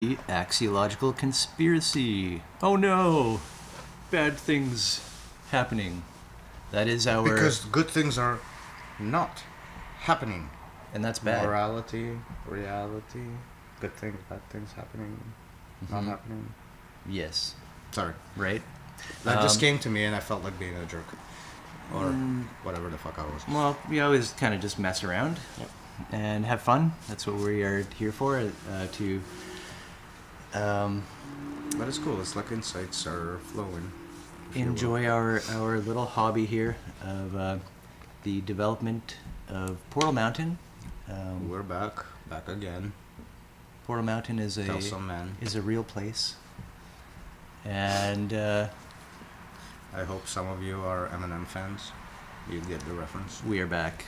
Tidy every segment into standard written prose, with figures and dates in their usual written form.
The Axiological conspiracy. Oh no! Bad things happening. That is our... Because good things are not happening. And that's bad. Morality, reality, good things, bad things happening, not happening. Yes. Sorry. Right? That just came to me and I felt like being a jerk. Or whatever the fuck I was. Well, we always kind of just mess around and have fun. That's what we are here for, to... But it's cool. It's like insights are flowing. enjoy our little hobby here of the development of Portal Mountain. We're back again. Portal Mountain is Tell some man. a real place, and I hope some of you are Eminem fans. You get the reference. we are back.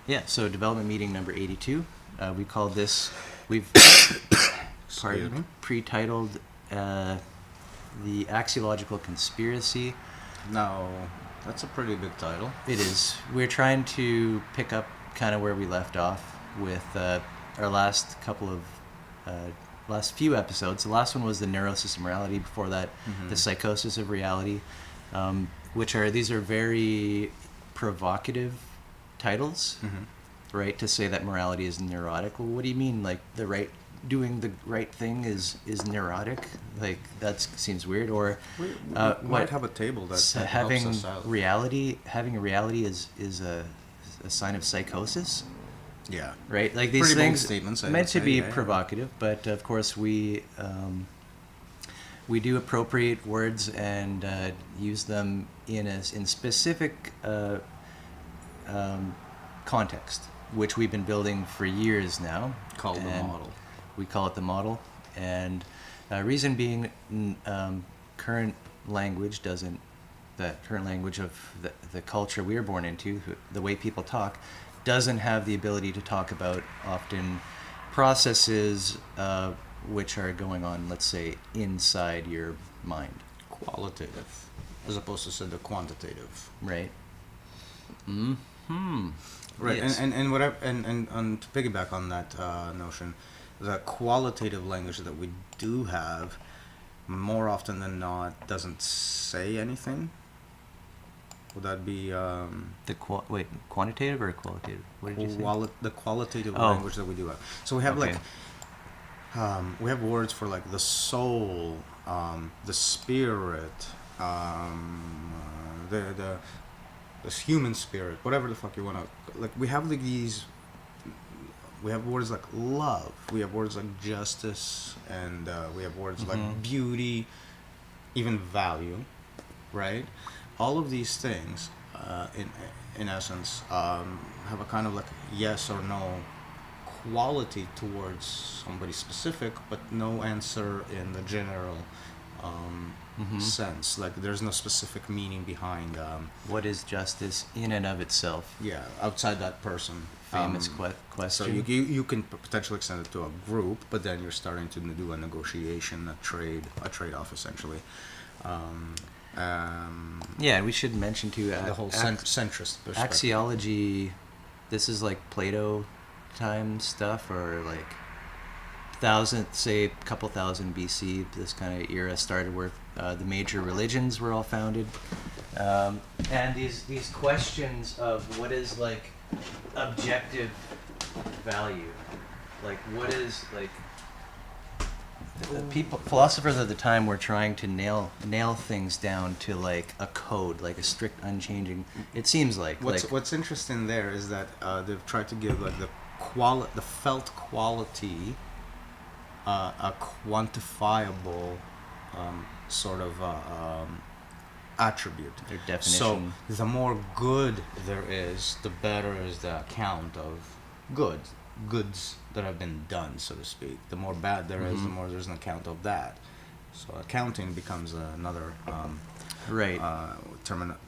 Yeah, so development meeting number 82. We called this. We've Excuse me? pre-titled the Axiological conspiracy. No, that's a pretty big title. It is. We're trying to pick up kind of where we left off with our last few episodes. The last one was the neurosis of morality. Before that, the psychosis of reality, these are very provocative titles, right? To say that morality is neurotic. Well, what do you mean? Like doing the right thing is neurotic? Like that seems weird. Or We might have a table that having helps us out. having a reality is a sign of psychosis, Yeah. right? Like these Pretty bold things statements, I meant would to say, be yeah. provocative, but of course we do appropriate words and use them in specific context, which we've been building for years now. Called the And model. We call it the model, and reason being, current language doesn't. The current language of the culture we are born into, the way people talk, doesn't have the ability to talk about often processes which are going on, let's say, inside your mind, Qualitative, as opposed to the quantitative. right? Right, Yes. and what and to piggyback on that notion, the qualitative language that we do have, more often than not, doesn't say anything. Would that be Quantitative or qualitative? What did you say? the qualitative Oh. language that we do have? So we have Okay. we have words for like the soul, the spirit, the human spirit, whatever the fuck you want to, like, we have like these, we have words like love, we have words like justice, and we have words like beauty, even value, right? All of these things, in essence, have a kind of like yes or no quality towards somebody specific, but no answer in the general sense. Like there's no specific meaning behind. What is justice in and of itself? Yeah, outside that person. Famous So question. you can potentially extend it to a group, but then you're starting to do a negotiation, a trade-off essentially. Yeah, we should mention too. The whole centrist perspective. Axiology. This is like Plato time stuff, or like a couple thousand BC. This kind of era started where the major religions were all founded, and these questions of what is like objective value, like what is like. Philosophers at the time were trying to nail things down to like a code, like a strict, unchanging. It seems like What's interesting there is that they've tried to give like the felt quality, a quantifiable sort of attribute. Their definition. So the more good there is, the better is the account of goods that have been done, so to speak. The more bad there is, the more there's an account of that. So accounting becomes another right.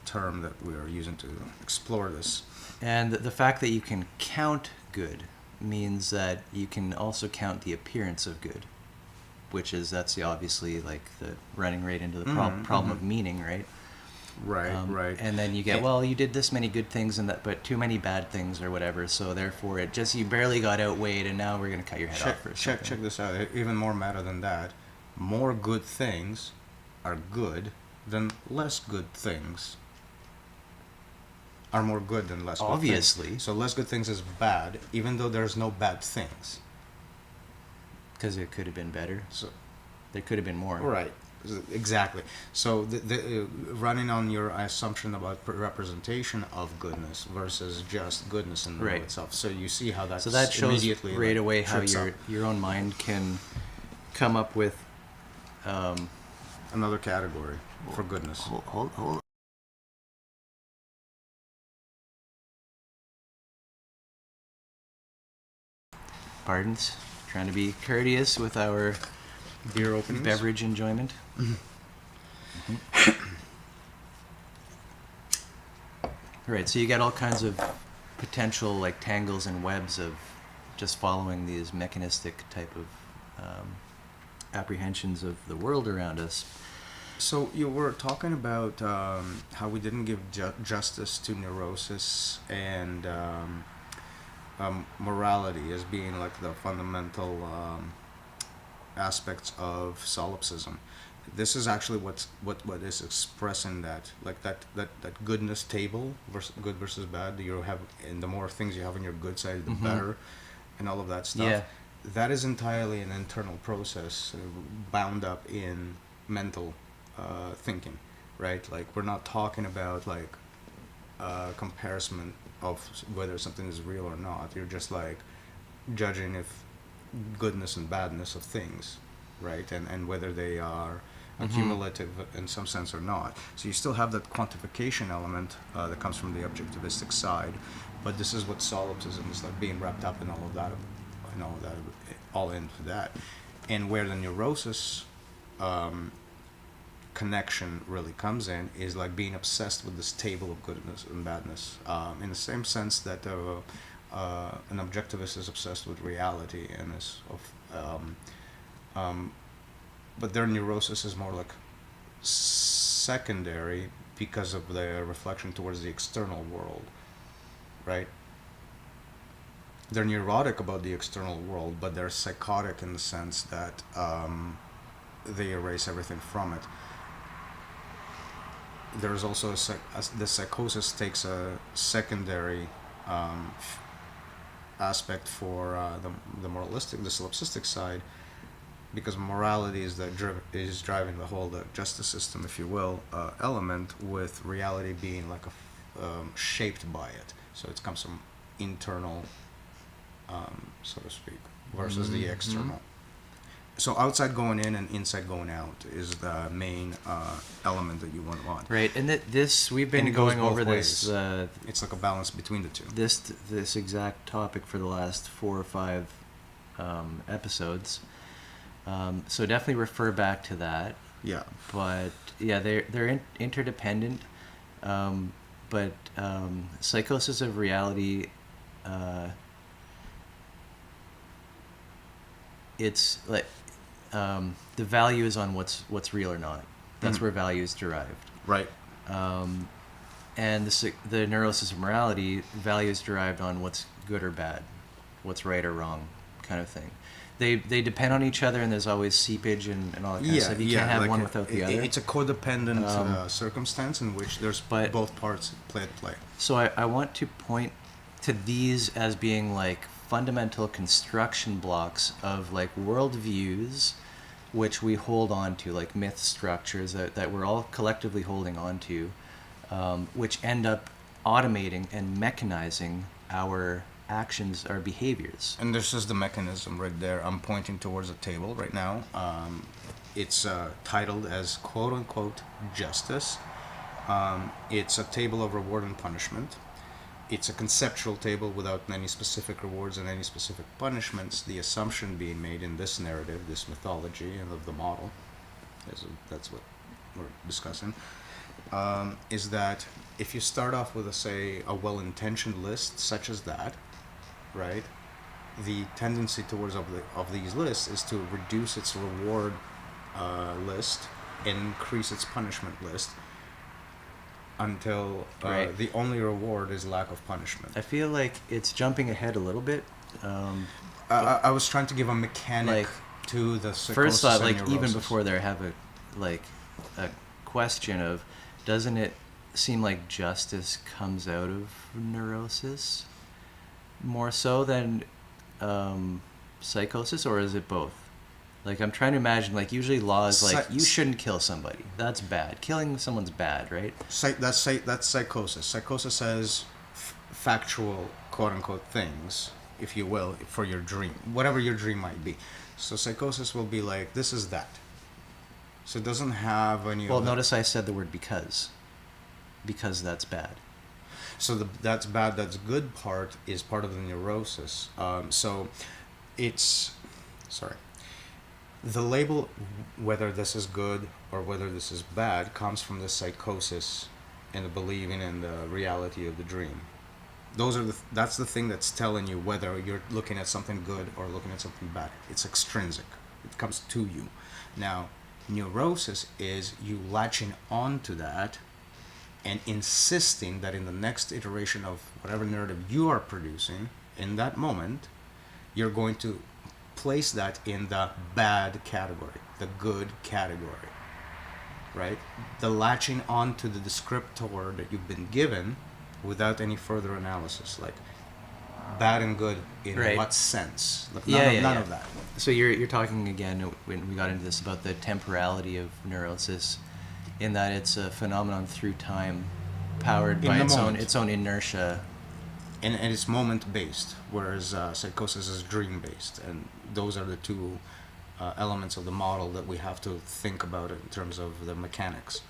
term that we are using to explore this. And the fact that you can count good means that you can also count the appearance of good, which is obviously like the running right into the problem of meaning, right? Right, right. And then you get, And- well, you did this many good things and that, but too many bad things or whatever. So therefore, it just you barely got outweighed, and now we're gonna cut your head off for something. check this out. Even more meta than that. More good things are good than less good things are more good than less good Obviously. things. So less good things is bad, even though there's no bad things. Because it could have been better. So There could have been more. right, exactly. So running on your assumption about representation of goodness versus just goodness in and Right. of itself. So you see how that's So that shows immediately right like, away how trips up. your own mind can come up with. Another category for goodness. Hold. Pardons. Trying to be courteous with our Beer openings. beverage enjoyment. Right, so you get all kinds of potential like tangles and webs of just following these mechanistic type of apprehensions of the world around us. So you were talking about how we didn't give justice to neurosis and morality as being like the fundamental aspects of solipsism. This is actually what is expressing that, like that goodness table versus good versus bad. You have, and the more things you have on your good side, the better, and all of that stuff. Yeah. That is entirely an internal process bound up in mental thinking, right? Like we're not talking about like comparison of whether something is real or not. You're just like judging if goodness and badness of things, right? And whether they are accumulative in some sense or not. So you still have that quantification element that comes from the objectivistic side, but this is what solipsism is like, being wrapped up in all of that, all into that, and where the neurosis connection really comes in is like being obsessed with this table of goodness and badness, in the same sense that an objectivist is obsessed with reality and is but their neurosis is more like secondary because of their reflection towards the external world, right? They're neurotic about the external world, but they're psychotic in the sense that they erase everything from it. There's also the psychosis takes a secondary aspect for the moralistic, the solipsistic side, because morality is is driving the whole the justice system, if you will, element, with reality being like shaped by it. So it comes from internal, so to speak, versus the external. So outside going in and inside going out is the main element that you want. Right, and this we've And been it goes going both over ways. this It's like a balance between the two. this exact topic for the last 4 or 5 episodes. So definitely refer back to that. Yeah. But yeah, they're interdependent. But psychosis of reality, it's like the value is on what's real or not. That's where value is derived. Right. And the neurosis of morality, value is derived on what's good or bad, what's right or wrong, kind of thing. They depend on each other, and there's always seepage and all that kind of stuff. You can't have like one without the other. It's a codependent circumstance in which there's both parts play. So I want to point to these as being like fundamental construction blocks of like worldviews, which we hold on to, like myth structures that we're all collectively holding on to, which end up automating and mechanizing our actions, our behaviors. And this is the mechanism right there. I'm pointing towards a table right now. It's titled as quote unquote justice. It's a table of reward and punishment. It's a conceptual table without any specific rewards and any specific punishments. The assumption being made in this narrative, this mythology, and of the model, that's what we're discussing, is that if you start off with, say, a well-intentioned list such as that, right, the tendency towards of these lists is to reduce its reward list and increase its punishment list, until Right. the only reward is lack of punishment. I feel like it's jumping ahead a little bit. I was trying to give a mechanic Like, to the First psychosis thought, and like even neurosis. before there, I have a question of, doesn't it seem like justice comes out of neurosis more so than psychosis, or is it both? Like, I'm trying to imagine, like, usually law is like, you shouldn't kill somebody. That's bad. Killing someone's bad, right? That's psychosis. Psychosis says factual, quote unquote, things, if you will, for your dream, whatever your dream might be. So psychosis will be like, this is that. So it doesn't have any. Well, of the- notice I said the word because that's bad. So that's bad, that's good part is part of the neurosis. So it's, sorry. The label, whether this is good or whether this is bad, comes from the psychosis and the believing in the reality of the dream. That's the thing that's telling you whether you're looking at something good or looking at something bad. It's extrinsic. It comes to you. Now, neurosis is you latching onto that and insisting that in the next iteration of whatever narrative you are producing, in that moment, you're going to place that in the bad category, the good category, right? The latching onto the descriptor that you've been given without any further analysis, like bad and good in Right. what sense? Like none of that. So you're talking again when we got into this about the temporality of neurosis, in that it's a phenomenon through time, powered In by the moment. its own inertia. And it's moment based, whereas psychosis is dream based, and those are the two elements of the model that we have to think about in terms of the mechanics.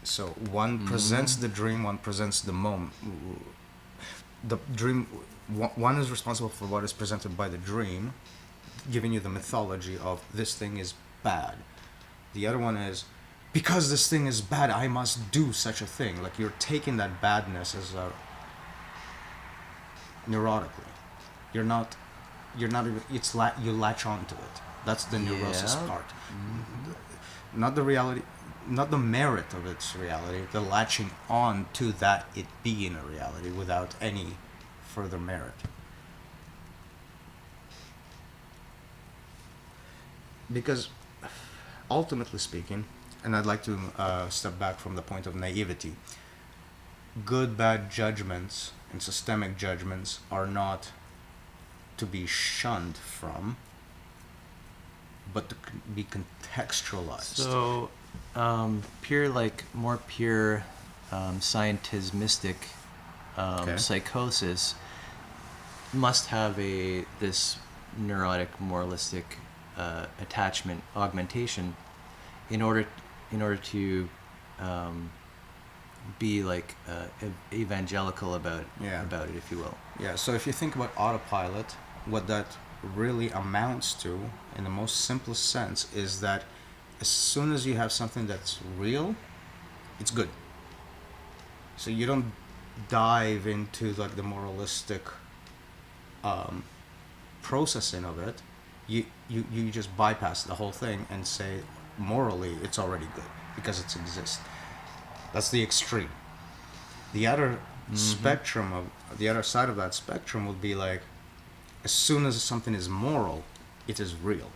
So one presents the dream, one presents the moment. The dream, one is responsible for what is presented by the dream, giving you the mythology of this thing is bad. The other one is, because this thing is bad, I must do such a thing. Like you're taking that badness as a neurotically. You're not even, you latch onto it. That's the neurosis Yeah. part. Not the reality, not the merit of its reality, the latching on to that it being a reality without any further merit. Because ultimately speaking, and I'd like to step back from the point of naivety, good, bad judgments and systemic judgments are not to be shunned from, but to be contextualized. So, more pure scientismistic Okay. psychosis must have this neurotic moralistic attachment augmentation in order to be like evangelical about Yeah. it, if you will. Yeah, so if you think about autopilot, what that really amounts to, in the most simplest sense, is that as soon as you have something that's real, it's good. So you don't dive into like the moralistic processing of it. You just bypass the whole thing and say morally it's already good because it exists. That's the extreme. The other spectrum of the other side of that spectrum would be like, as soon as something is moral, it is real.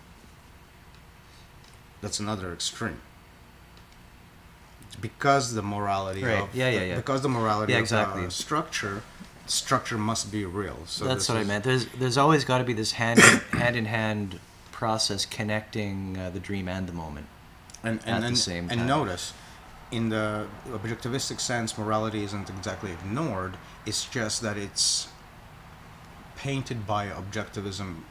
That's another extreme. Because the morality Right. of Yeah. because the morality Yeah, of exactly. structure must be real. So That's this what I is- meant. There's always got to be this hand in hand process connecting the dream and the moment. and at the and, same and time. notice, in the objectivistic sense, morality isn't exactly ignored. It's just that it's painted by objectivism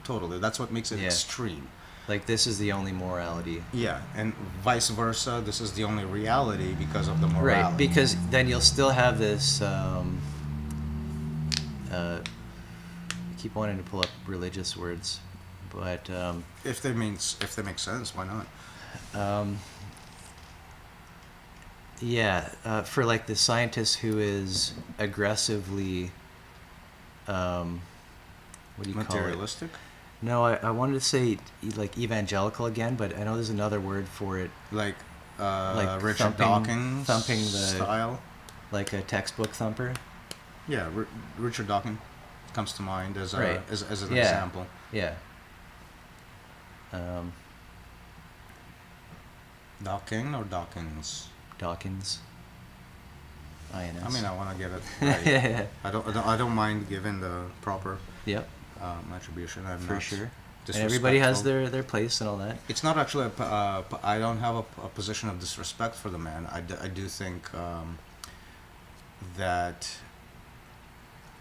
totally. That's what makes it Yeah. extreme. Like, this is the only morality. Yeah, and vice versa. This is the only reality because of the morality. Right, because then you'll still have this. I keep wanting to pull up religious words, but if they make sense, why not? for like the scientist who is aggressively, what do you call it? Materialistic, No, I wanted to say like evangelical again, but I know there's another word for it. like Like Richard Dawkins thumping the style. like a textbook thumper. Yeah, Richard Dawkins comes to mind as Right. as an Yeah. example. Yeah. Dawkins or Dawkins? Dawkins. INS. I mean, I want to give it right. Yeah. I don't mind giving the proper Yep. attribution. I'm For not sure. And everybody has disrespectful. their place and all that. It's not actually I don't have a position of disrespect for the man. I do think that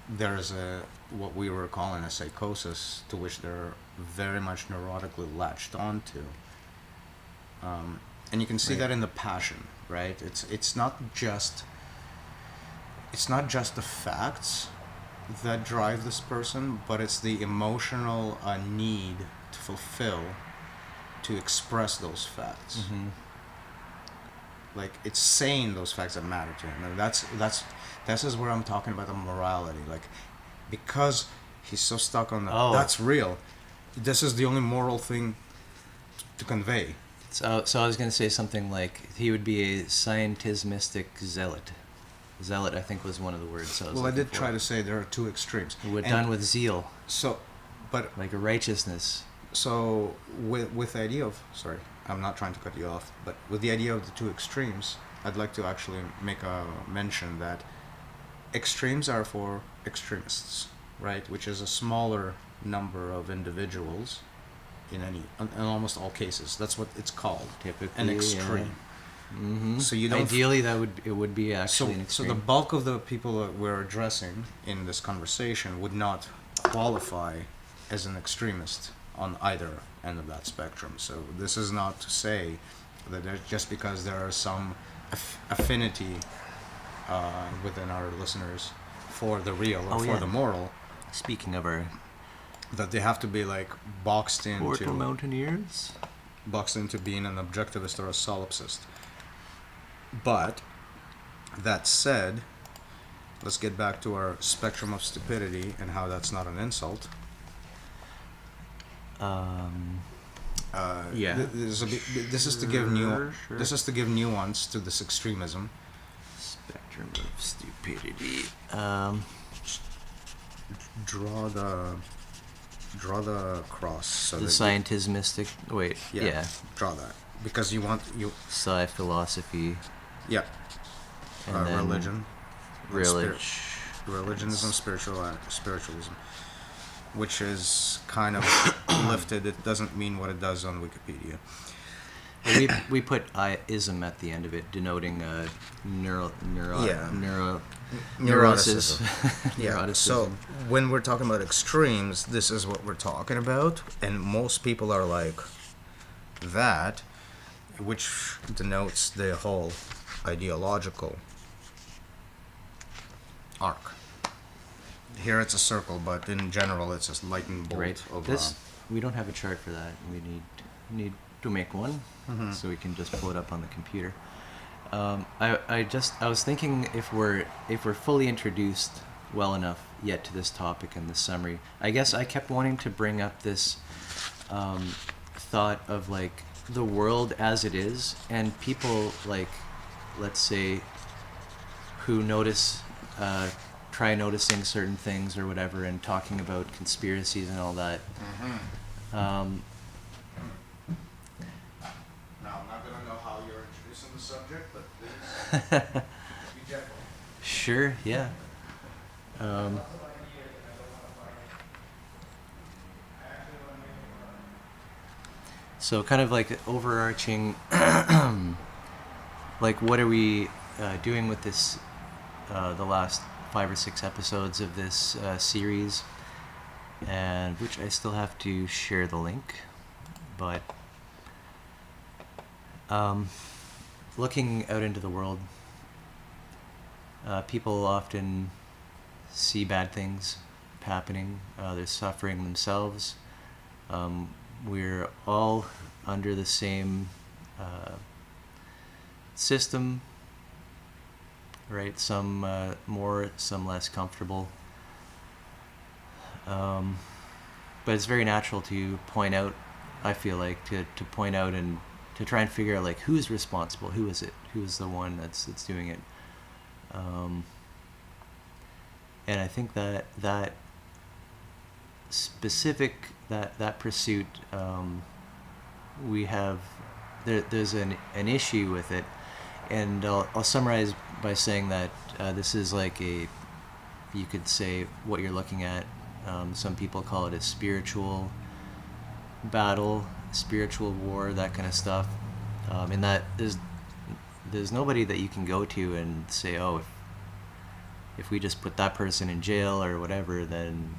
there is a what we were calling a psychosis to which they're very much neurotically latched onto. And you can see Right. that in the passion, right? It's not just the facts that drive this person, but it's the emotional need to fulfill, to express those facts. Mm-hmm. Like it's saying those facts that matter to him, and this is where I'm talking about the morality. Like because he's so stuck on the that's real. This is the only moral thing to convey. So I was going to say something like he would be a scientismistic zealot. Zealot, I think, was one of the words. I did try to say there are two extremes. We're done with zeal, So, but like a righteousness. so with the idea of sorry, I'm not trying to cut you off, but with the idea of the two extremes, I'd like to actually make a mention that extremes are for extremists, right? Which is a smaller number of individuals in almost all cases. That's what it's called, Typically, an extreme. Mm-hmm. So you don't ideally it would be actually an so extreme. the bulk of the people that we're addressing in this conversation would not qualify as an extremist on either end of that spectrum. So this is not to say that just because there are some affinity within our listeners for the real or for the moral, Speaking of our that they have to be like boxed mortal into mountaineers. being an objectivist or a solipsist. But that said, let's get back to our spectrum of stupidity and how that's not an insult. Yeah. This is to give Sure. this is to give nuance to this extremism. Spectrum of stupidity. Draw the cross. So The that scientismistic. Wait. you, Yeah. draw that because you want you. Sci philosophy. Yeah. And then Religion. Religionism, spiritualism, which is kind of lifted. It doesn't mean what it does on Wikipedia. We put ism at the end of it, denoting neurosis. Yeah. Neuroticism. So when we're talking about extremes, this is what we're talking about, and most people are like that, which denotes the whole ideological arc. Here it's a circle, but in general it's a lightning bolt Right. of We don't have a chart for that. We need to make one, so we can just pull it up on the computer. I was thinking if we're fully introduced well enough yet to this topic and this summary. I guess I kept wanting to bring up this thought of like the world as it is, and people like, let's say, who try noticing certain things or whatever, and talking about conspiracies and all that. Now I'm not gonna know how you're introducing the subject, but please be careful. Sure, yeah. So kind of like overarching, like what are we doing with this, the last 5 or 6 episodes of this series, and which I still have to share the link, but looking out into the world, people often see bad things happening. They're suffering themselves. We're all under the same system, right? Some more, some less comfortable. But it's very natural to point out, I feel like, to point out and to try and figure out like who's responsible, who is it, who's the one that's doing it. And I think that specific that pursuit, we have there's an issue with it, and I'll summarize by saying that this is like you could say what you're looking at. Some people call it a spiritual battle, spiritual war, that kind of stuff. And that there's nobody that you can go to and say, oh, if we just put that person in jail or whatever, then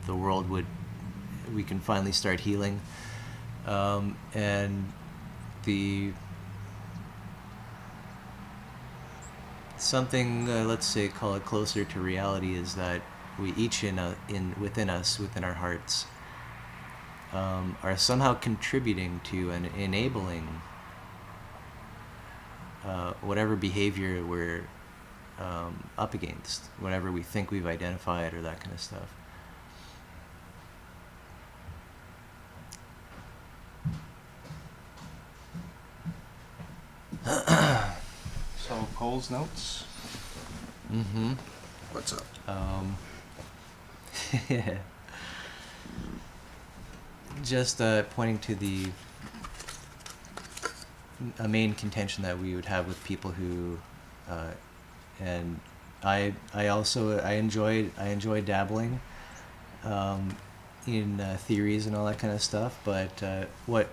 the world we can finally start healing. And something, let's say, call it closer to reality, is that we each within us, within our hearts, are somehow contributing to and enabling whatever behavior we're up against, whatever we think we've identified, or that kind of stuff. So, Cole's notes? Mm-hmm. What's up? Just pointing to a main contention that we would have with people who, and I enjoy dabbling in theories and all that kind of stuff, but what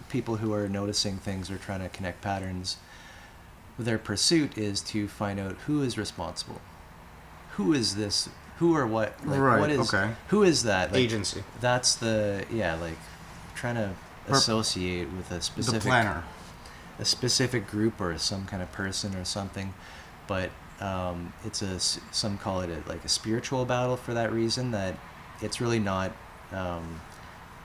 people who are noticing things or trying to connect patterns, their pursuit is to find out who is responsible, who is this, who or what, like, right, what is, okay. Who is that, like, agency? That's like trying to associate with a specific, the planner, a specific group or some kind of person or something, but it's some call it like a spiritual battle for that reason, that it's really not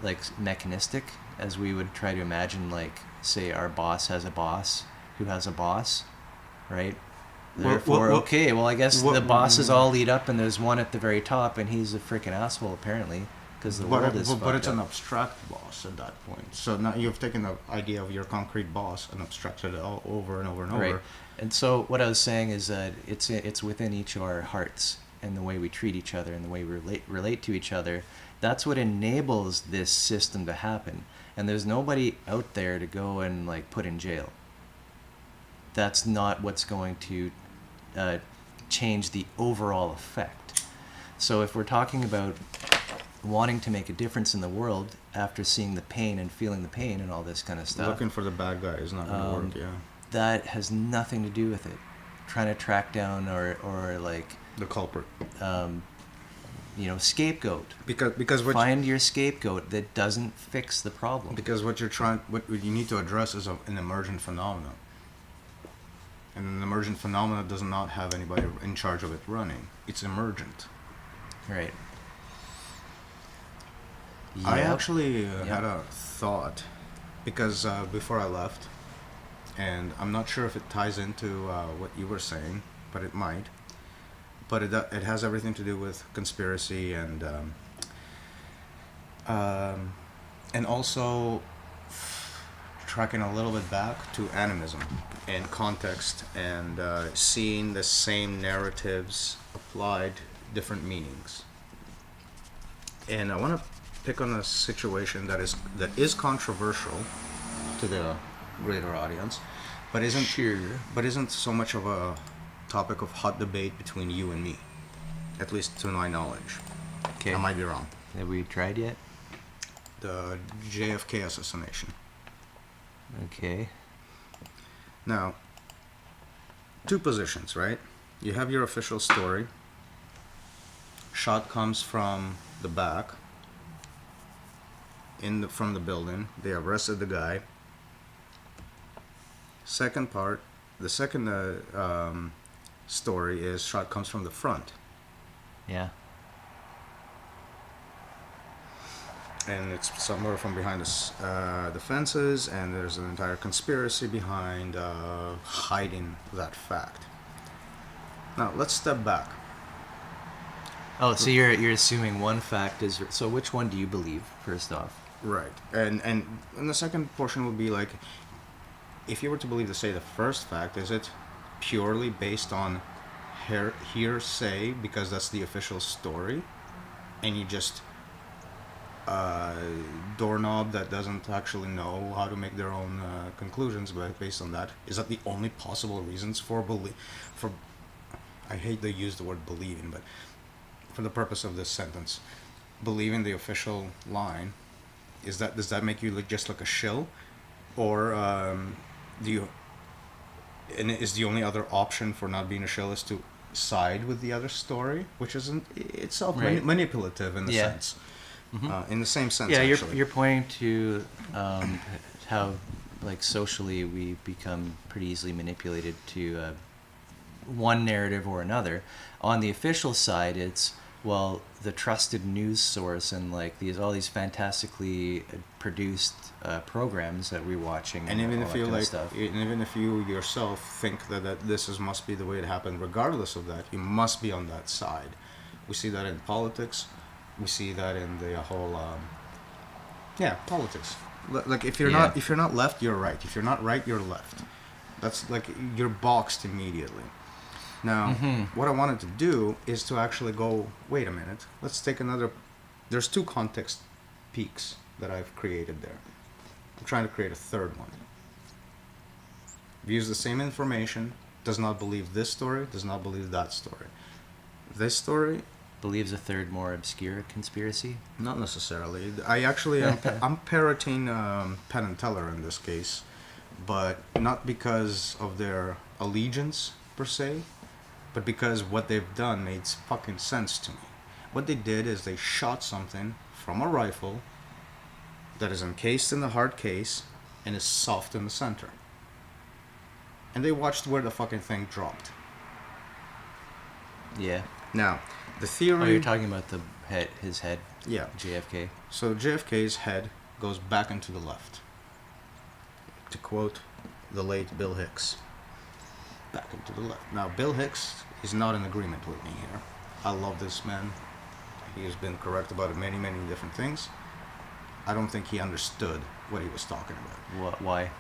like mechanistic as we would try to imagine, like, say our boss has a boss who has a boss, right? Therefore, okay, well, I guess the bosses all lead up, and there's one at the very top, and he's a freaking asshole apparently, because the world is but it's up. an abstract boss at that point. So now you've taken the idea of your concrete boss and abstracted it all over and over and over. Right. And so what I was saying is that it's within each of our hearts, and the way we treat each other and the way we relate to each other. That's what enables this system to happen. And there's nobody out there to go and like put in jail. That's not what's going to change the overall effect. So if we're talking about wanting to make a difference in the world after seeing the pain and feeling the pain and all this kind of stuff, looking for the bad guy is not going to work. Yeah, that has nothing to do with it. Trying to track down or like the culprit, scapegoat. Because find your scapegoat that doesn't fix the problem. Because what you need to address is an emergent phenomenon. And an emergent phenomenon does not have anybody in charge of it running. It's emergent. Right. I actually had a thought, because before I left, and I'm not sure if it ties into what you were saying, but it might. But it has everything to do with conspiracy and also tracking a little bit back to animism and context, and seeing the same narratives applied different meanings. And I want to pick on a situation that is controversial to the greater audience, but isn't so much of a topic of hot debate between you and me, at least to my knowledge. Okay. I might be wrong. Have we tried yet? The JFK assassination. Okay. Now, two positions, right? You have your official story. Shot comes from the back, from the building. They arrested the guy. The second story is shot comes from the front. Yeah. And it's somewhere from behind the fences, and there's an entire conspiracy behind hiding that fact. Now, let's step back. Oh, so you're assuming one fact is... So which one do you believe, first off? Right. And the second portion would be like, if you were to believe, to say, the first fact, is it purely based on hearsay because that's the official story, and you just doorknob that doesn't actually know how to make their own conclusions, but based on that, is that the only possible reasons for for I hate to use the word believing, but for the purpose of this sentence, believing the official line, does that make you look just like a shill, or do you? And is the only other option for not being a shill is to side with the other story, which isn't itself Right. manipulative in the Yeah. sense, in the same sense. Yeah, actually. you're pointing to how, like, socially we become pretty easily manipulated to one narrative or another. On the official side, it's, well, the trusted news source and like all these fantastically produced programs that we're watching, And even all if that you kind of like, stuff. and even if you yourself think that must be the way it happened, regardless of that, you must be on that side. We see that in politics. We see that in the whole, politics. Like if you're Yeah. not left, you're right. If you're not right, you're left. That's like you're boxed immediately. Now, what I wanted to do is to actually go, wait a minute, let's take another. There's two context peaks that I've created there. I'm trying to create a third one. Views the same information, does not believe this story, does not believe that story. This story, Believes a third more obscure conspiracy. not necessarily. I actually I'm parroting Penn and Teller in this case, but not because of their allegiance per se, but because what they've done made fucking sense to me. What they did is they shot something from a rifle that is encased in the hard case and is soft in the center. And they watched where the fucking thing dropped. Yeah. Now, the theory... Oh, you're talking about the head, his head. Yeah. JFK. So JFK's head goes back into the left. To quote the late Bill Hicks. Back into the left. Now, Bill Hicks is not in agreement with me here. I love this man. He has been correct about many, many different things. I don't think he understood what he was talking about. Why?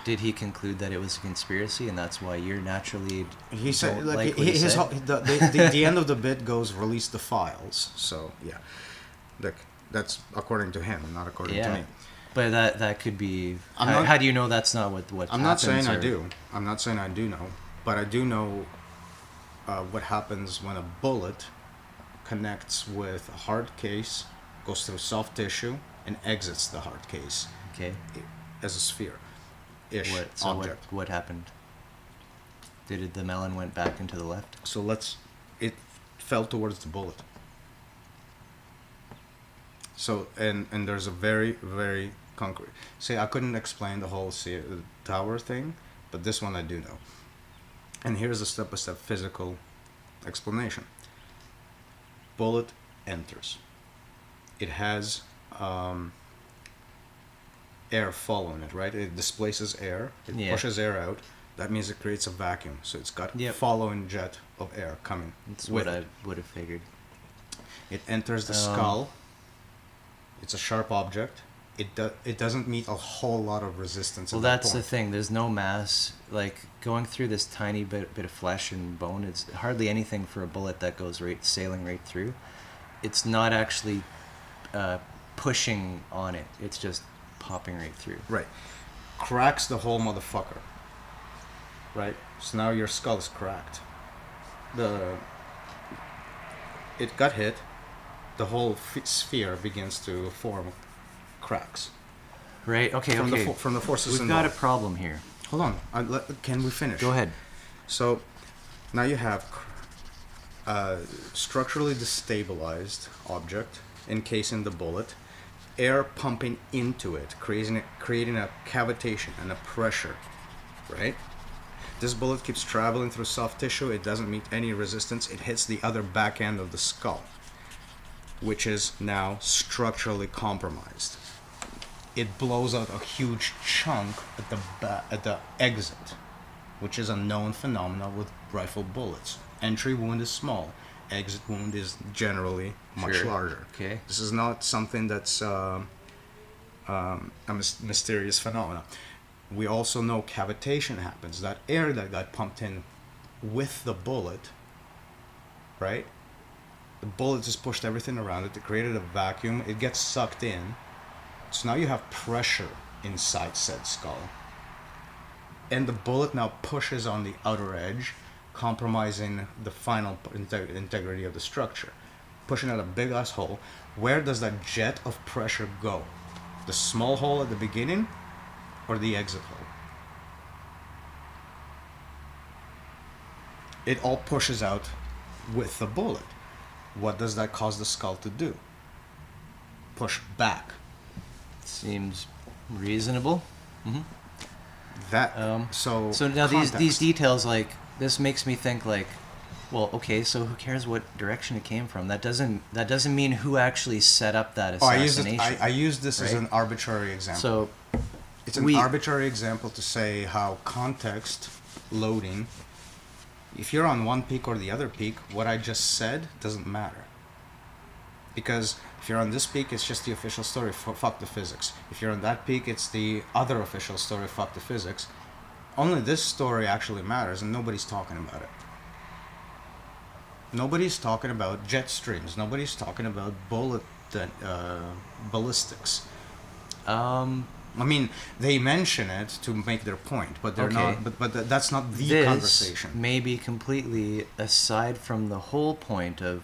Did he conclude that it was a conspiracy, and that's why you're naturally He said, don't like, what he his said? the end of the bit goes, release the files. So, yeah. Like, that's according to him, not according to me. But that could be. I'm How, not- how do you know that's not what I'm not happens, saying I or- do. I'm not saying I do know. But I do know what happens when a bullet connects with a hard case, goes through soft tissue, and exits the hard case Okay. as a sphere-ish What object. what happened? Did the melon went back into the left? So it fell towards the bullet. So, and there's a very, very concrete... See, I couldn't explain the whole tower thing, but this one I do know. And here's a step-by-step physical explanation. Bullet enters. It has air following it, right? It displaces air. It Yeah. pushes air out. That means it creates a vacuum. So it's got Yep. following jet of air coming. That's with what it. I would have figured. It enters the skull. It's a sharp object. It doesn't meet a whole lot of resistance. Well, at that that's the point. thing. There's no mass. Like, going through this tiny bit of flesh and bone, it's hardly anything for a bullet that goes sailing right through. It's not actually pushing on it. It's just popping right through. Right. Cracks the whole motherfucker. Right? So now your skull is cracked. It got hit. The whole sphere begins to form cracks. Right. Okay. From okay. the forces We've got a involved. problem here. Hold on. Can we finish? Go ahead. So now you have a structurally destabilized object encasing the bullet, air pumping into it, creating a cavitation and a pressure, right? This bullet keeps traveling through soft tissue. It doesn't meet any resistance. It hits the other back end of the skull, which is now structurally compromised. It blows out a huge chunk at the exit, which is a known phenomenon with rifle bullets. Entry wound is small, exit wound is generally much Sure. larger. Okay. This is not something that's a mysterious phenomenon. We also know cavitation happens. That air that got pumped in with the bullet, right? The bullet just pushed everything around it. It created a vacuum. It gets sucked in. So now you have pressure inside said skull. And the bullet now pushes on the outer edge, compromising the final integrity of the structure. Pushing out a big ass hole. Where does that jet of pressure go? The small hole at the beginning or the exit hole? It all pushes out with the bullet. What does that cause the skull to do? Push back. Seems reasonable. That So now these context. details, like, this makes me think, like, well, okay, so who cares what direction it came from? That doesn't mean who actually set up that assassination. I use this as right? an arbitrary example. So It's an arbitrary example to say how context loading, if you're on one peak or the other peak, what I just said doesn't matter. Because if you're on this peak, it's just the official story, fuck the physics. If you're on that peak, it's the other official story, fuck the physics. Only this story actually matters, and nobody's talking about it. Nobody's talking about jet streams. Nobody's talking about ballistics. I mean, they mention it to make their point, but they're Okay. not. But that's not the this conversation. may be completely aside from the whole point of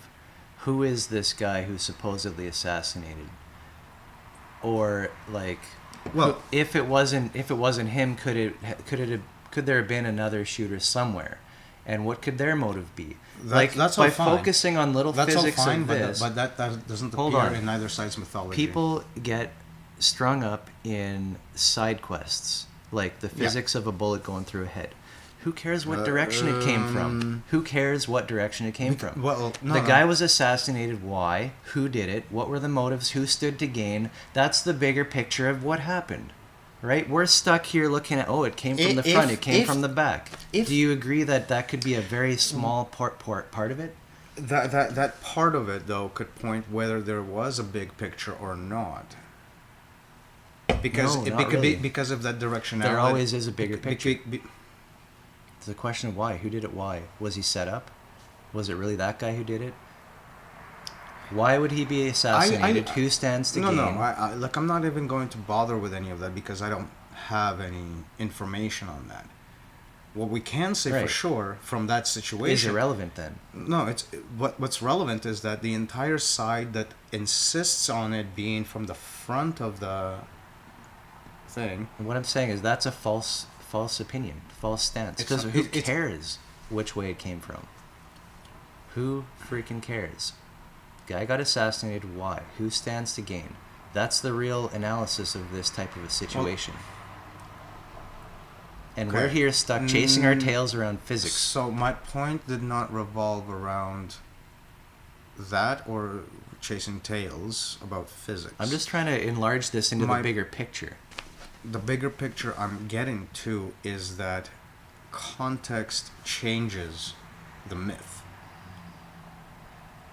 who is this guy who supposedly assassinated, or like, Well, if it wasn't him, could there have been another shooter somewhere, and what could their motive be? That's all by fine. focusing on little That's all physics fine, of this, but that doesn't Hold appear on. in either side's mythology. people get strung up in side quests, like the physics of a bullet going through a head. Who cares what direction it came from? Who cares what direction it came from? Well, no, The no. guy was assassinated. Why? Who did it? What were the motives? Who stood to gain? That's the bigger picture of what happened, right? We're stuck here looking at, oh, it came from the front, it came from the back. Do you agree that that could be a very small part of it? That part of it though could point whether there was a big picture or not. Because No, it, not because, really. because of that directionality. There always is a bigger picture. be- It's the question of why. Who did it? Why? Was he set up? Was it really that guy who did it? Why would he be assassinated? Who stands to no, gain? No, I'm not even going to bother with any of that because I don't have any information on that. What we can say for Right. sure from that situation Is irrelevant then. No, it's what's relevant is that the entire side that insists on it being from the front of the thing. And what I'm saying is that's a false opinion, false stance. It's Because not- who it's- cares which way it came from? Who freaking cares? Guy got assassinated. Why? Who stands to gain? That's the real analysis of this type of a situation. And Okay. we're here stuck chasing our tails around physics. So my point did not revolve around that or chasing tails about physics. I'm just trying to enlarge this into My- the bigger picture. The bigger picture I'm getting to is that context changes the myth.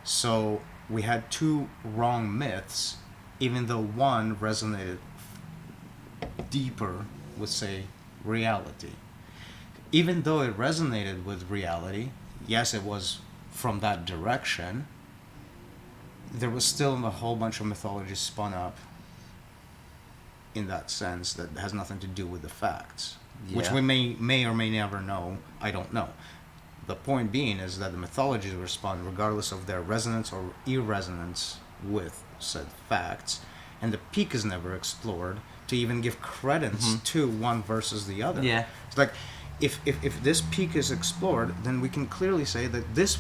So we had two wrong myths, even though one resonated deeper with, say, reality. Even though it resonated with reality, yes, it was from that direction, there was still a whole bunch of mythology spun up in that sense that has nothing to do with the facts, which Yeah. we may or may never know. I don't know. The point being is that the mythologies were spun regardless of their resonance or irresonance with said facts, and the peak is never explored to even give credence to one versus the other. Yeah. It's like if this peak is explored, then we can clearly say that this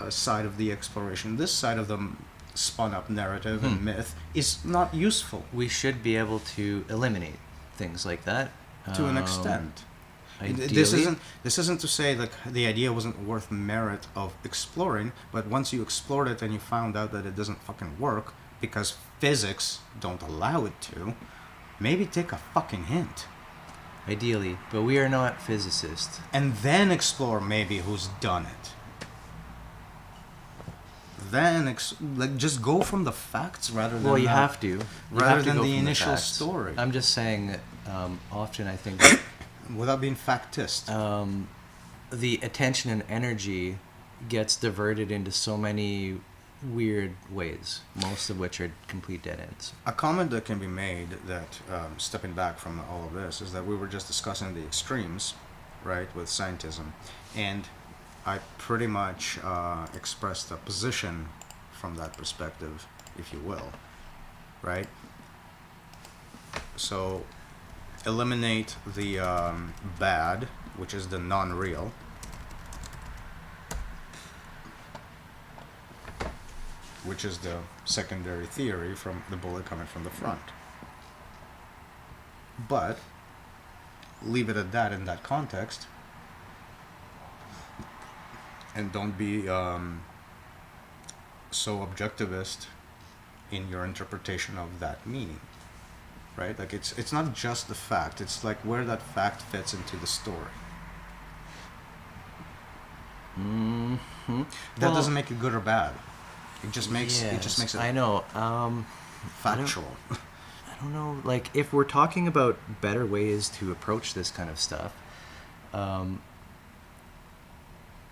side of the exploration, this side of the spun up narrative and myth is not useful We should be able to eliminate things like that. to an extent. Ideally, This isn't to say that the idea wasn't worth merit of exploring, but once you explored it and you found out that it doesn't fucking work because physics don't allow it to, maybe take a fucking hint. Ideally, but we are not physicists. And then explore maybe who's done it. then like just go from the facts rather than Well, you have to. You rather have to than go the from initial facts. story. I'm just saying that often I think without being factist. the attention and energy gets diverted into so many weird ways, most of which are complete dead ends. A comment that can be made that, stepping back from all of this, is that we were just discussing the extremes, right, with scientism, and I pretty much expressed a position from that perspective, if you will, right? So, eliminate the bad, which is the non-real, which is the secondary theory from the bullet coming from the front. But leave it at that in that context, and don't be so objectivist in your interpretation of that meaning, right? Like it's not just the fact; it's like where that fact fits into the story. Mm-hmm. That doesn't make it good or bad. It just makes yes, it just makes it I know. factual. I don't know. Like, if we're talking about better ways to approach this kind of stuff,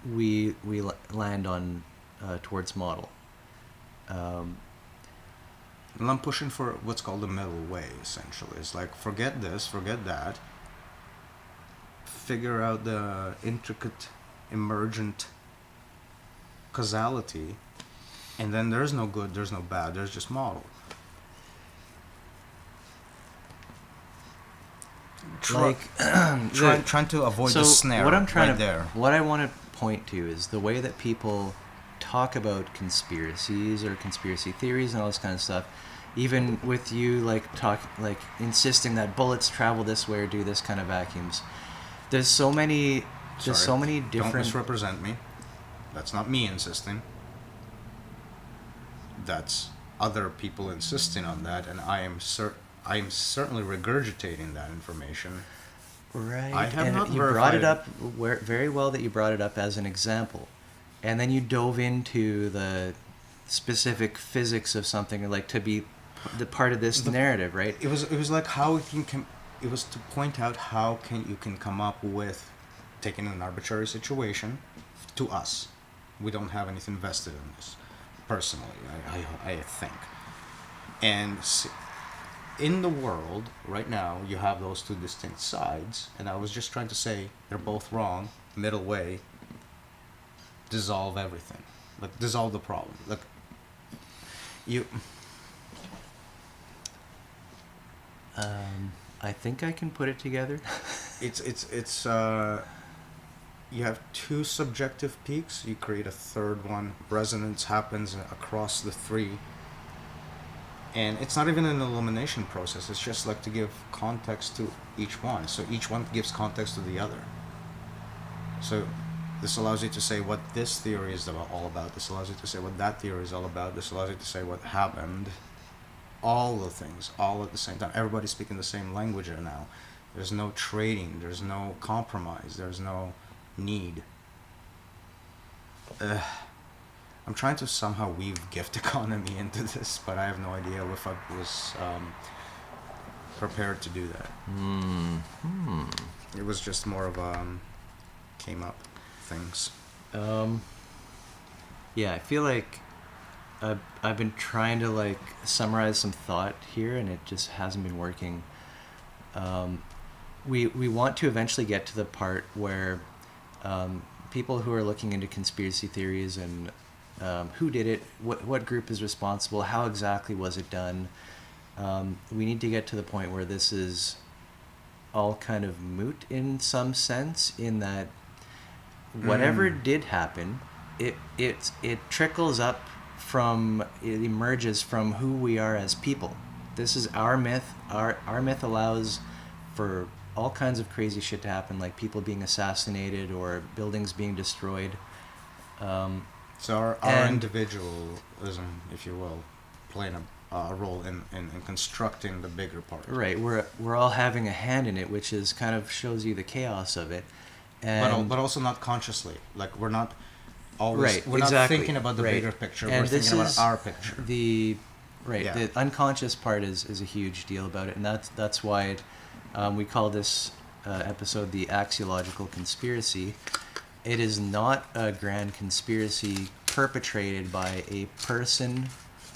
we land on towards model. And I'm pushing for what's called the middle way. Essentially, it's like forget this, forget that. Figure out the intricate, emergent causality, and then there's no good, there's no bad, there's just model. Trying to avoid the snare. What I'm trying right to, there. what I want to point to is the way that people talk about conspiracies or conspiracy theories and all this kind of stuff. Even with you, like insisting that bullets travel this way or do this kind of vacuums. There's so many. There's so many different. Don't misrepresent me. That's not me insisting. That's other people insisting on that, and I am certainly regurgitating that information. Right. I have and not you brought it up very well that you brought it up as an example, and then you dove into the specific physics of something, like to be the part of this narrative, right? It was like how it can. It was to point out how you can come up with taking an arbitrary situation to us. We don't have anything vested in this, personally. I think, and in the world right now, you have those two distinct sides, and I was just trying to say they're both wrong. Middle way. Dissolve everything, like dissolve the problem. Like you. I think I can put it together. It's you have two subjective peaks, you create a third one. Resonance happens across the three. And it's not even an elimination process, it's just like to give context to each one. So each one gives context to the other. So this allows you to say what this theory is all about. This allows you to say what that theory is all about. This allows you to say what happened. All the things, all at the same time. Everybody's speaking the same language now. There's no trading. There's no compromise. There's no need. I'm trying to somehow weave gift economy into this, but I have no idea if I was prepared to do that. Mm-hmm. It was just more of came up things. Yeah, I feel like I've been trying to like summarize some thought here, and it just hasn't been working. We want to eventually get to the part where people who are looking into conspiracy theories and who did it, what group is responsible, how exactly was it done. We need to get to the point where this is all kind of moot in some sense, in that whatever did happen, it trickles up from, it emerges from who we are as people. This is our myth. Our myth allows for all kinds of crazy shit to happen, like people being assassinated or buildings being destroyed. So our individualism, if you will, playing a role in constructing the bigger part. Right, we're all having a hand in it, which is kind of shows you the chaos of it. And but also not consciously. Like we're not. always Right, we're exactly, not thinking about the right. bigger picture. And We're this thinking about is our picture. the Yeah. unconscious part is a huge deal about it, and that's why we call this episode the Axiological conspiracy. It is not a grand conspiracy perpetrated by a person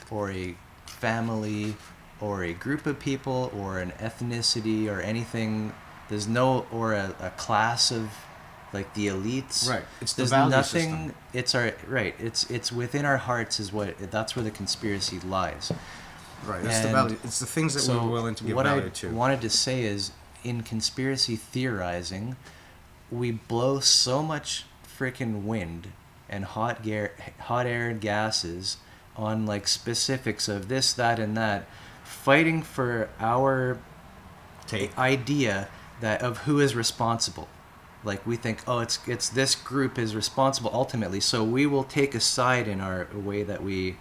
or a family or a group of people or an ethnicity or anything. There's no, or a class of, like, the elites. Right. It's the There's value nothing. system. It's our right. It's within our hearts is that's where the conspiracy lies. Right. It's the And value. It's the things that we're willing to give what value I to. wanted to say is, in conspiracy theorizing, we blow so much freaking wind and hot air and gases on, like, specifics of this, that, and that, fighting for our idea that of who is responsible. Like, we think, oh, it's this group is responsible ultimately, so we will take a side in our way that we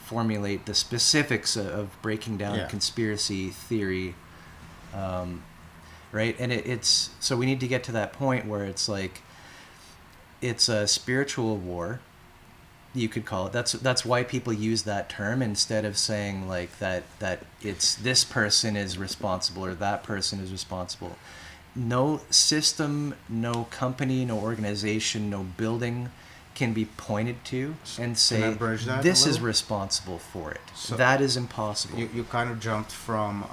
formulate the specifics of breaking down conspiracy theory, right? And it's so we need to get to that point where it's like, it's a spiritual war, you could call it. That's why people use that term instead of saying, like, that it's this person is responsible or that person is responsible. No system, no company, no organization, no building can be pointed to and say, this is responsible for it. So that is impossible. You kind of jumped from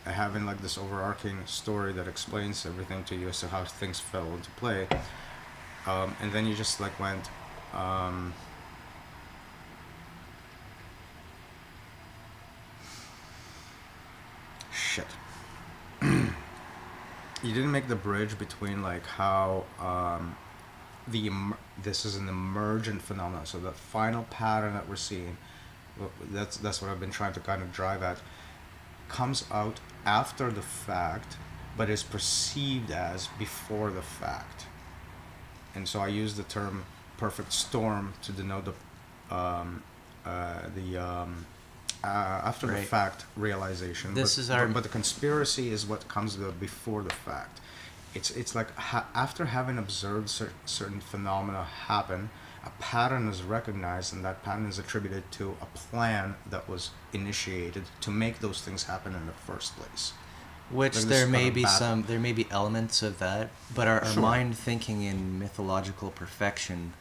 having, like, this overarching story that explains everything to you as to how things fell into play, and then you just, like, went shit. You didn't make the bridge between, like, how this is an emergent phenomenon. So the final pattern that we're seeing, that's what I've been trying to kind of drive at, comes out after the fact, but is perceived as before the fact. And so I use the term perfect storm to denote the after the fact realization. But the conspiracy is what comes before the fact. It's like after having observed certain phenomena happen, a pattern is recognized, and that pattern is attributed to a plan that was initiated to make those things happen in the first place. Which like there may be elements of that, but our mind thinking in mythological perfection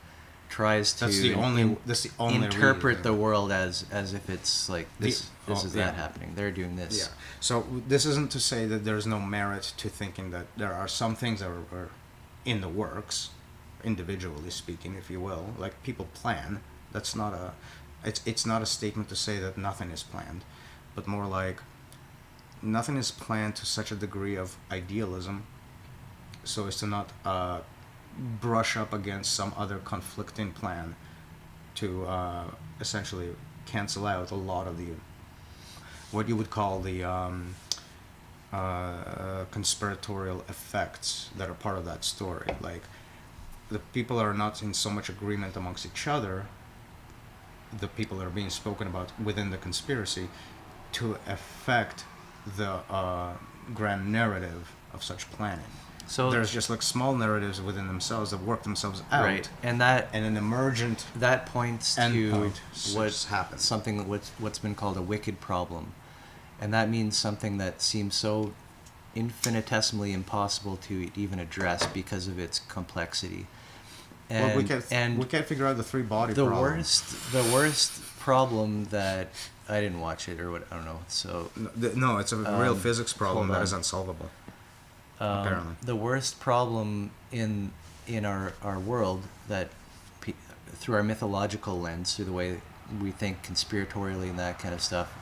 tries to that's the only interpret the world as if it's like that happening. They're doing this. Yeah. So this isn't to say that there's no merit to thinking that there are some things that are in the works, individually speaking, if you will. Like, people plan. That's not it's not a statement to say that nothing is planned, but more like nothing is planned to such a degree of idealism so as to not brush up against some other conflicting plan to essentially cancel out a lot of the what you would call the conspiratorial effects that are part of that story. Like, the people are not in so much agreement amongst each other, the people that are being spoken about within the conspiracy, to affect the grand narrative of such planning. So there's just, like, small narratives within themselves that work themselves out, right? And an emergent that points to what happens. Something what's been called a wicked problem, and that means something that seems so infinitesimally impossible to even address because of its complexity. And, we can't figure out the three body problem. The worst problem that I didn't watch it, or what, I don't know. So no, it's a real physics problem that is unsolvable. Apparently, the worst problem in our world that through our mythological lens, through the way we think conspiratorially and that kind of stuff,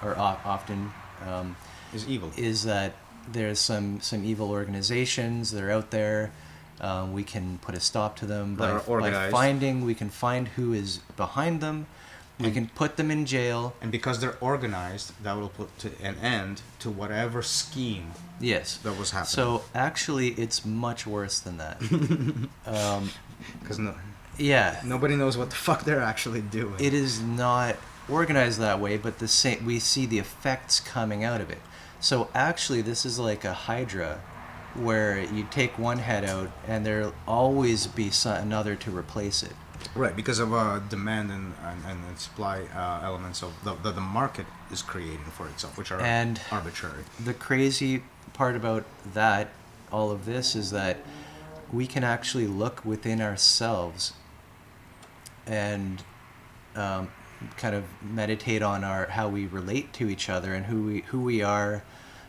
or often is evil. Is that there's some evil organizations that are out there. We can put a stop to them by finding. We can find who is behind them. We can put them in jail. And because they're organized, that will put an end to whatever scheme that was happening. So actually, it's much worse than that. Because nobody knows what the fuck they're actually doing. It is not organized that way, but we see the effects coming out of it. So actually, this is like a hydra where you take one head out and there'll always be another to replace it. Right, because of demand and supply elements of the market is creating for itself, which are And arbitrary. the crazy part about that, all of this, is that we can actually look within ourselves and kind of meditate on how we relate to each other and who we are.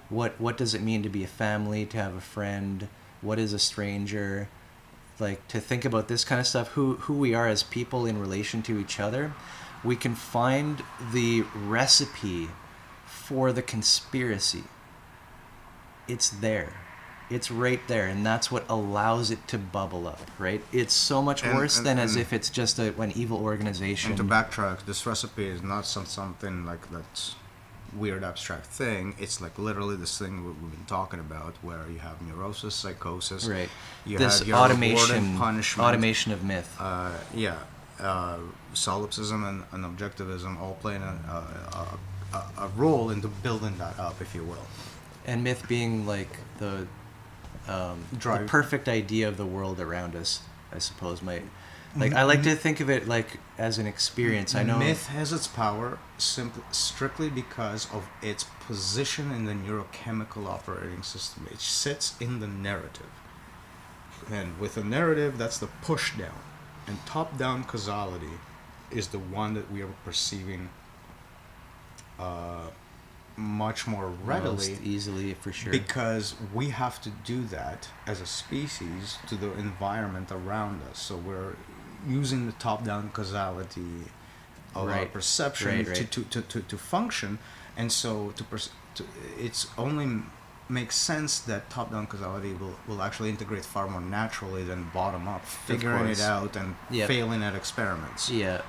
What does it mean to be a family, to have a friend? What is a stranger? Like, to think about this kind of stuff, who we are as people in relation to each other. We can find the recipe for the conspiracy. It's there. It's right there, and that's what allows it to bubble up, right? It's so much worse than as if it's just an evil organization. And to backtrack, this recipe is not something like that's weird abstract thing. It's like literally this thing we've been talking about, where you have neurosis, psychosis, Right. You This have your reward and automation punishment, of myth. Solipsism and objectivism all playing a role into building that up, if you will. And myth being like the perfect idea of the world around us, I suppose. I like to think of it like as an experience. I know myth has its power strictly because of its position in the neurochemical operating system. It sits in the narrative, and with a narrative, that's the push down, and top down causality is the one that we are perceiving much more readily, most easily, for sure, because we have to do that as a species to the environment around us. So we're using the top-down causality of our perception to function, and so it's only makes sense that top-down causality will actually integrate far more naturally than bottom-up, figuring it out and failing at experiments. Yeah,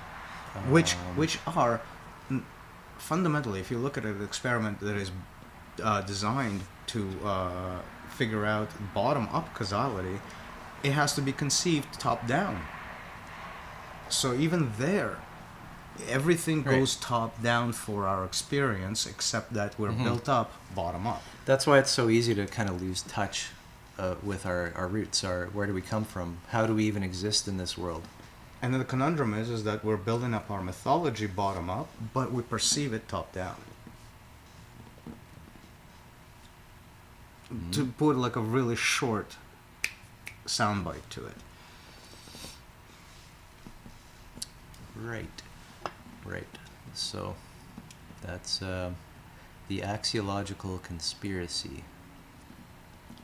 which are fundamentally, if you look at an experiment that is designed to figure out bottom-up causality, it has to be conceived top-down. So even there, everything goes top-down for our experience, except that we're built up bottom-up. That's why it's so easy to kind of lose touch with our roots. Where do we come from? How do we even exist in this world? And then the conundrum is that we're building up our mythology bottom up, but we perceive it top down. To put like a really short soundbite to it. Right. So that's the axiological conspiracy.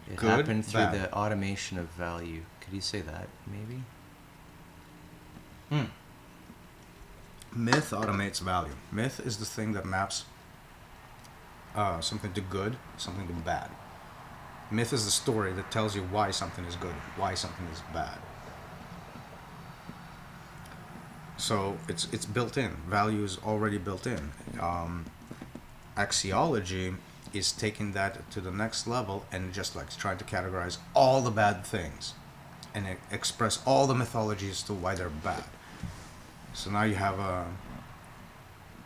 It Good, happened through bad. the automation of value. Could you say that, maybe? Myth automates value. Myth is the thing that maps something to good, something to bad. Myth is the story that tells you why something is good, why something is bad. So it's built in. Value is already built in. Axiology is taking that to the next level and just like trying to categorize all the bad things and express all the mythology as to why they're bad. So now you have a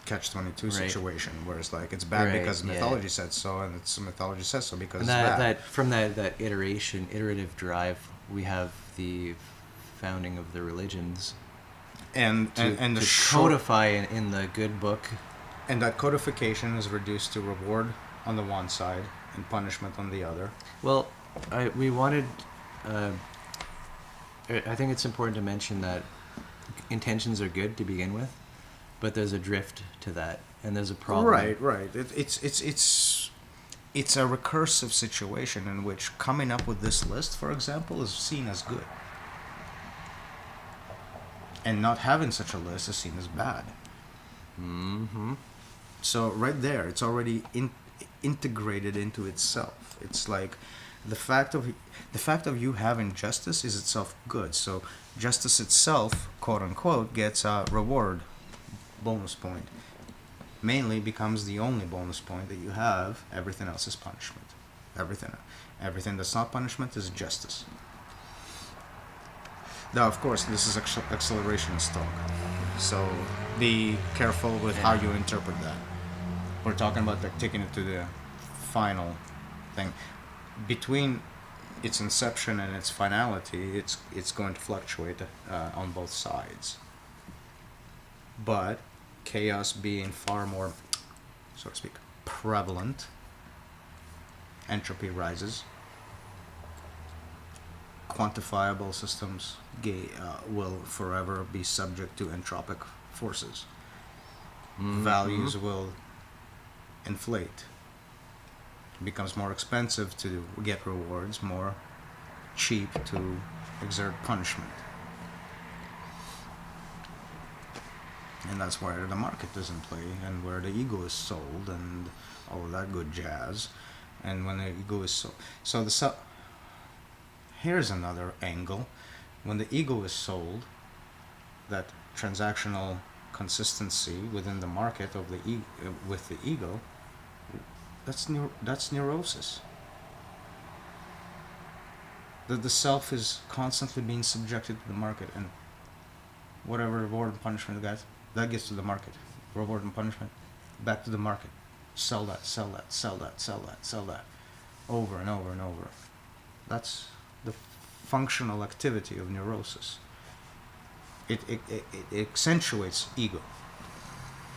catch-22 situation where it's like it's bad because mythology said so, and it's mythology says so because it's bad. From that iterative drive, we have the founding of the religions. And to codify in the good book. And that codification is reduced to reward on the one side and punishment on the other. Well, we wanted... I think it's important to mention that intentions are good to begin with, but there's a drift to that, and there's a problem. Right. It's a recursive situation in which coming up with this list, for example, is seen as good. And not having such a list is seen as bad. Mm-hmm. So right there, it's already integrated into itself. It's like the fact of you having justice is itself good. So justice itself, quote unquote, gets a reward bonus point. Mainly becomes the only bonus point that you have. Everything else is punishment. Everything that's not punishment is justice. Now, of course, this is accelerationist talk, so be careful with how you interpret that. We're talking about like taking it to the final thing. Between its inception and its finality, it's going to fluctuate on both sides. But chaos being far more, so to speak, prevalent, entropy rises. Quantifiable systems will forever be subject to entropic forces. Values will inflate. It becomes more expensive to get rewards, more cheap to exert punishment. And that's where the market is in play, and where the ego is sold, and all of that good jazz. And when the ego is sold, here's another angle. When the ego is sold, that transactional consistency within the market of the with the ego, that's neurosis. The self is constantly being subjected to the market, and whatever reward and punishment that gets to the market. Reward and punishment, back to the market. Sell that, sell that, sell that, sell that, sell that, over and over and over. That's the functional activity of neurosis. It accentuates ego,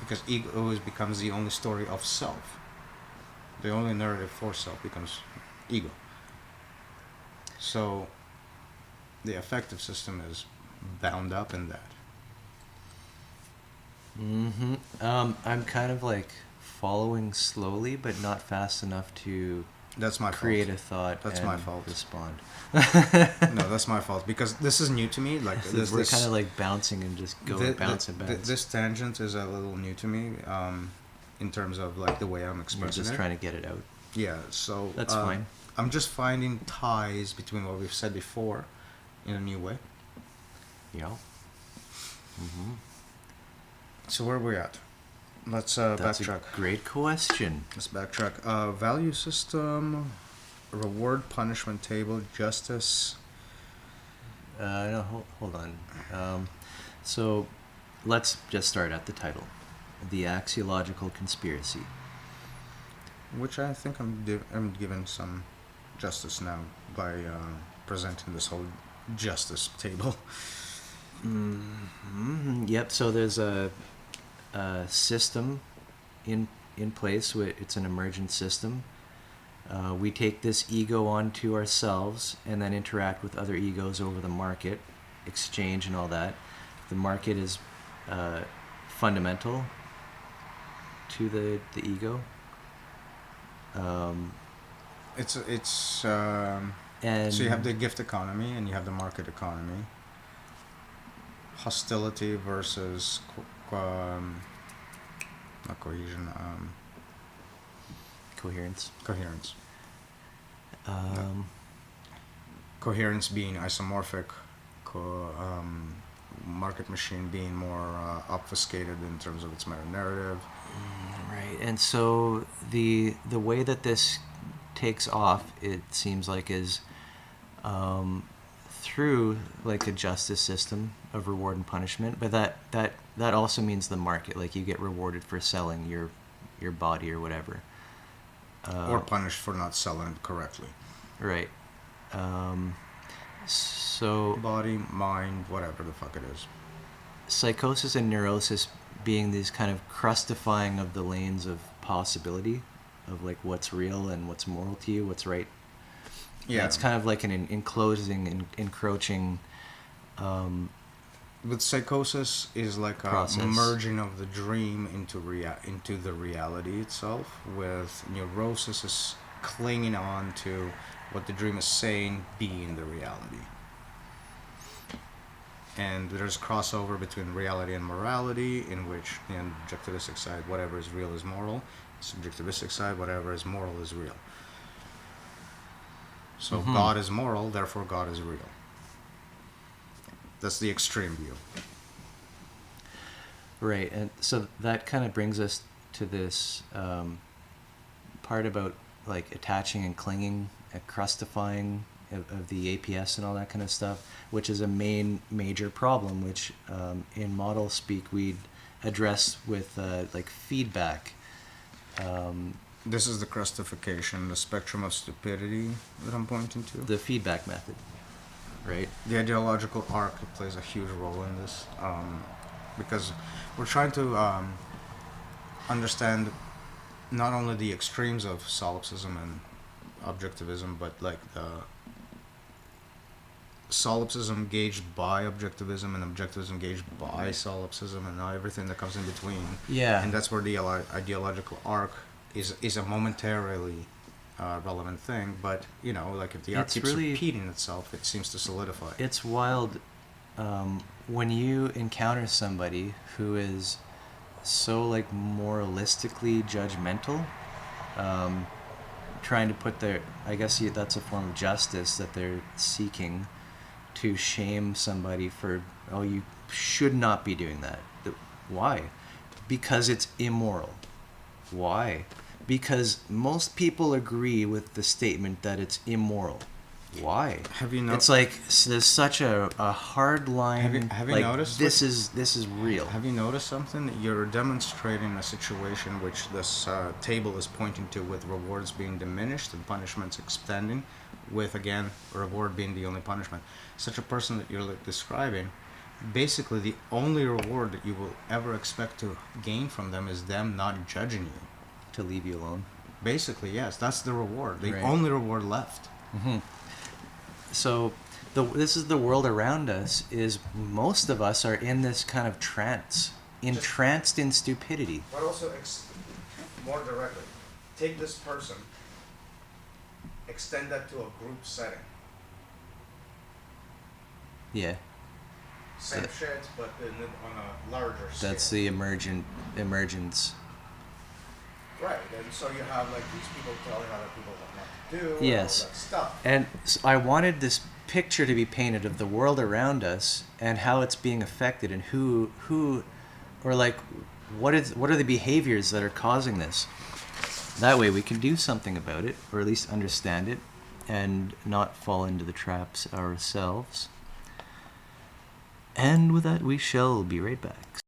because ego always becomes the only story of self. The only narrative for self becomes ego. So the affective system is bound up in that. I'm kind of like following slowly, but not fast enough to That's my create fault. a thought. That's and my fault. Respond. No, that's my fault, because this is new to me. Like We're kind of like bouncing and just bounce and bounce. This tangent is a little new to me, in terms of like the way I'm We're expressing just it. trying to get it out. Yeah, so That's fine. I'm just finding ties between what we've said before, in a new way. Yeah. So where are we at? Let's That's backtrack. a great question. Let's backtrack. Value system, reward punishment table, justice. No, hold on. So let's just start at the title. The Axiological Conspiracy. Which I think I'm given some justice now by presenting this whole justice table. Yep, so there's a system in place. It's an emergent system. We take this ego onto ourselves and then interact with other egos over the market, exchange and all that. The market is fundamental to the ego. It's And so you have the gift economy and you have the market economy. Hostility versus not cohesion, coherence. coherence. Um, Coherence being isomorphic, market machine being more obfuscated in terms of its meta narrative. Right, and so the way that this takes off, it seems like, is through like a justice system of reward and punishment, but that also means the market. Like you get rewarded for selling your body or whatever, Or punished for not selling it correctly. right? So Body, mind, whatever the fuck it is. psychosis and neurosis being these kind of crustifying of the lanes of possibility, of like what's real and what's moral to you, what's right. Yeah. It's kind of like an enclosing, encroaching. With psychosis is like a Process. merging of the dream into the reality itself. With neurosis is clinging on to what the dream is saying being the reality. And there's crossover between reality and morality, in which the objectivistic side, whatever is real is moral. Subjectivistic side, whatever is moral is real. So God is moral, therefore God is real. That's the extreme view. Right, and so that kind of brings us to this part about like attaching and clinging, crustifying of the APS and all that kind of stuff, which is a major problem, which in model speak we'd address with like feedback. This is the crustification, the spectrum of stupidity that I'm pointing to. The feedback method, right? The ideological arc plays a huge role in this, because we're trying to understand not only the extremes of solipsism and objectivism, but like the solipsism gauged by objectivism and objectivism gauged by solipsism and everything that comes in between. Yeah. And that's where the ideological arc is a momentarily relevant thing, but you know, like if the arc It's keeps really- repeating itself, it seems to solidify. It's wild when you encounter somebody who is so like moralistically judgmental, trying to put their, I guess that's a form of justice that they're seeking, to shame somebody for, oh, you should not be doing that. Why? Because it's immoral. Why? Because most people agree with the statement that it's immoral. Why? Have you It's like there's such a hard line. Have you like, noticed this is real. Have you noticed something? You're demonstrating a situation which this table is pointing to, with rewards being diminished and punishments expanding, with again reward being the only punishment. Such a person that you're like describing, basically the only reward that you will ever expect to gain from them is them not judging you. To leave you alone. Basically, yes, that's the reward. The Right. only reward left. Mm-hmm. So this is the world around us. Is most of us are in this kind of trance, entranced in stupidity. But also, more directly, take this person, extend that to a group setting. Yeah, Same shit, but on a larger scale. that's the emergence. Right, and so you have like these people telling other people what not to do, Yes. and all that stuff. And I wanted this picture to be painted of the world around us and how it's being affected, and who or like what are the behaviors that are causing this. That way we can do something about it, or at least understand it, and not fall into the traps ourselves. And with that, we shall be right back.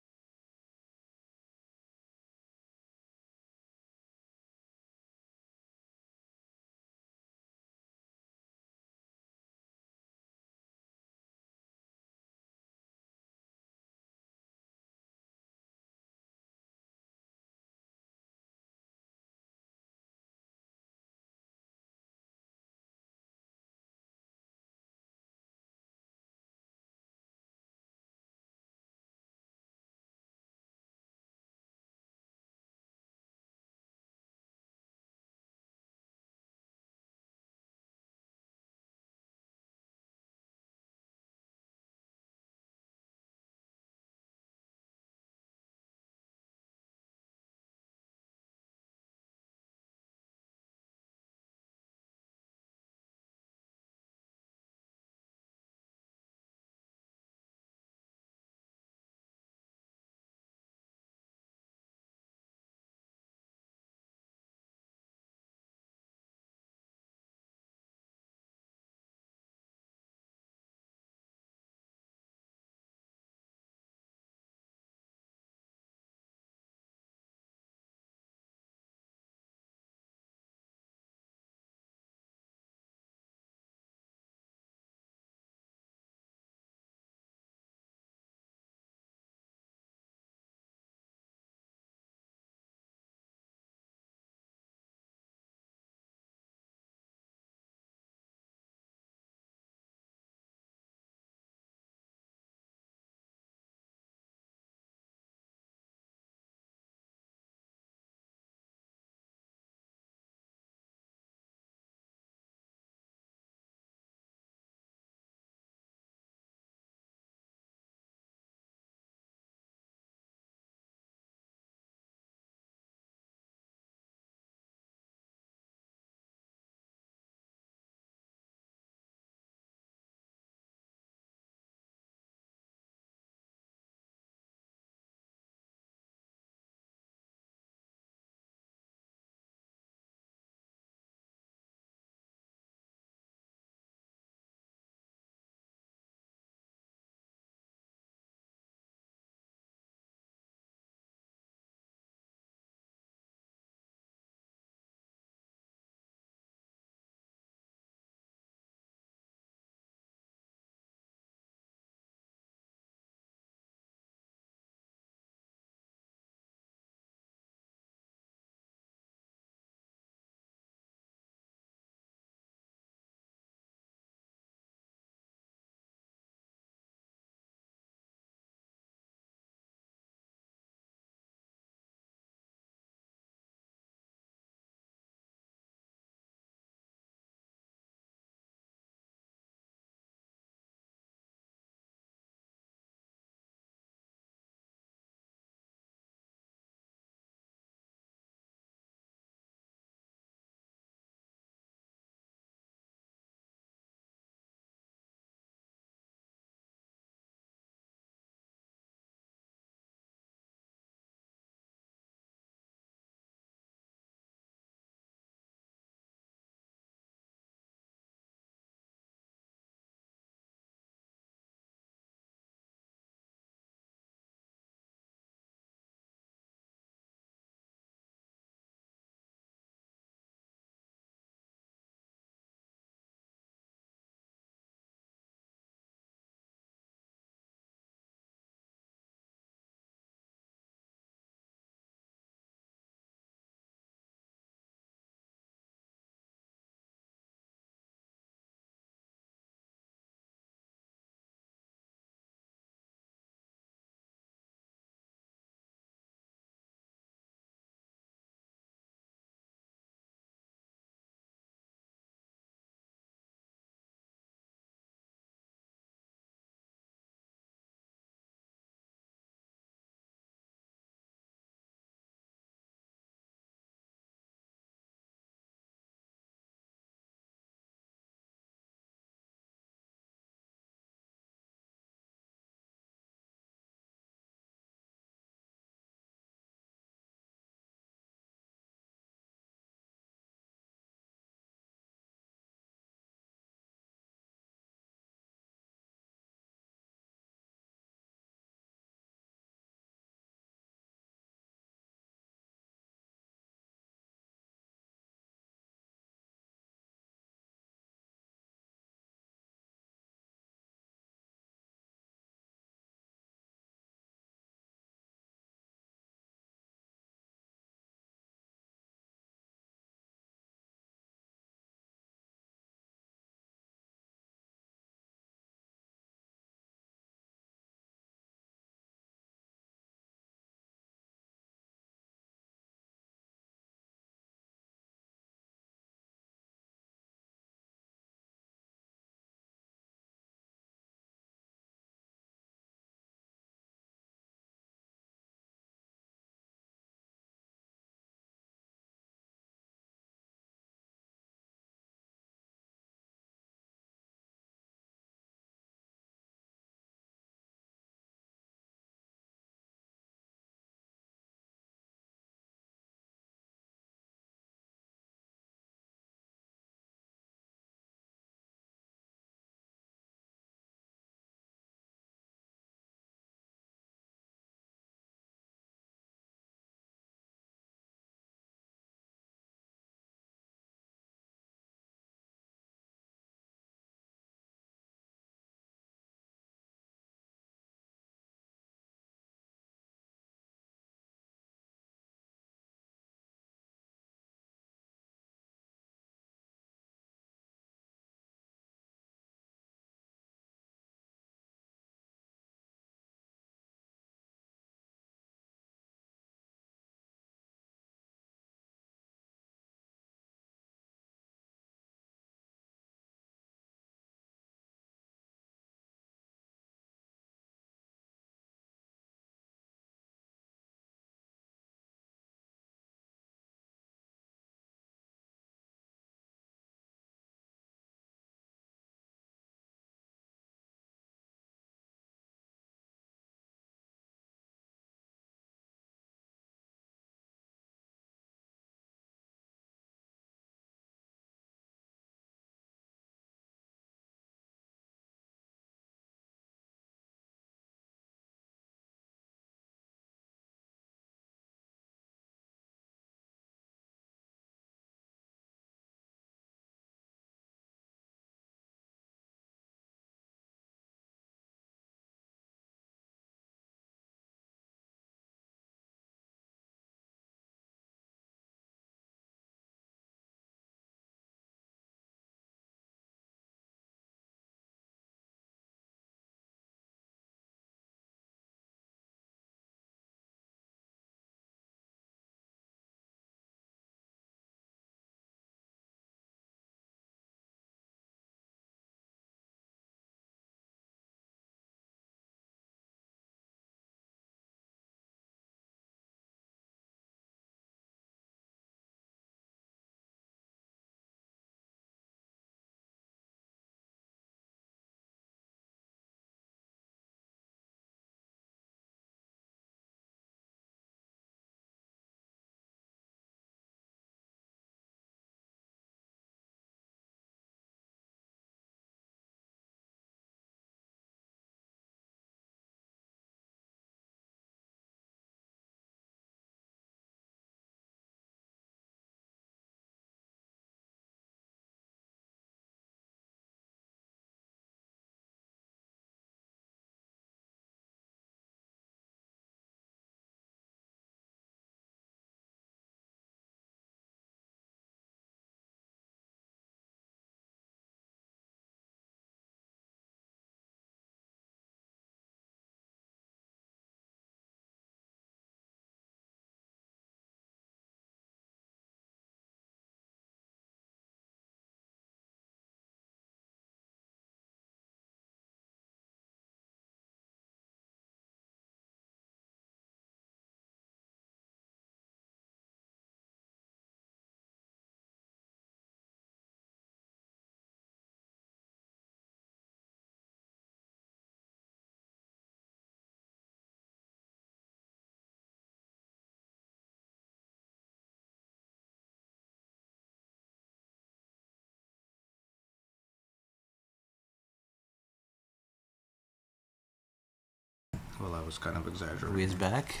Well, I was kind of exaggerating. We is back.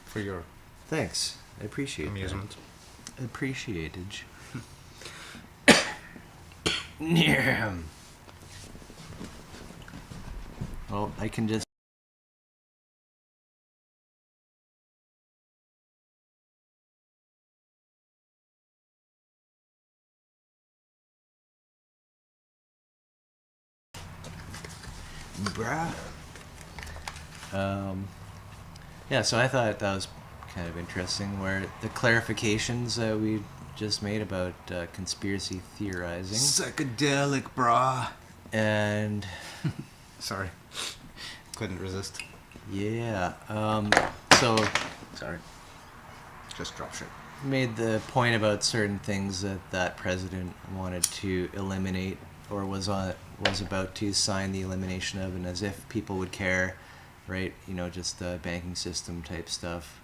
For your Thanks. I appreciate amusement. that. Appreciated. Yeah. Well, I can just. Bruh. Yeah, so I thought that was kind of interesting, where the clarifications that we just made about conspiracy theorizing. Psychedelic, brah. And Sorry. Couldn't resist. yeah, so Sorry. Just drop shit. made the point about certain things that president wanted to eliminate, or was about to sign the elimination of, and as if people would care, right? You know, just the banking system type stuff.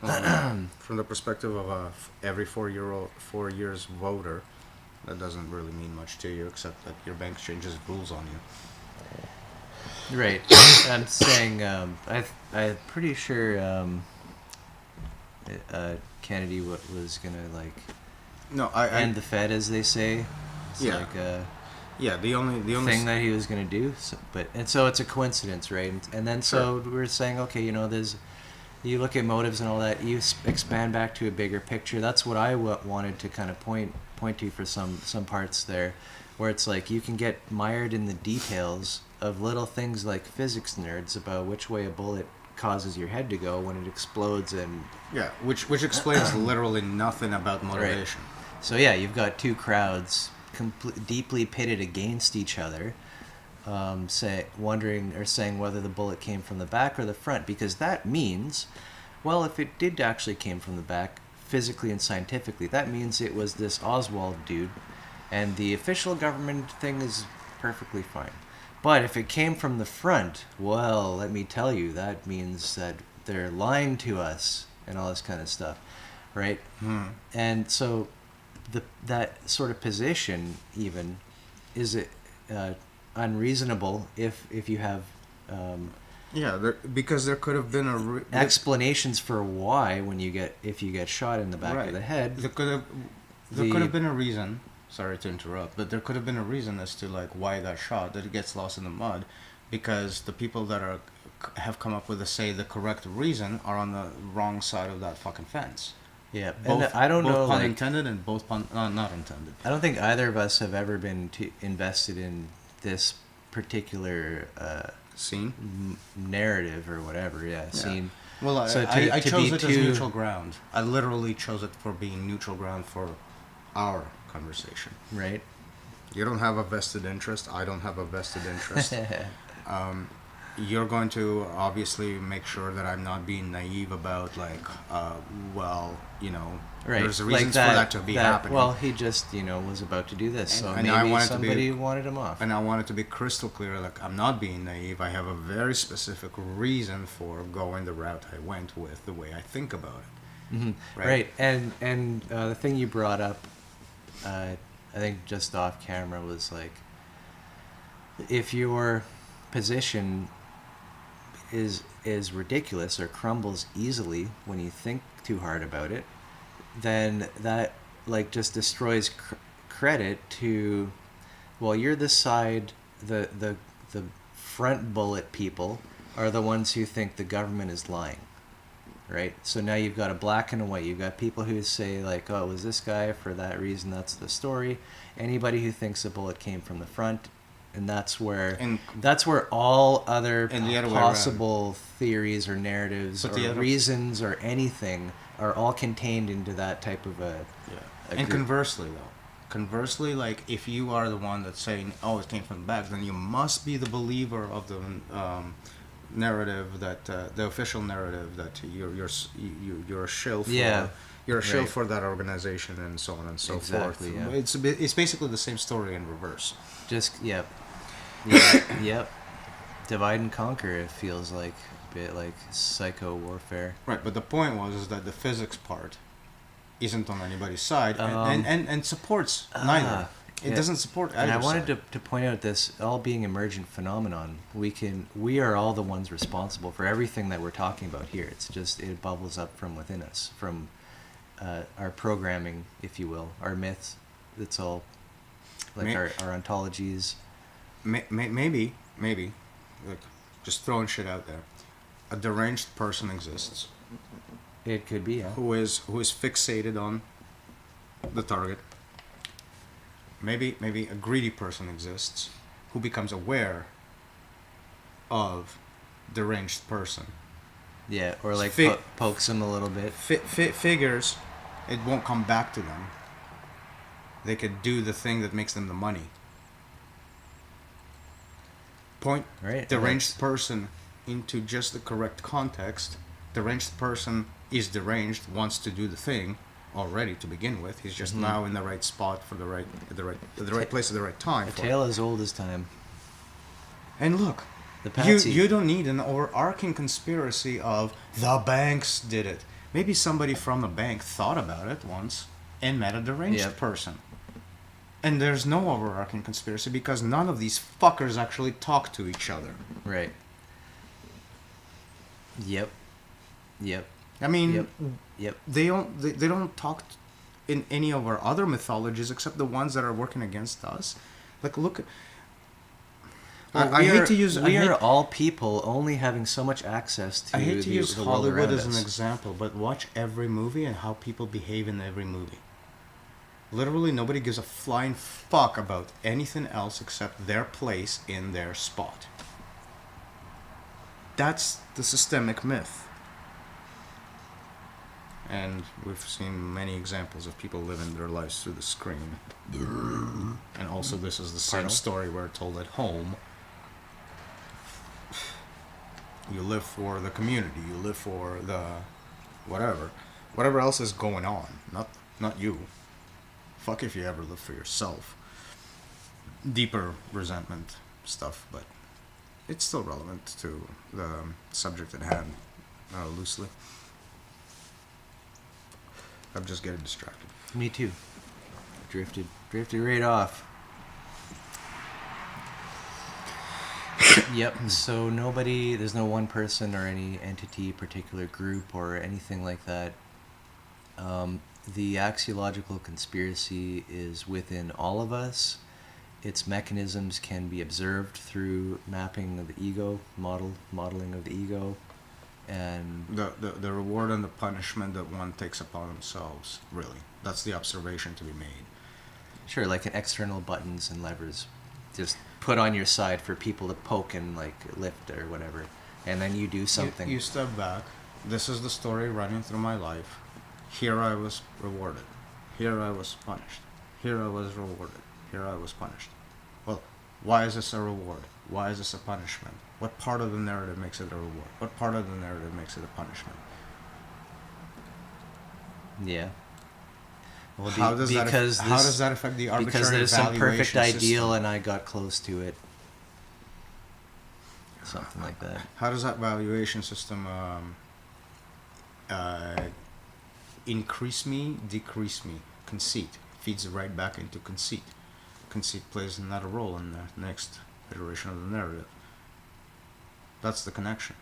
From the perspective of a every 4 years voter, that doesn't really mean much to you, except that your bank changes rules on you. Right. I'm saying I'm pretty sure Kennedy was gonna like No, end the Fed, as they say. It's Yeah. like a yeah, the only thing that he was gonna do. So it's a coincidence, right? And then so we're saying, okay, you know, you look at motives and all that. You expand back to a bigger picture. That's what I wanted to kind of point to for some parts there, where it's like you can get mired in the details of little things like physics nerds about which way a bullet causes your head to go when it explodes, and yeah, which explains literally nothing about motivation. right. So yeah, you've got two crowds deeply pitted against each other, saying whether the bullet came from the back or the front, because that means, well, if it did actually came from the back, physically and scientifically, that means it was this Oswald dude, and the official government thing is perfectly fine. But if it came from the front, well, let me tell you, that means that they're lying to us and all this kind of stuff, right? And so that sort of position even is unreasonable if you have because there could have been explanations for why if you get shot in the back of the head. There could have been a reason. Sorry to interrupt, but there could have been a reason as to like why that shot, that it gets lost in the mud, because the people that have come up with the correct reason are on the wrong side of that fucking fence. Yeah, Both, and I don't know, both pun like, intended and both pun not intended. I don't think either of us have ever been invested in this particular Scene? narrative or whatever. Yeah, scene. Well, I to chose be it as neutral ground. I literally chose it for being neutral ground for our conversation. Right. You don't have a vested interest. I don't have a vested interest. You're going to obviously make sure that I'm not being naive about like, well, you know, Right. there's reasons like for that to be happening. Well, he just, was about to do this, so and maybe I wanted somebody wanted him off. And I want it to be crystal clear, like, I'm not being naive. I have a very specific reason for going the route I went with, the way I think about it. Mm-hmm. Right. And the thing you brought up, I think just off camera, was like, if your position is ridiculous or crumbles easily when you think too hard about it, then that like just destroys credit to, well, you're the side, the front bullet people are the ones who think the government is lying, right? So now you've got a black and a white. You've got people who say like, oh, it was this guy for that reason, that's the story. Anybody who thinks the bullet came from the front, and that's where all other possible theories or narratives or reasons or anything are all contained into that type of a And conversely, like, if you are the one that's saying, oh, it came from the back, then you must be the believer of the narrative, that the official narrative, that you're a shill for. Yeah. You're a shill for that organization, and so on and so forth. Yeah. It's basically the same story in reverse. Just yep. Divide and conquer. It feels like a bit like psycho warfare. Right, but the point is that the physics part isn't on anybody's side, and supports neither. It Yeah. doesn't support either And I wanted side. to point out this all being emergent phenomenon. We are all the ones responsible for everything that we're talking about here. It's just it bubbles up from within us, from our programming, if you will, our myths. It's all like May- our ontologies. Maybe, like, just throwing shit out there. A deranged person exists It could be, yeah. who is fixated on the target. Maybe a greedy person exists who becomes aware of deranged person. Yeah, or like Fi- pokes them a little bit. Figures it won't come back to them. They could do the thing that makes them the money. Point Right. deranged person into just the correct context. Deranged person is deranged, wants to do the thing already to begin with. He's just now in the right spot for the right place at the right time. A for tale as old as time. And look, The you patsy. don't need an overarching conspiracy of the banks did it. Maybe somebody from the bank thought about it once and met a deranged Yep. person. And there's no overarching conspiracy because none of these fuckers actually talk to each other. Right. Yep. Yep. I mean, Yep. Yep. they don't talk in any of our other mythologies except the ones that are working against us. Like, look. Well, I hate to use. We are all people only having so much access to I hate to use the world Hollywood around as an us. example, but watch every movie and how people behave in every movie. Literally, nobody gives a flying fuck about anything else except their place in their spot. That's the systemic myth. And we've seen many examples of people living their lives through the screen. And also, this is the same Pardon? story we're told at home. You live for the community. You live for the whatever else is going on. Not you. Fuck if you ever live for yourself. Deeper resentment stuff, but it's still relevant to the subject at hand, loosely. I'm just getting distracted. Me too. Drifted right off. Yep. So there's no one person or any entity, particular group, or anything like that. The axiological conspiracy is within all of us. Its mechanisms can be observed through mapping of the ego, modeling of the ego, and The reward and the punishment that one takes upon themselves, really. That's the observation to be made. sure, like an external buttons and levers, just put on your side for people to poke and like lift or whatever, and then you do something. You step back. This is the story running through my life. Here I was rewarded. Here I was punished. Here I was rewarded. Here I was punished. Well, why is this a reward? Why is this a punishment? What part of the narrative makes it a reward? What part of the narrative makes it a punishment? Yeah. Well, How does that affect the arbitrary because there's some perfect valuation ideal system? and I got close to it. Something like that. How does that valuation system increase me, decrease me? Conceit feeds right back into conceit. Conceit plays another role in the next iteration of the narrative. That's the connection.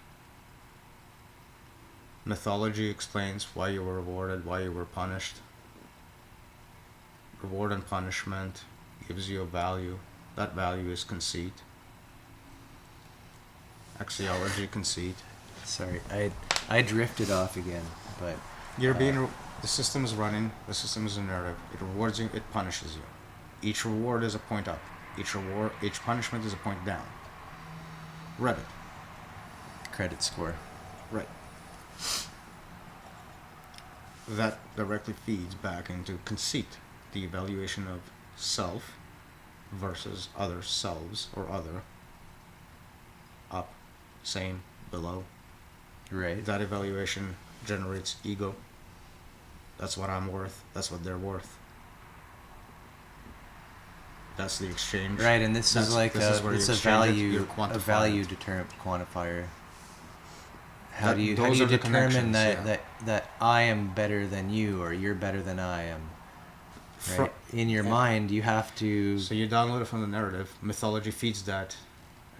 Mythology explains why you were rewarded, why you were punished. Reward and punishment gives you a value. That value is conceit. Axiology, conceit. Sorry, I drifted off again, but The system is running. The system is a narrative. It rewards you. It punishes you. Each reward is a point up. Each punishment is a point down. Read it. credit score. Right. That directly feeds back into conceit, the evaluation of self versus other selves or other. Up, same, below. Right. That evaluation generates ego. That's what I'm worth. That's what they're worth. That's the exchange. Right, and this is like this is where it's you a exchange it, value you quantify a value it. quantifier. How do you Those are the determine connections, that I am better than you or you're better than I am? right? In your mind, you have to. So you download it from the narrative. Mythology feeds that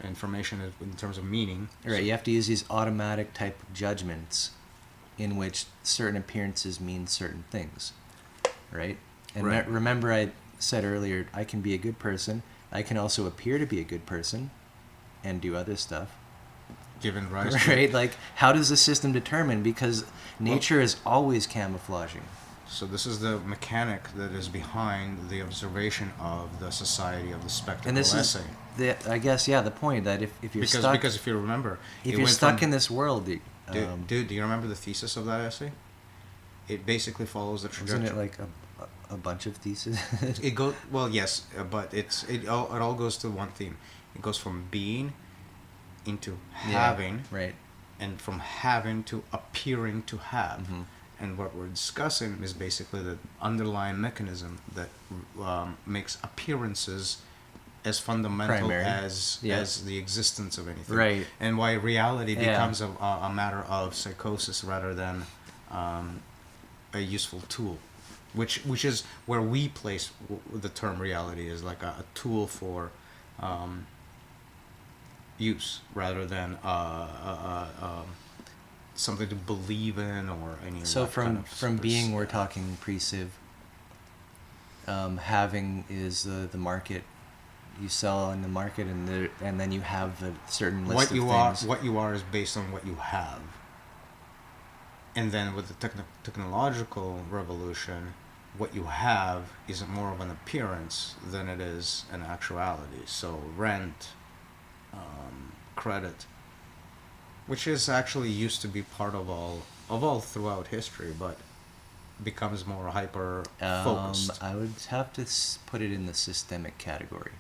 information in terms of meaning. Right, So you have to use these automatic type of judgments in which certain appearances mean certain things, right? And Right. remember I said earlier, I can be a good person. I can also appear to be a good person and do other stuff. given rise to Right? Like, how does the system determine? Because nature is always camouflaging. So this is the mechanic that is behind the observation of the society of the spectacle And this essay. is, I guess, yeah, the point that if you're stuck... Because if you remember... If you're stuck in this world... Dude, do you remember the thesis of that essay? It basically follows the trajectory. Isn't it like a bunch of theses? It goes... Well, yes, but it all goes to one theme. It goes from being into having, right. and from having to appearing to have. Mm-hmm. And what we're discussing is basically the underlying mechanism that makes appearances as fundamental Primary. as the existence of anything. Right. And why reality becomes a matter of psychosis rather than a useful tool. Which is where we place the term reality, is like a tool for use rather than something to believe in or any. So kind from of being, we're talking pre-civ. Having is the market. You sell in the market, and then you have a certain list of things. What you are is based on what you have. And then with the technological revolution, what you have is more of an appearance than it is an actuality. So rent, credit, which is actually used to be part of all throughout history, but becomes more hyper focused. I would have to put it in the systemic category.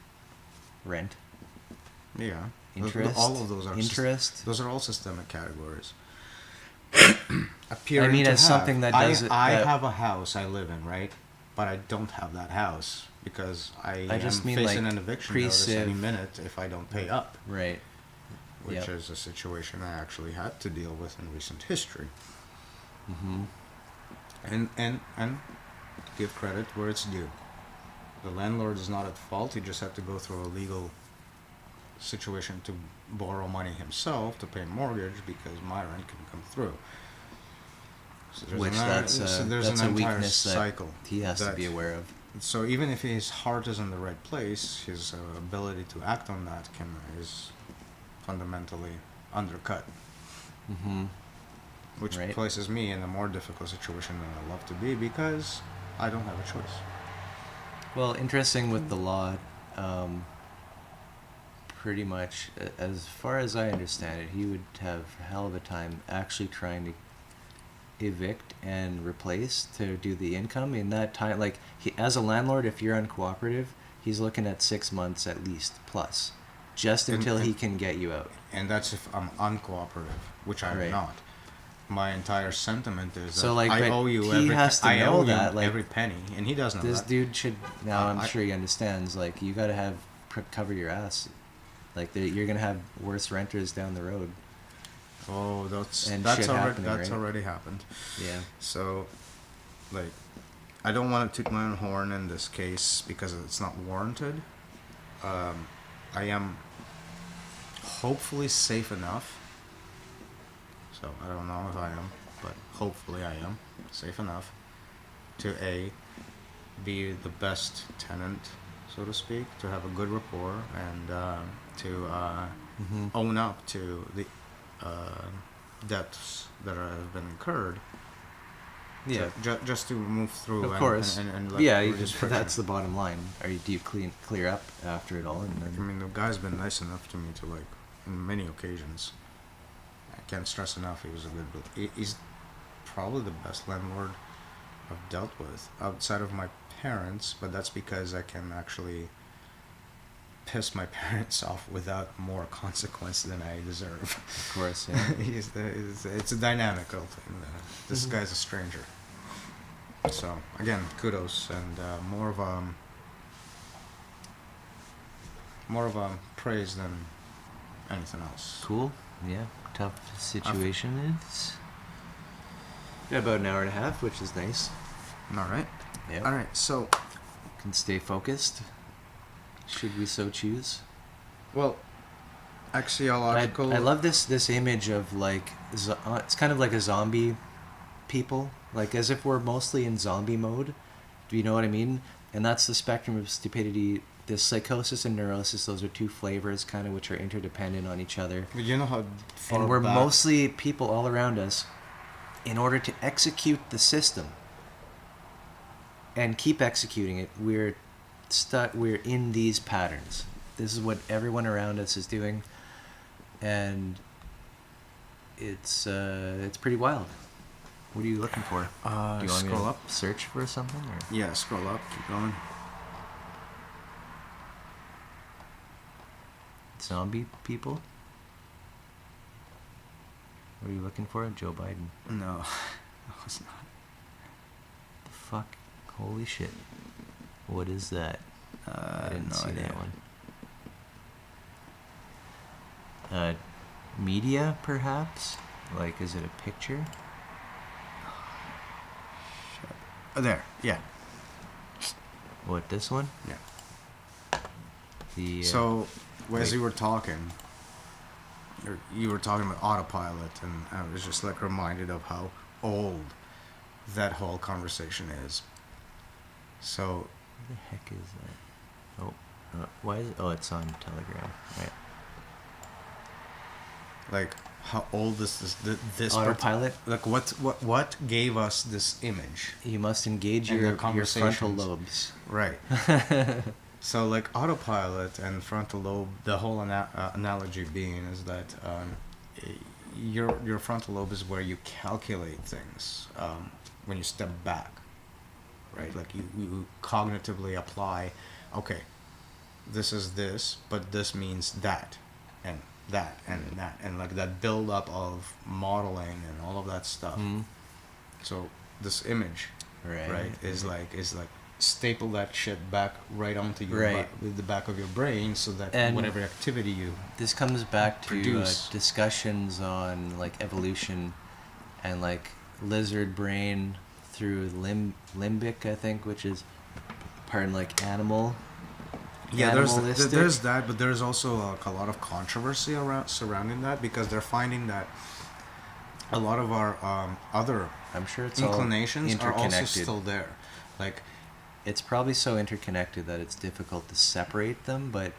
Rent. Yeah. Interest. All of those are interest. Those are all systemic categories. I mean, as something that does I have a house I live in, right? But I don't have that house because I am facing an eviction notice any minute if I don't pay up. Right. Which is a situation I actually had to deal with in recent history. Mm-hmm. And give credit where it's due. The landlord is not at fault. He just had to go through a legal situation to borrow money himself to pay a mortgage because my rent couldn't come through. So there's an entire weakness cycle that he has to be aware of. So even if his heart is in the right place, his ability to act on that is fundamentally undercut. Mm-hmm. Which places me in a more difficult situation than I love to be because I don't have a choice. Well, interesting with the law, pretty much, as far as I understand it, he would have a hell of a time actually trying to evict and replace to do the income in that time. Like, as a landlord, if you're uncooperative, he's looking at 6 months at least plus, just until he can get you out. And that's if I'm uncooperative, which I'm not. My entire sentiment is so, that like, I owe you he has to know that, like, every penny, and he does know this that. dude should, now I'm sure he understands, like, you gotta have, cover your ass. Like, you're gonna have worse renters down the road. Oh, that's right? already happened. Yeah. So, like, I don't want to toot my own horn in this case because it's not warranted. I am hopefully safe enough. So I don't know if I am, but hopefully I am safe enough to be the best tenant, so to speak, to have a good rapport and to own up to the debts that have been incurred. Yeah. Just to move through. Of course. And that's the bottom line. Do you clear up after it all? And then... I mean, the guy's been nice enough to me to, like, in many occasions. I can't stress enough he was a good. He's probably the best landlord I've dealt with outside of my parents, but that's because I can actually piss my parents off without more consequence than I deserve. Of course, yeah. It's a dynamical thing. This guy's a stranger. So again, kudos and more of a praise than anything else. Cool. Yeah. Tough situation. It's about an hour and a half, which is nice. All right. Yeah. All right. So can stay focused, should we so choose. Well, axiological. I love this image of like it's kind of like a zombie people, like as if we're mostly in zombie mode. Do you know what I mean? And that's the spectrum of stupidity. This psychosis and neurosis, those are two flavors kind of which are interdependent on each other. But you know how far And we're back- mostly people all around us, in order to execute the system and keep executing it, we're stuck, we're in these patterns. This is what everyone around us is doing, and it's pretty wild. What are you looking for? Do you want me scroll to up. search for something? Or? Yeah, scroll up. Keep going. Zombie people? What are you looking for? Joe Biden. No, no, it's not. The fuck? Holy shit. What is that? I didn't no see idea. that one. Media, perhaps? Like, is it a picture? Oh, there. Yeah. What, this one? Yeah. The So, as wait. you were talking, you were talking about autopilot, and I was just like reminded of how old that whole conversation is. So, what the heck is that? Oh, why is it? Oh, it's on Telegram. Right. like, how old is this Autopilot? like, what gave us this image? You must engage And the your frontal conversations. lobes. Right. So, like, autopilot and frontal lobe, the whole analogy being is that your frontal lobe is where you calculate things when you step back, right? Like, you cognitively apply, okay, this is this, but this means that, and that, and that, and like that build up of modeling and all of that stuff. Mhm. So, this image, Right. is like staple that shit back right onto your Right. with the back of your brain, so that And whatever activity you This comes back to Produce. discussions on like evolution and like lizard brain through limbic, I think, which is part like animal. Animalistic. there's that, but there's also like a lot of controversy surrounding that, because they're finding that a lot of our other I'm sure it's inclinations all are also interconnected. still there. Like, It's probably so interconnected that it's difficult to separate them, but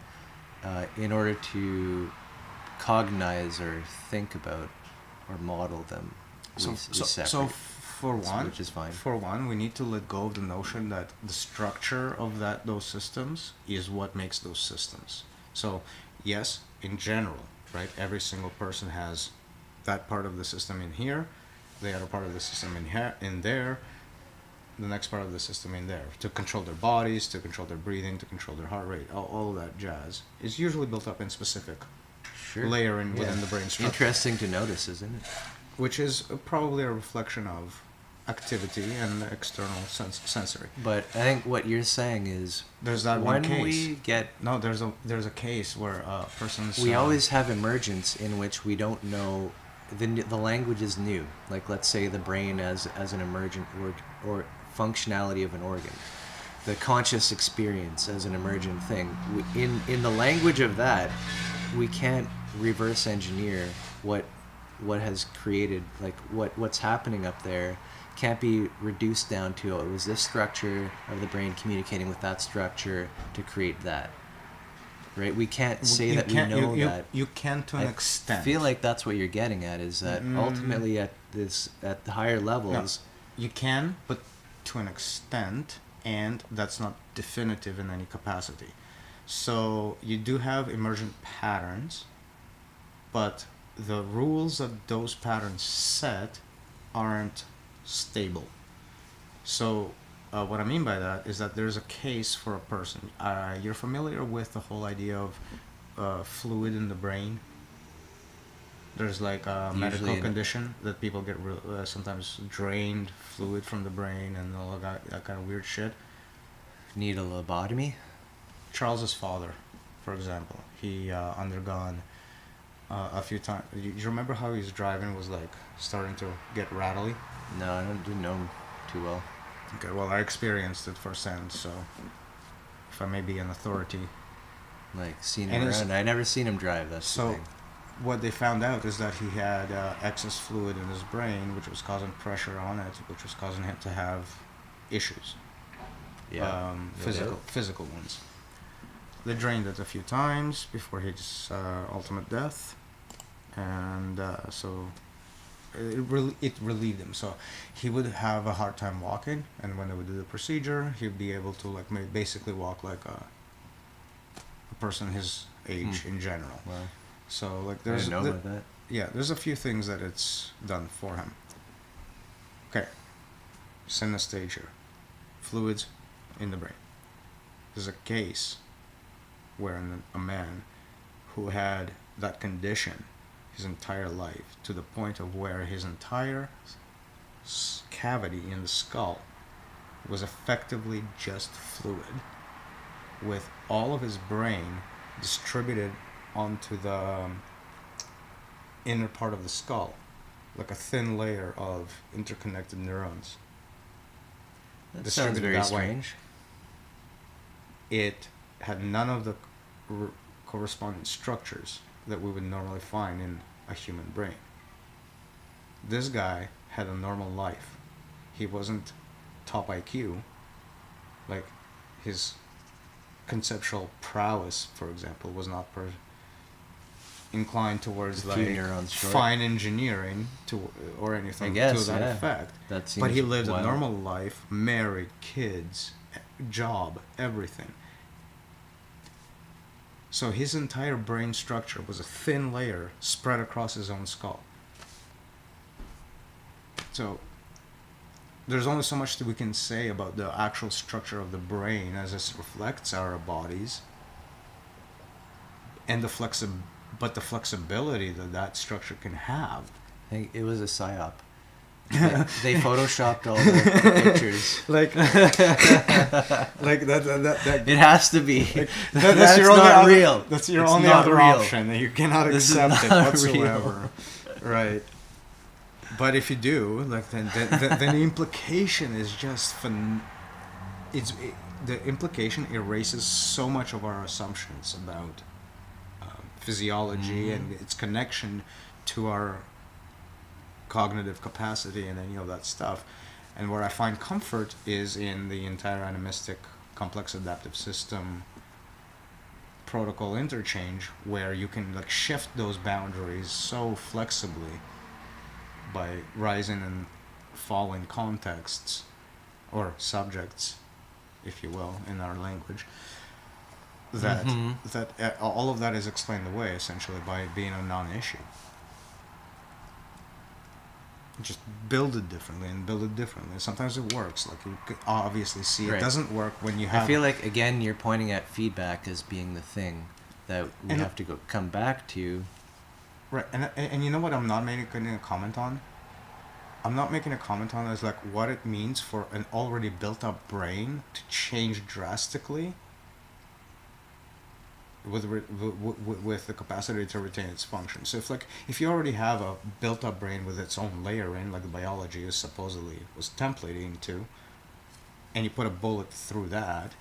in order to cognize or think about or model them, we separate. so for one, which is fine. For one, we need to let go of the notion that the structure of those systems is what makes those systems. So, yes, in general, right, every single person has that part of the system in here, the other part of the system in here, in there, the next part of the system in there, to control their bodies, to control their breathing, to control their heart rate. All of that jazz is usually built up in specific Sure. layer within the brain structure, Interesting to notice, isn't it? which is probably a reflection of activity and external sensory. But I think what you're saying is There's that when one case. we get No, there's a case where a person's we always have emergence in which we don't know the language is new. Like, let's say the brain as an emergent word or functionality of an organ, the conscious experience as an emergent thing. In the language of that, we can't reverse engineer what has created, like what's happening up there can't be reduced down to, oh, it was this structure of the brain communicating with that structure to create that. Right? We can't say You that can't- we know you, that. You can to an I extent. feel like that's what you're getting at, is that ultimately at the higher levels, You can, but to an extent, and that's not definitive in any capacity. So you do have emergent patterns, but the rules that those patterns set aren't stable. So what I mean by that is that there's a case for a person. You're familiar with the whole idea of fluid in the brain? There's like a medical condition that people get sometimes drained fluid from the brain and all that kind of weird shit. need a lobotomy. Charles's father, for example, he undergone a few times. You remember how he was driving, was like starting to get rattly? No, didn't know him too well. Okay, well, I experienced it firsthand, so if I may be an authority. Like, seen And him it's- around. I never seen him drive, that's the So, thing. what they found out is that he had excess fluid in his brain, which was causing pressure on it, which was causing him to have issues. Yeah. No doubt. Physical ones. They drained it a few times before his ultimate death, and so it relieved him. So he would have a hard time walking, and when they would do the procedure, he'd be able to like basically walk like a person his age in general. Wow. So like I there's didn't know about that. yeah, there's a few things that it's done for him. Okay, synesthesia, fluids in the brain. There's a case where a man who had that condition his entire life, to the point of where his entire cavity in the skull was effectively just fluid, with all of his brain distributed onto the inner part of the skull, like a thin layer of interconnected neurons. That sounds Distributed very that way. strange. It had none of the corresponding structures that we would normally find in a human brain. This guy had a normal life. He wasn't top IQ. Like, his conceptual prowess, for example, was not inclined towards A few like neurons short. fine engineering or anything I guess, to that yeah. effect. That seems But he lived wild. a normal life, married, kids, job, everything. So his entire brain structure was a thin layer spread across his own skull. So there's only so much that we can say about the actual structure of the brain as it reflects our bodies, and the flexibility that structure can have. I think it was a psyop. They photoshopped all the pictures. Like that It has to be. that's your only not other, real. That's your It's only not other real. option. That you cannot This is accept it not whatsoever. Right. But if you do, like, then the implication is just the implication erases so much of our assumptions about physiology and its connection to our cognitive capacity and any of that stuff. And where I find comfort is in the entire animistic complex adaptive system protocol interchange, where you can like shift those boundaries so flexibly by rising and falling contexts or subjects, if you will, in our language, that all of that is explained away essentially by being a non-issue. Just build it differently and build it differently. Sometimes it works. Like, you could obviously see Right. it doesn't work when you have. I feel like, again, you're pointing at feedback as being the thing that we And- have to come back to. Right, and you know what I'm not making a comment on? I'm not making a comment on is like what it means for an already built up brain to change drastically with the capacity to retain its function. So if you already have a built up brain with its own layering, like the biology is supposedly was templating to, and you put a bullet through that,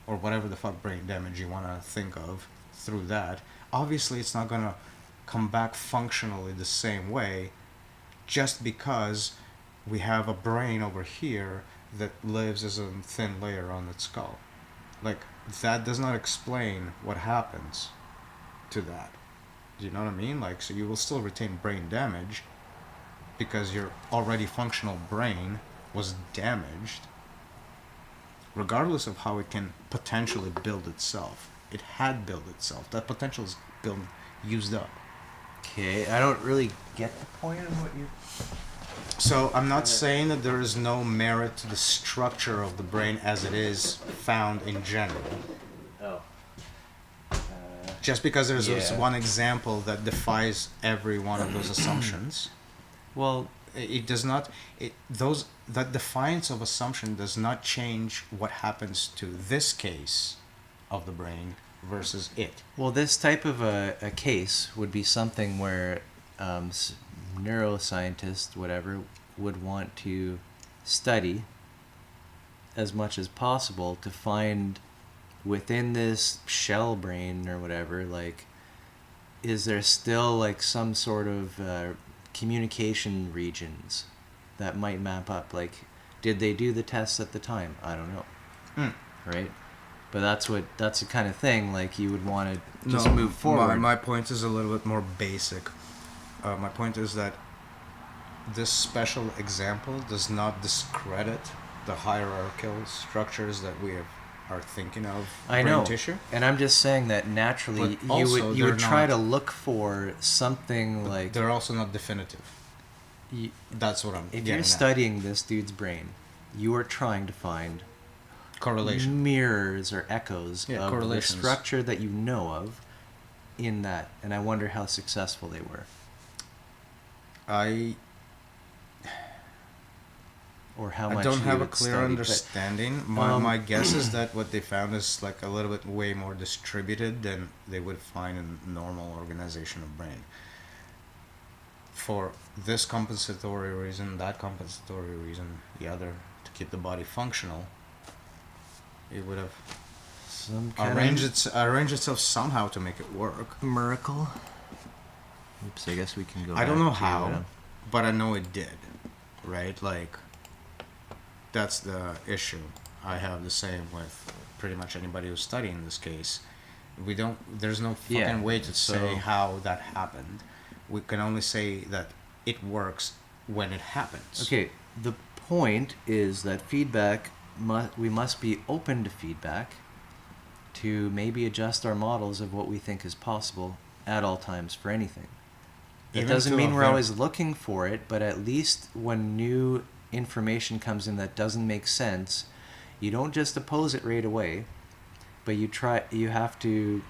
or whatever the fuck brain damage you want to think of through that, obviously it's not going to come back functionally the same way, just because we have a brain over here that lives as a thin layer on its skull. Like, that does not explain what happens to that. Do you know what I mean? Like, so you will still retain brain damage because your already functional brain was damaged, regardless of how it can potentially build itself. It had built itself. That potential is used up. Okay, I don't really get the point of what you're... So I'm not saying that there is no merit to the structure of the brain as it is found in general. Oh. Just because there's this Yeah. one example that defies every one of those assumptions, Well, it does not. That defiance of assumption does not change what happens to this case of the brain versus it. Well, this type of a case would be something where neuroscientists, whatever, would want to study as much as possible to find within this shell brain or whatever, like, is there still like some sort of communication regions that might map up? Like, did they do the tests at the time? I don't know. Right? But that's the kind of thing, like, you would want to just move forward. My point is a little bit more basic. My point is that this special example does not discredit the hierarchical structures that are thinking of I brain know. tissue. And I'm just saying that naturally But also you would they're try not- to look for something like... They're also not definitive. That's what I'm If getting you're at. studying this dude's brain, you are trying to find Correlation. mirrors or echoes of the correlations. structure that you know of in that. And I wonder how successful they were. Or how much I don't you have a would clear study, but- understanding. My guess is that what they found is like a little bit way more distributed than they would find in normal organization of brain. For this compensatory reason, that compensatory reason, the other, to keep the body functional, it would have Some kind arranged itself somehow to make it work. miracle. Oops, I guess we can go I don't back know to, how, but I know it did. Right? Like, that's the issue. I have the same with pretty much anybody who's studying this case. There's no fucking way to say how that happened. We can only say that it works when it happens. Okay, the point is that feedback, we must be open to feedback to maybe adjust our models of what we think is possible at all times for anything. It Even doesn't to mean a we're very- always looking for it, but at least when new information comes in that doesn't make sense, you don't just oppose it right away, but you have to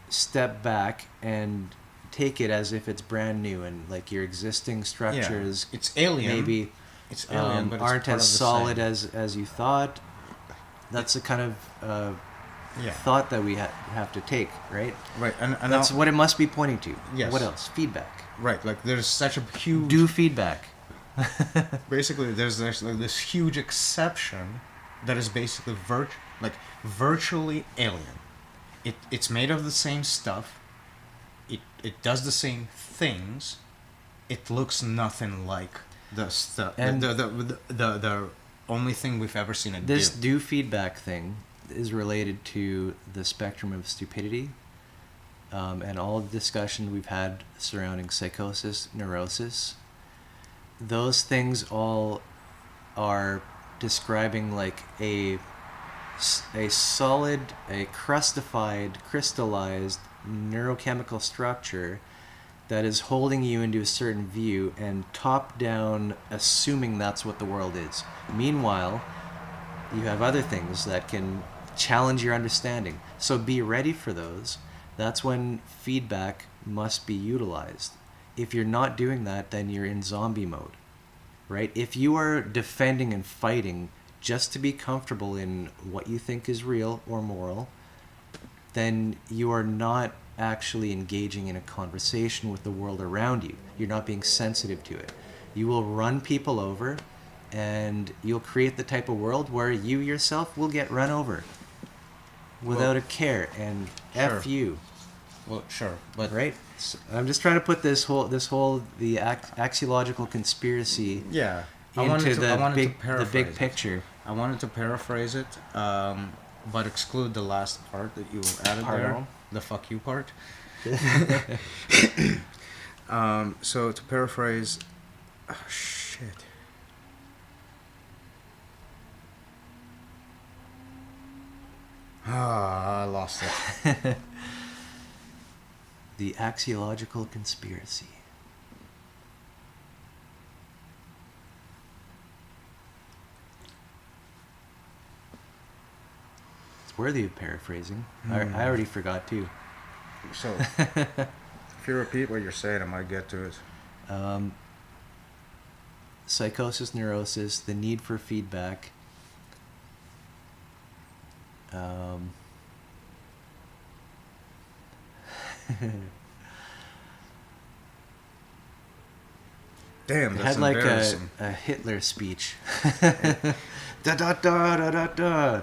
step back and take it as if it's brand new, and like your existing structures It's alien. maybe It's alien, but it's aren't part as of the solid same. as you thought. That's the kind of Yeah. thought that we have to take, right? Right, and That's now- what it must be pointing to. Yes. What else? Feedback. Right, like there's such a huge. Do feedback. Basically, there's like this huge exception that is basically virtually alien. It's made of the same stuff. It does the same things. It looks nothing like the stuff. And The only thing we've ever seen it This do. do feedback thing is related to the spectrum of stupidity, and all the discussion we've had surrounding psychosis, neurosis. Those things all are describing like a solid, a crustified, crystallized neurochemical structure that is holding you into a certain view and top down assuming that's what the world is. Meanwhile, you have other things that can challenge your understanding. So be ready for those. That's when feedback must be utilized. If you're not doing that, then you're in zombie mode, right? If you are defending and fighting just to be comfortable in what you think is real or moral, then you are not actually engaging in a conversation with the world around you. You're not being sensitive to it. You will run people over, and you'll create the type of world where you yourself will get run over without a care, and F Sure. you. Well, sure, but Right? So I'm just trying to put the axiological conspiracy yeah, into I wanted the to paraphrase big it. picture. I wanted to paraphrase it, but exclude the last part that you added Pardon? there, the fuck you part. So to paraphrase, oh shit. Ah, I lost it. The axiological conspiracy. It's worthy of paraphrasing. I already forgot too. So, if you repeat what you're saying, I might get to it. Psychosis, neurosis, the need for feedback. Damn, It that's had like embarrassing. a Hitler speech. Da da da da da da.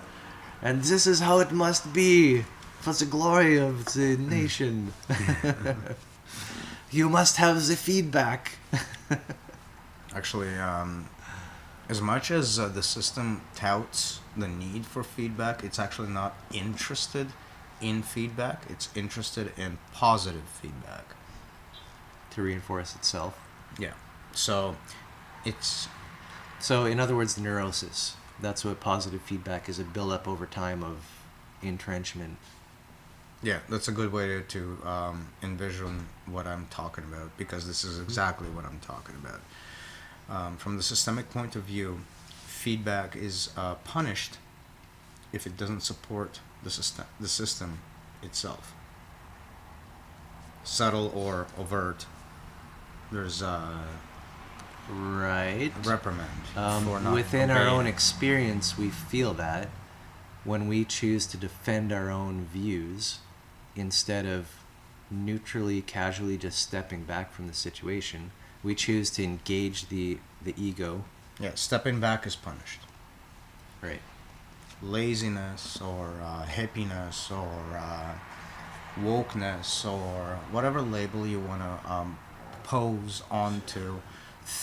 and this is how it must be for the glory of the nation. You must have the feedback. Actually, as much as the system touts the need for feedback, it's actually not interested in feedback. It's interested in positive feedback. To reinforce itself. Yeah. So, it's So, in other words, the neurosis. That's what positive feedback is, a build-up over time of entrenchment. yeah, that's a good way to envision what I'm talking about, because this is exactly what I'm talking about. From the systemic point of view, feedback is punished if it doesn't support the system itself. Subtle or overt, there's Right. reprimand for not Within our obeying. own experience, we feel that when we choose to defend our own views instead of neutrally, casually just stepping back from the situation, we choose to engage the ego. Yeah, stepping back is punished. Right. Laziness or hippiness or wokeness or whatever label you want to pose onto,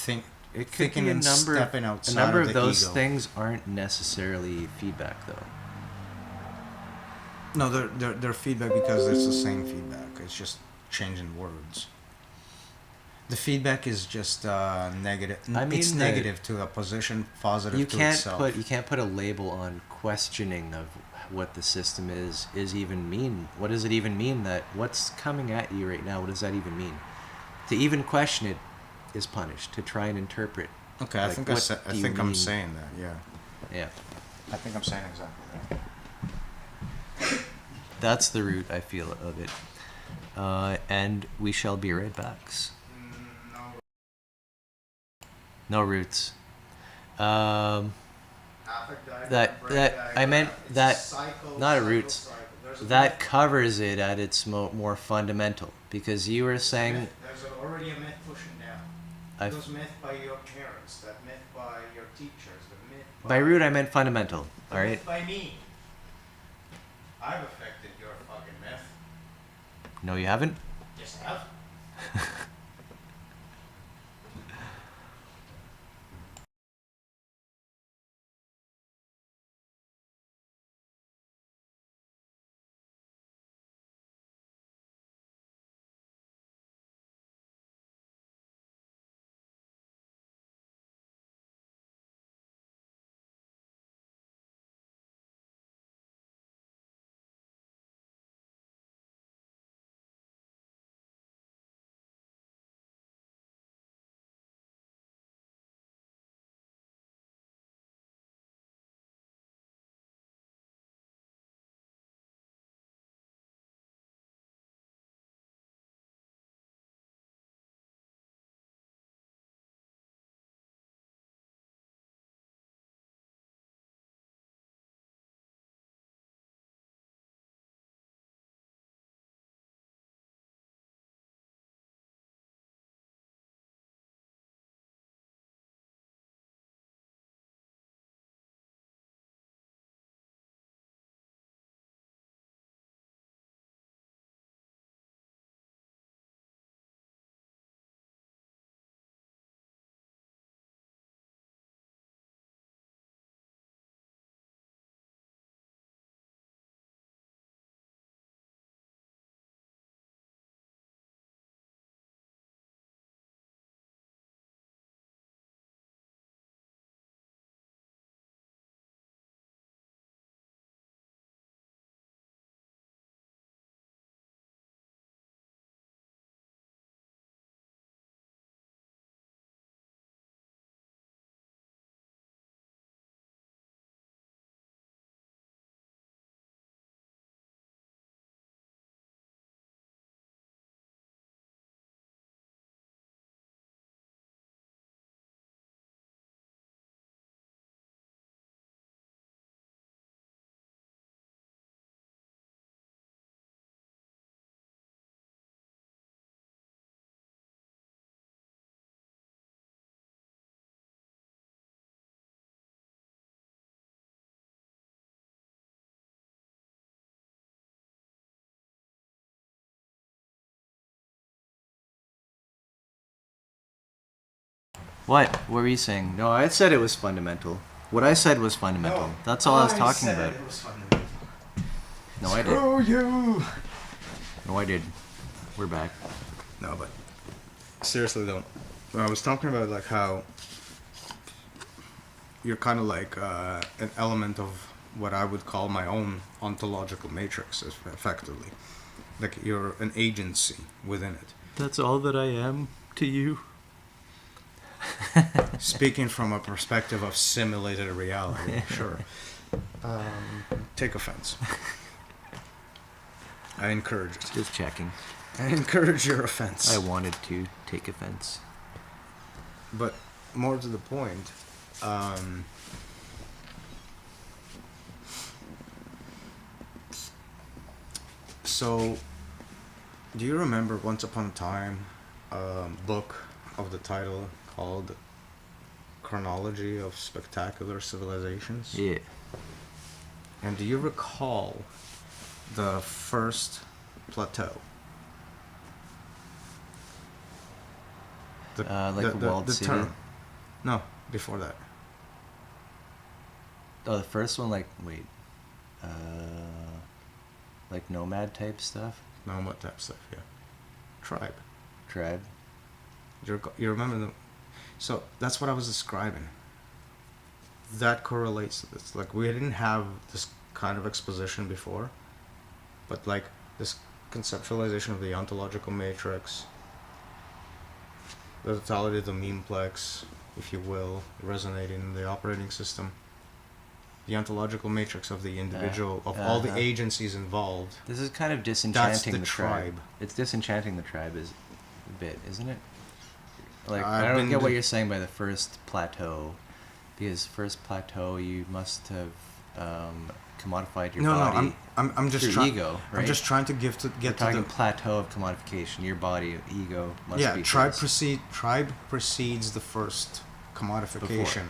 It could thinking be and stepping a outside number of of the those ego. things aren't necessarily feedback, though. No, they're feedback because it's the same feedback. It's just changing words. The feedback is just negative. I mean, It's negative to a position, positive you to can't itself. put a label on questioning of what the system is even mean. What does it even mean? That what's coming at you right now? What does that even mean? To even question it is punished. To try and interpret. Okay, I like, think what I do you think I'm mean? saying that. Yeah, Yeah, I think I'm saying exactly that. that's the root I feel of it. And we shall be right backs. No roots. I meant that not a roots. That covers it at its more fundamental, because you were saying There's already a myth pushing down. I've, Those myth by your parents, that myth by your teachers, the myth by root I meant fundamental. All right. myth by me. I've affected your fucking myth. No, you haven't. Yes, I have. What? What were you saying? No, I said it was fundamental. What I said was fundamental. No, That's all I was talking said about. It was fundamental. No, I did. Screw you. No, I did. We're back. No, but seriously though, I was talking about like how you're kind of like an element of what I would call my own ontological matrix, effectively. Like you're an agency within it. That's all that I am to you. Speaking from a perspective of simulated reality, sure. Take offense. I encourage it. Just checking. I encourage your offense. I wanted to take offense. But more to the point, so do you remember Once Upon a Time book of the title called Chronology of Spectacular Civilizations? Yeah. And do you recall the first plateau? Like the walled city? term. No, before that. Oh, the first one, like, wait. Like nomad type stuff? No, what type stuff, yeah. Tribe. Tribe? You remember the... So, that's what I was describing. That correlates to this. Like, we didn't have this kind of exposition before, but, like, this conceptualization of the ontological matrix, the totality of the memeplex, if you will, resonating in the operating system, the ontological matrix of the individual, of all the agencies involved. This is kind of disenchanting the the tribe. tribe. It's disenchanting the tribe is a bit, isn't it? Like, I've I don't been get what di- you're saying by the first plateau, because first plateau you must have commodified your body. I'm just through trying. ego, right? I'm just trying to We're get to talking the plateau of commodification. Your body, ego must yeah. be Tribe first. tribe precedes the first commodification.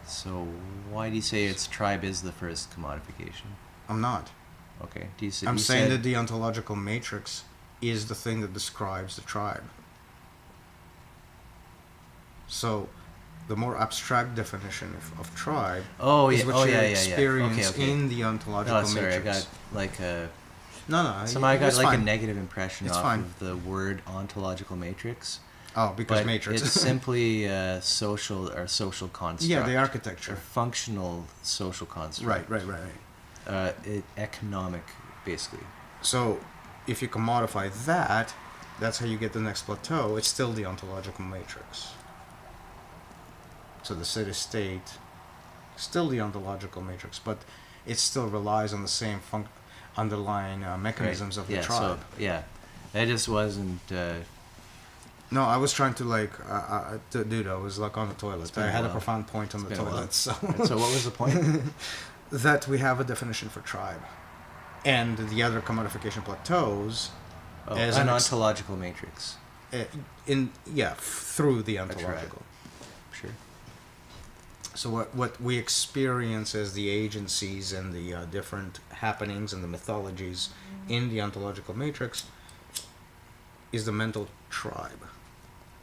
So why do you say its tribe is the first commodification? I'm not. Okay. Do you say? I'm you saying said, that the ontological matrix is the thing that describes the tribe. So, the more abstract definition of tribe is what you experience Okay. in the ontological Oh, sorry, matrix. I got like a. No, Somehow I got it's like fine. a negative impression It's off fine. of the word ontological matrix. Oh, because But matrix. it's simply a social construct. yeah, the Or architecture. functional social construct. Right. Economic, basically. So, if you can modify that, that's how you get the next plateau. It's still the ontological matrix. So the city-state, still the ontological matrix, but it still relies on the same underlying mechanisms of the tribe. So, yeah. That just wasn't... No, I was trying to like, dude, I was like on the toilet. been I a had a while. profound point on the been a while. toilet. So So what was the point? that we have a definition for tribe, and the other commodification plateaus as an an ontological matrix. through the tribe. ontological. Sure. So what we experience as the agencies and the different happenings and the mythologies in the ontological matrix is the mental tribe,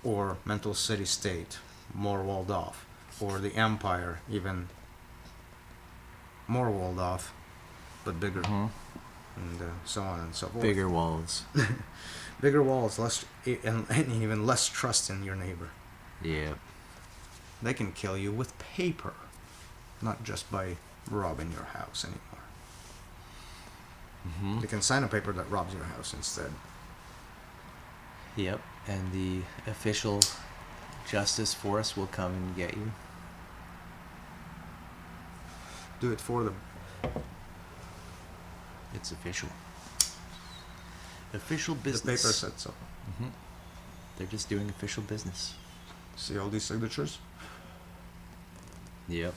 or mental city-state, more walled off, or the empire, even more walled off, but bigger, Mhm. and so on and so forth. Bigger walls. Bigger walls, less, and even less trust in your neighbor. Yeah. They can kill you with paper, not just by robbing your house anymore. Mm-hmm. They can sign a paper that robs your house instead. Yep. And the official justice force will come and get you. Do it for them. It's official. Official The business. paper said so. Hmm. They're just doing official business. See all these signatures? Yep.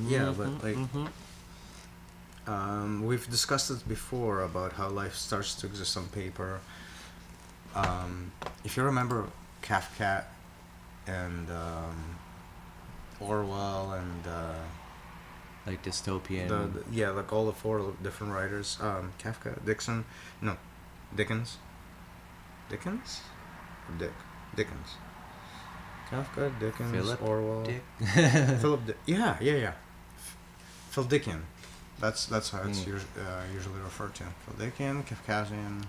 Yeah, but like, Mhm. we've discussed it before about how life starts to exist on paper. If you remember Kafka and Orwell and Like dystopian. yeah, like all the four different writers. Kafka, Dickens, or Dickens. Kafka, Dickens, Philip Orwell, Dick. Yeah. Phil Dickin. That's how it's usually referred to. Phil Dickin, Kafkazian,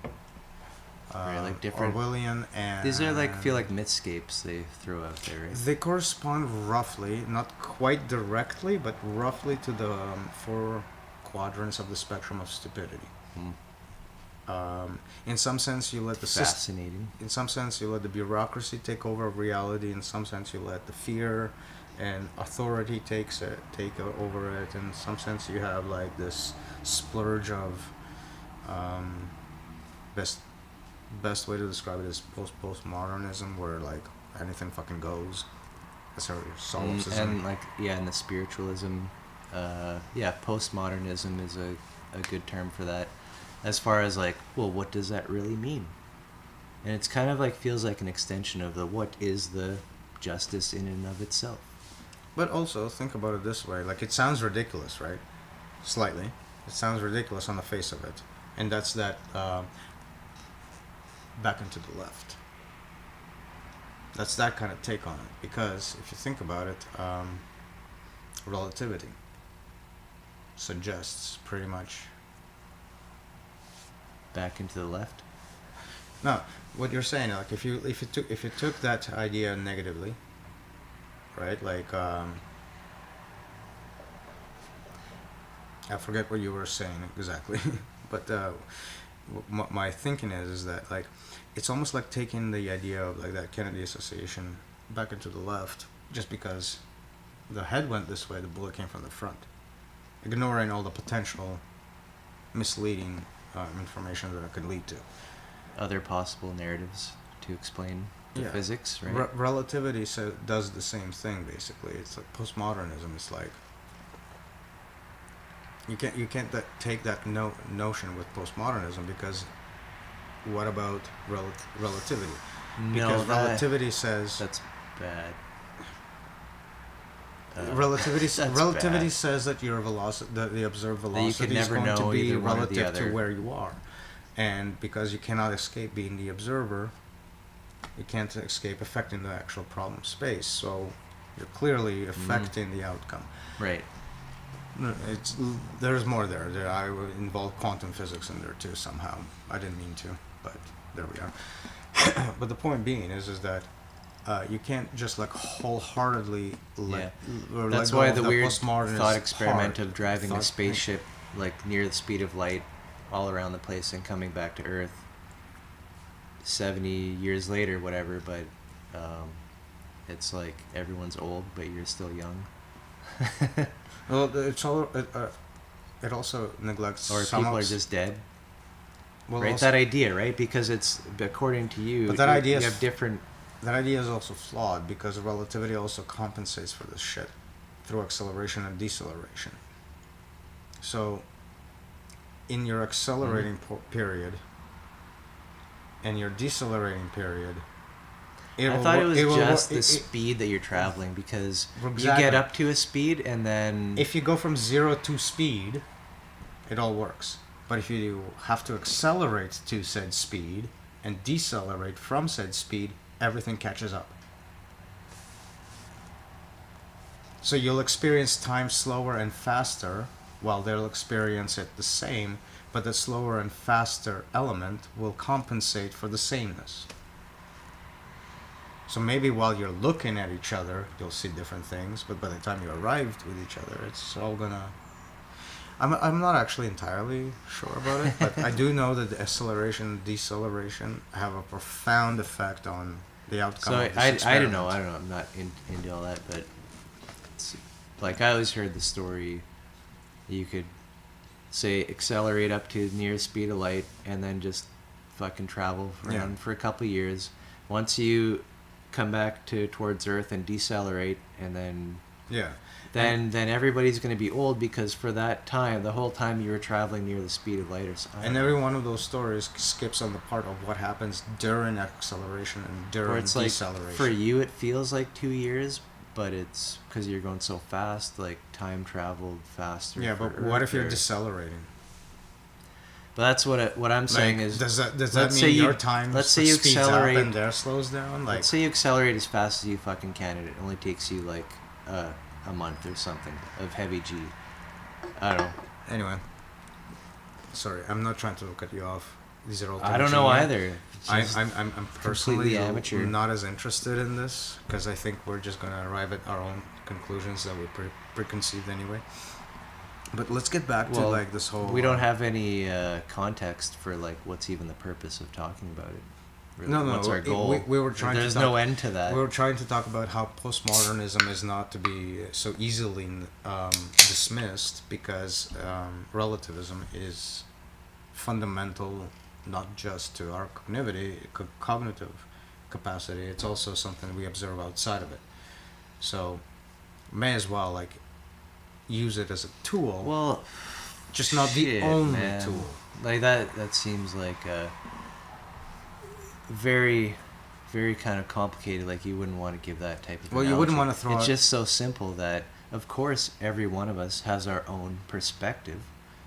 Right, like different. Orwellian, and These are feel like mythscapes they throw out there, right? they correspond roughly, not quite directly, but roughly to the four quadrants of the spectrum of stupidity. In some sense, you let the Fascinating. in some sense, you let the bureaucracy take over reality. In some sense, you let the fear and authority take over it. In some sense, you have like this splurge of best way to describe it is postmodernism, where like anything fucking goes. Sorry, solipsism. And and the spiritualism. Postmodernism is a good term for that. As far as what does that really mean? And it's kind of feels like an extension of the what is the justice in and of itself. But also think about it this way: like it sounds ridiculous, right? Slightly, it sounds ridiculous on the face of it, and that's that. Back and to the left. That's that kind of take on it, because if you think about it, relativity suggests pretty much. Back into the left. No, what you're saying, like if you took that idea negatively, right? Like I forget what you were saying exactly, but my thinking is that like it's almost like taking the idea of like that Kennedy association back into the left, just because the head went this way, the bullet came from the front, ignoring all the potential misleading information that it could lead to. Other possible narratives to explain the physics, right? Relativity does the same thing basically. It's like postmodernism. It's like you can't take that notion with postmodernism, because what about relativity? Because relativity says that's bad. Relativity bad. says that your the observed velocity is never going to know be either one or the relative to other. where you are, and because you cannot escape being the observer, you can't escape affecting the actual problem space. So you're clearly affecting the outcome. Right. There's more there. I would involve quantum physics in there too somehow. I didn't mean to, but there we are. But the point being is that you can't just like wholeheartedly That's let why go the of weird postmodernist thought experiment part. of driving a spaceship near the speed of light all around the place and coming back to Earth 70 years later, whatever, but it's like everyone's old, but you're still young. Well, it's all. It also neglects. Or people are just dead. Well, right, also, that idea, right? Because it's according to you. But that idea you have different. That idea is also flawed, because relativity also compensates for this shit through acceleration and deceleration. So, in your accelerating period and your decelerating period, I thought it was just the speed that you're traveling, because you get up to a speed and then... If you go from 0 to speed, it all works. But if you have to accelerate to said speed and decelerate from said speed, everything catches up. So you'll experience time slower and faster, while they'll experience it the same, but the slower and faster element will compensate for the sameness. So maybe while you're looking at each other, you'll see different things, but by the time you arrived with each other, it's all gonna... I'm not actually entirely sure about it, but I do know that the acceleration and deceleration have a profound effect on the outcome of this experiment. I don't know, I'm not into all that, but it's, like I always heard the story, you could say accelerate up to near speed of light and then just fucking travel around for a couple of years. Once you come back towards Earth and decelerate and then Yeah. then everybody's going to be old, because for that time, the whole time you were traveling near the speed of light or something. And every one of those stories skips on the part of what happens during acceleration and Or during it's like, deceleration. for you it feels like 2 years, but it's because you're going so fast, like time traveled faster. Yeah, for but what Earth, if you're or- decelerating? But that's what I'm saying Like, is, does that let's say mean you- your time let's say you speeds accelerate- up and theirs slows down? Like, let's say you accelerate as fast as you fucking can, and it only takes you like a month or something of heavy G. I don't know. anyway. Sorry, I'm not trying to cut you off. These are all. I don't know tangent. either. It's just I'm personally completely amateur. not as interested in this because I think we're just gonna arrive at our own conclusions that we preconceived anyway. But let's get back to Well, like this whole. we don't have any context for like what's even the purpose of talking about it. Really. No, What's our goal? we were trying. There's to talk, no end to that. We were trying to talk about how postmodernism is not to be so easily dismissed because relativism is fundamental, not just to our cognitive capacity. It's also something we observe outside of it. So, may as well like use it as a tool. Well, just not the shit, only man. tool. Like that seems like very, very kind of complicated. Like you wouldn't want to give that type of. Well, you wouldn't analogy. want to throw. It's out, just so simple that, of course, every one of us has our own perspective.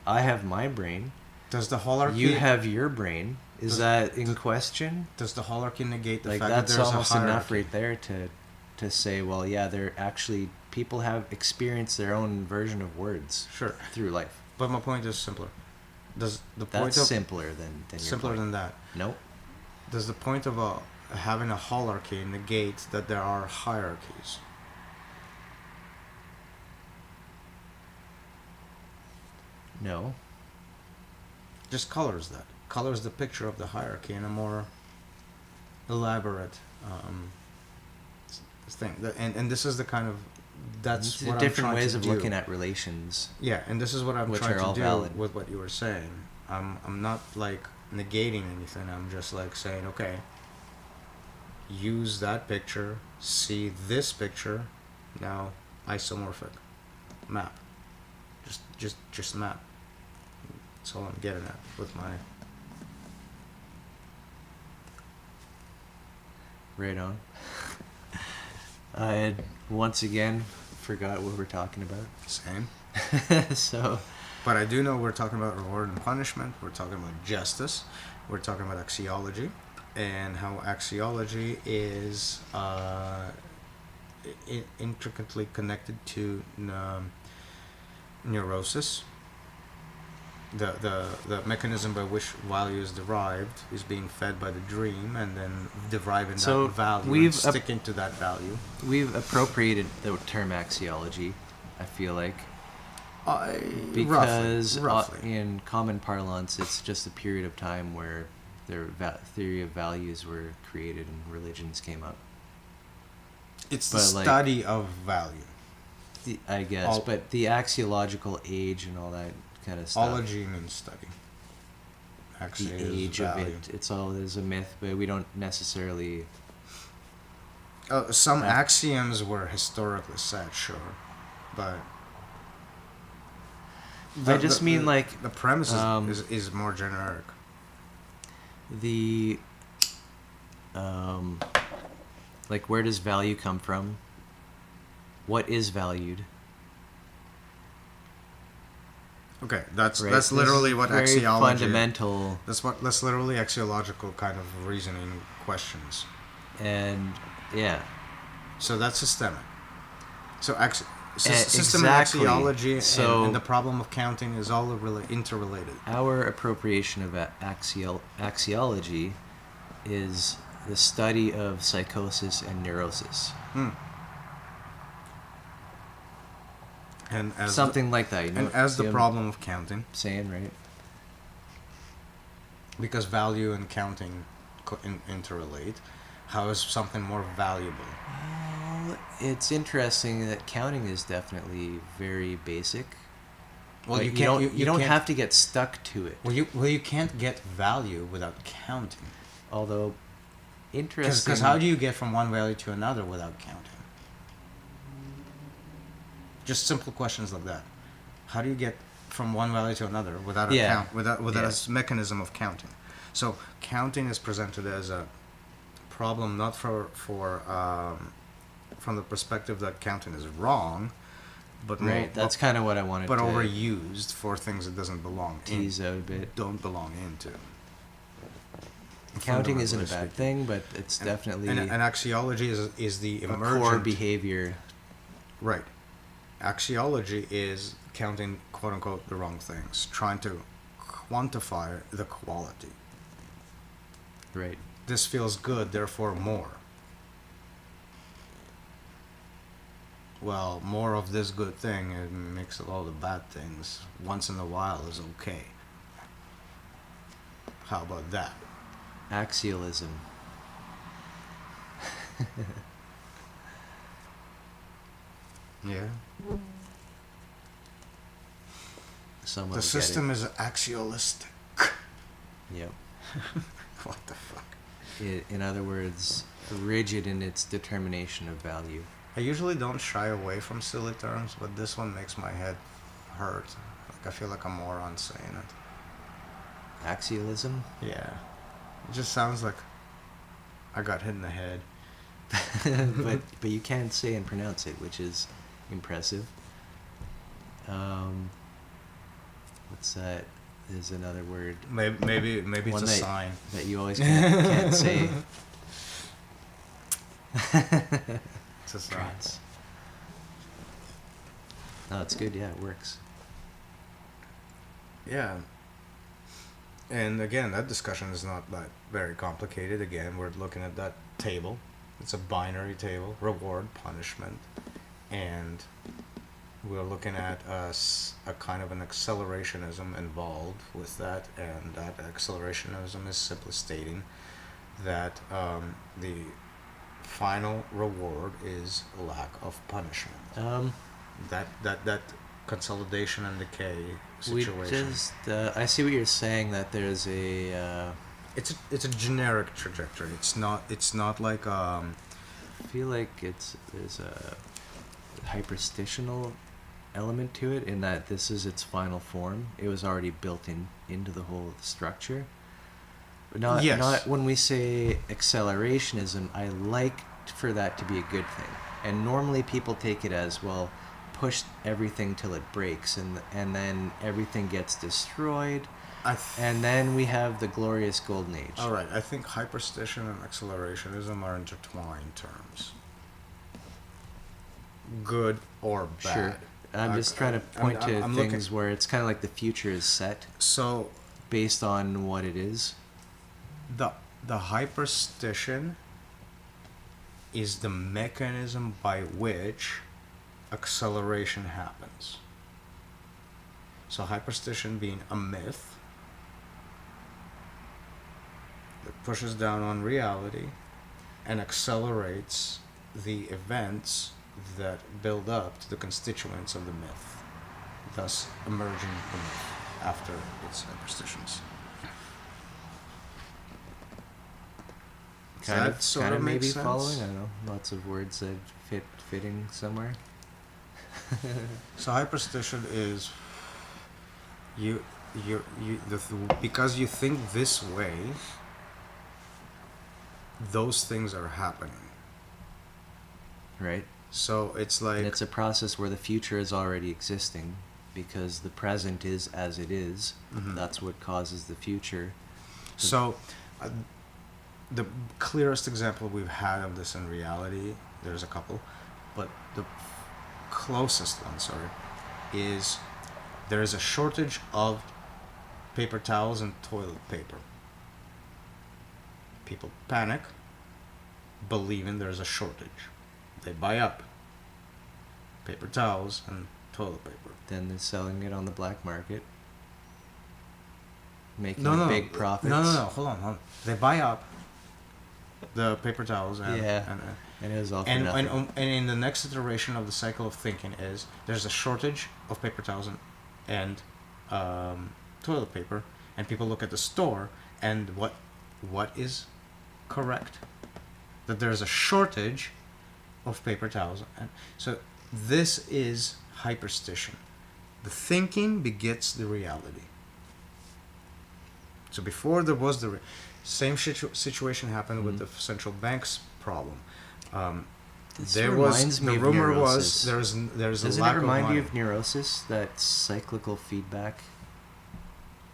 I have my brain. does the holarchy? You have your brain. Is Does- that in question? Does the holarchy negate the Like fact that's that there's almost a hierarchy? enough right there to say, well, yeah, they're actually people have experienced their own version of words Sure, through life. but my point is simpler. Does the point That's of simpler than your simpler point. than that? Nope. Does the point of having a holarchy negate that there are hierarchies? No. Just colors that. Colors the picture of the hierarchy in a more elaborate thing. And this is the kind of that's These what are I'm different trying ways to of do. looking at relations. Yeah, and this is what I'm Which trying are to all do valid. with what you were saying. I'm not like negating anything. I'm just like saying, okay, use that picture, see this picture, now isomorphic map. Just map. That's all I'm getting at with my. Right on. I had once again forgot what we're talking about. Same. So, But I do know we're talking about reward and punishment. We're talking about justice. We're talking about axiology, and how axiology is intricately connected to neurosis. The mechanism by which value is derived is being fed by the dream, and then deriving So that value we've and sticking to that value. we've appropriated the term axiology, I feel like, because roughly. in common parlance, it's just a period of time where their theory of values were created and religions came up. It's the but, like, study of value. I guess, but the axiological age and all that kind of stuff. Ology means study. Axia The is age of value. it. It's all there's a myth, but we don't necessarily. Some axioms were historically set, sure, but I just mean like the premise um, is more generic. the like where does value come from? What is valued? Okay, that's Right? that's This literally is what very axiology. fundamental, That's literally axiological kind of reasoning questions. and yeah, So that's systemic. So system exactly. and axiology So- and the problem of counting is all interrelated. our appropriation of axiology is the study of psychosis and neurosis. And as Something like that. You know, and as see the what problem of counting, I'm saying, right? because value and counting interrelate, how is something more valuable? Well, it's interesting that counting is definitely very basic. Well, But you you can't. don't. You don't can't- have to get stuck to it. Well, you can't get value without counting. Although, interesting. Because how do you get from one value to another without counting? Just simple questions like that. How do you get from one value to another without a Yeah. count, without Yeah. a mechanism of counting? So counting is presented as a problem not from the perspective that counting is wrong, but more, Right. That's kind of what I wanted but to overused for things it doesn't belong tease out a bit. don't belong into. Counting isn't a Fundamentally bad speaking. thing, but it's definitely And axiology is the a emergent core behavior. Right. Axiology is counting quote unquote the wrong things, trying to quantify the quality. Right. This feels good, therefore more. Well, more of this good thing it makes a lot of bad things. Once in a while is okay. How about that? Axialism. Yeah. Someone The will system is axialistic. get it. Yep. What the fuck? In other words, rigid in its determination of value. I usually don't shy away from silly terms, but this one makes my head hurt. Like I feel like a moron saying it. Axialism? Yeah. It just sounds like I got hit in the head. but you can say and pronounce it, which is impressive. What's that? There's another word. Maybe it's One a that, sign. that you always can't say. It's a sign. Trance. No, it's good. Yeah, it works. Yeah. And again, that discussion is not that very complicated. Again, we're looking at that table. It's a binary table, reward, punishment, and we're looking at a kind of an accelerationism involved with that, and that accelerationism is simply stating that the final reward is lack of punishment. That consolidation and decay situation. I see what you're saying. That there's a. It's a generic trajectory. It's not like I feel like there's a hyperstitional element to it in that this is its final form. It was already built into the whole structure. But not when we say accelerationism, I like for that to be a good thing. And normally people take it as, well, push everything till it breaks and then everything gets destroyed. And then we have the glorious golden age. All right, I think hyperstition and accelerationism are intertwined terms. Good or bad. Sure. I'm just trying to point to things where it's kind of like the future is set. So, based on what it is. The hyperstition is the mechanism by which acceleration happens. So hyperstition being a myth that pushes down on reality and accelerates the events that build up to the constituents of the myth, thus emerging the myth after its hyperstitions. Kind of maybe sense? Following. I don't know. Lots of words that fitting somewhere. So hyperstition is because you think this way, those things are happening. Right. So it's like... And it's a process where the future is already existing because the present is as it is. Mm-hmm. That's what causes the future. So the clearest example we've had of this in reality, there's a couple, but the closest one, is there is a shortage of paper towels and toilet paper. People panic, believing there's a shortage. They buy up paper towels and toilet paper. Then they're selling it on the black market, making big profits. No, hold on. They buy up the paper towels and and it was all for nothing. And in the next iteration of the cycle of thinking is there's a shortage of paper towels and toilet paper, and people look at the store and what is correct? That there's a shortage of paper towels, and so this is hyperstition. The thinking begets the reality. So before there was the same situation happened with the central bank's problem. This There reminds was me the of rumor neurosis. was there's a Doesn't lack it of remind money. you of neurosis? That cyclical feedback.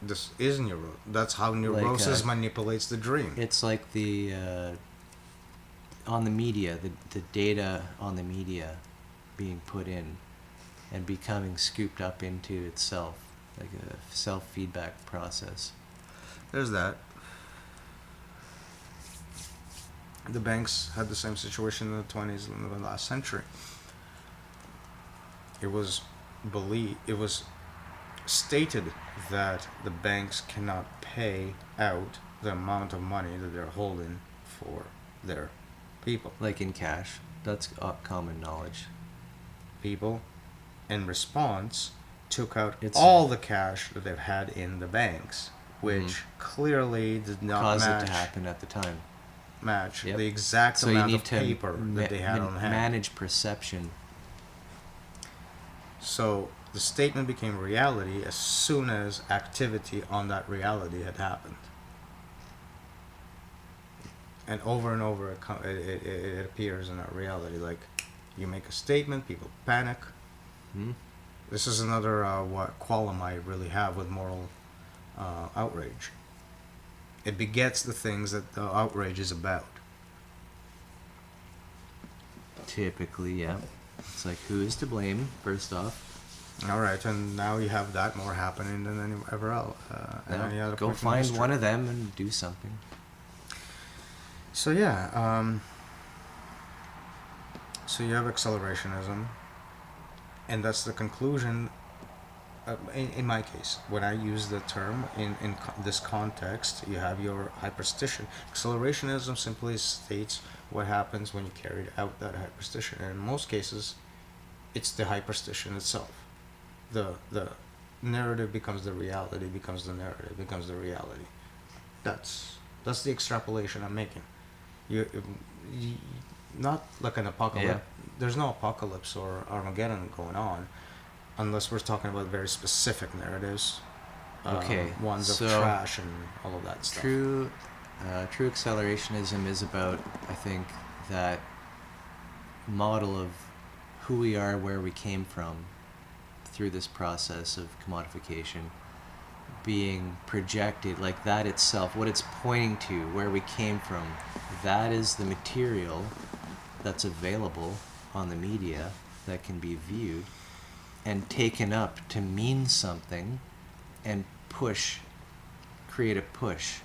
This is That's how neurosis manipulates the dream. It's like the on the media, the data on the media being put in and becoming scooped up into itself, like a self-feedback process. There's that. The banks had the same situation in the 20s in the last century. It was stated that the banks cannot pay out the amount of money that they're holding for their people. Like in cash. That's common knowledge. People, in response, took out It's- all the cash that they've had in the banks, which clearly did not Caused match it to happen at the time. the exact So you amount need of to paper that they had on hand. manage perception. So the statement became reality as soon as activity on that reality had happened. And over it appears in our reality. Like, you make a statement, people panic. Hmm? This is another qualm I really have with moral outrage. It begets the things that the outrage is about. Typically, yeah. It's like, who is to blame, first off? All right, and now you have that more happening than anywhere else. Any other Go point in find history. one of them and do something. So yeah, so you have accelerationism, and that's the conclusion. In my case, when I use the term in this context, you have your hyperstition. Accelerationism simply states what happens when you carry out that hyperstition, and in most cases, it's the hyperstition itself. The narrative becomes the reality, becomes the narrative, becomes the reality. That's the extrapolation I'm making. You not like an apocalypse. Yeah. There's no apocalypse or Armageddon going on, unless we're talking about very specific narratives. Okay, Ones of so trash and all of that stuff. True accelerationism is about, I think, that model of who we are, where we came from, through this process of commodification, being projected, like that itself, what it's pointing to, where we came from, that is the material that's available on the media that can be viewed and taken up to mean something and create a push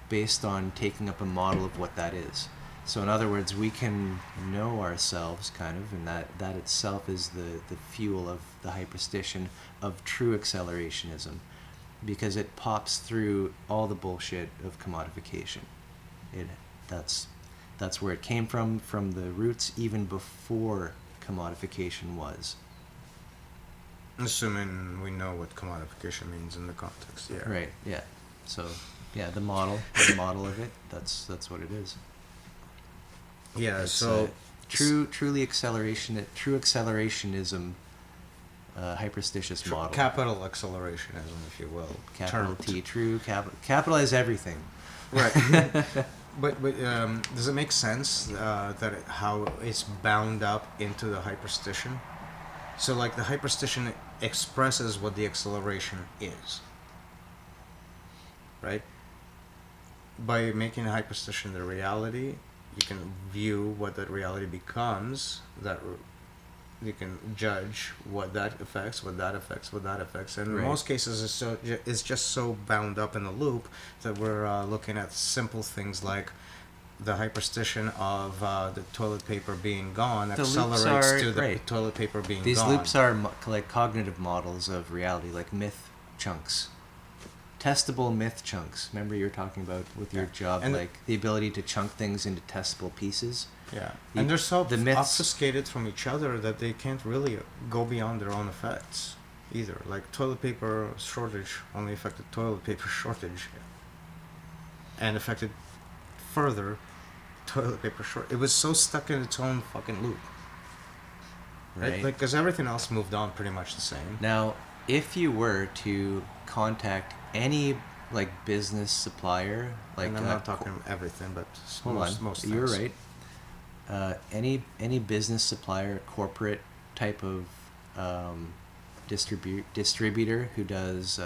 based on taking up a model of what that is. So in other words, we can know ourselves kind of, and that itself is the fuel of the hyperstition of true accelerationism, because it pops through all the bullshit of commodification. That's where it came from the roots even before commodification was. Assuming we know what commodification means in the context, yeah. Right, yeah. So, yeah, the model of it, that's what it is. Yeah, It's so true accelerationism, hyperstitious model. capital accelerationism, if you will. Capital termed. T, true capitalize everything. Right. but does it make sense how it's bound up into the hyperstition? So like the hyperstition expresses what the acceleration is, right? By making a hyperstition the reality, you can view what that reality becomes. You can judge what that affects, and in Right. most cases it's just so bound up in the loop that we're looking at simple things like the hyperstition of the toilet paper being gone The loops accelerates are- to the right. toilet paper being These gone. loops are like cognitive models of reality, like myth chunks. Testable myth chunks. Remember you were talking about with your Yeah. job, And like the ability to chunk things into testable pieces. Yeah, The- and they're so the myths- obfuscated from each other that they can't really go beyond their own effects either. Like toilet paper shortage only affected toilet paper shortage, and affected further toilet paper short. It was so stuck in its own fucking loop. right? Like, because everything else moved on pretty much the same. Now, if you were to contact any like business supplier, like And I'm not talking everything, but hold most on, things. you're right. Any business supplier, corporate type of distributor who does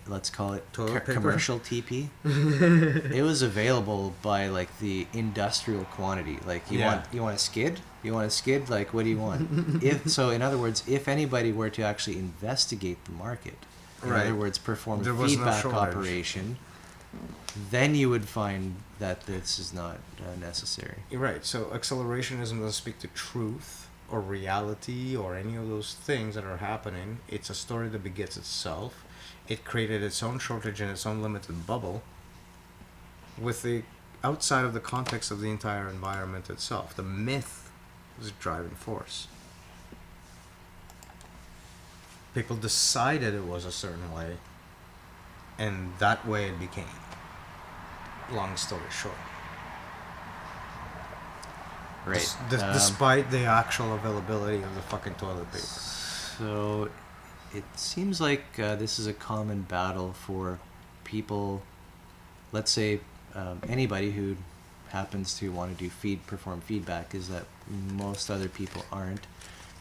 let's call it Toilet paper? commercial TP. It was available by like the industrial quantity. Like you Yeah. want a skid? You want a skid? Like what do you want? If so, in other words, if anybody were to actually investigate the market, in Right. other words, perform There a was no feedback shortage. operation, then you would find that this is not necessary. You're right. So accelerationism doesn't speak to truth or reality or any of those things that are happening. It's a story that begets itself. It created its own shortage in its own limited bubble with the outside of the context of the entire environment itself. The myth was a driving force. People decided it was a certain way, and that way it became. Long story short. Right. Despite the actual availability of the fucking toilet paper. So it seems like this is a common battle for people, let's say anybody who happens to want to do perform feedback, is that most other people aren't,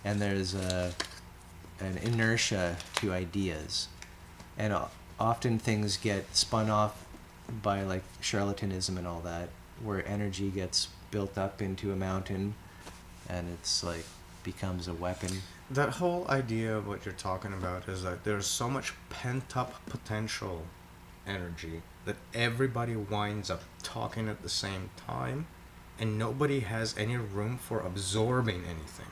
and there's an inertia to ideas, and often things get spun off by like charlatanism and all that, where energy gets built up into a mountain and it's like becomes a weapon. That whole idea of what you're talking about is that there's so much pent up potential energy that everybody winds up talking at the same time, and nobody has any room for absorbing anything,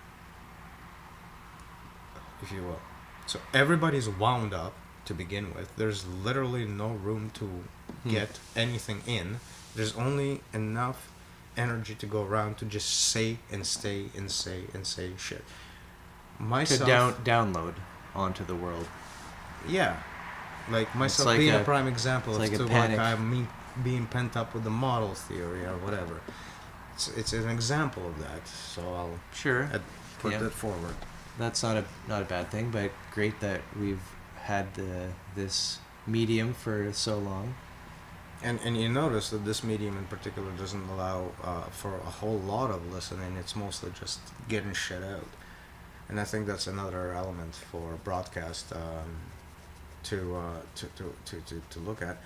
if you will. So everybody's wound up to begin with. There's literally no room to get anything in. There's only enough energy to go around to just say and stay and say and say shit. Myself, To download onto the world. yeah, like myself like being a a- prime example it's of like a to panic. me being pent up with the model theory or whatever. It's an example of that. So I'll Sure. put Yeah. that forward. That's not a bad thing, but great that we've had this medium for so long. And you notice that this medium in particular doesn't allow for a whole lot of listening. It's mostly just getting shit out. And I think that's another element for broadcast to look at.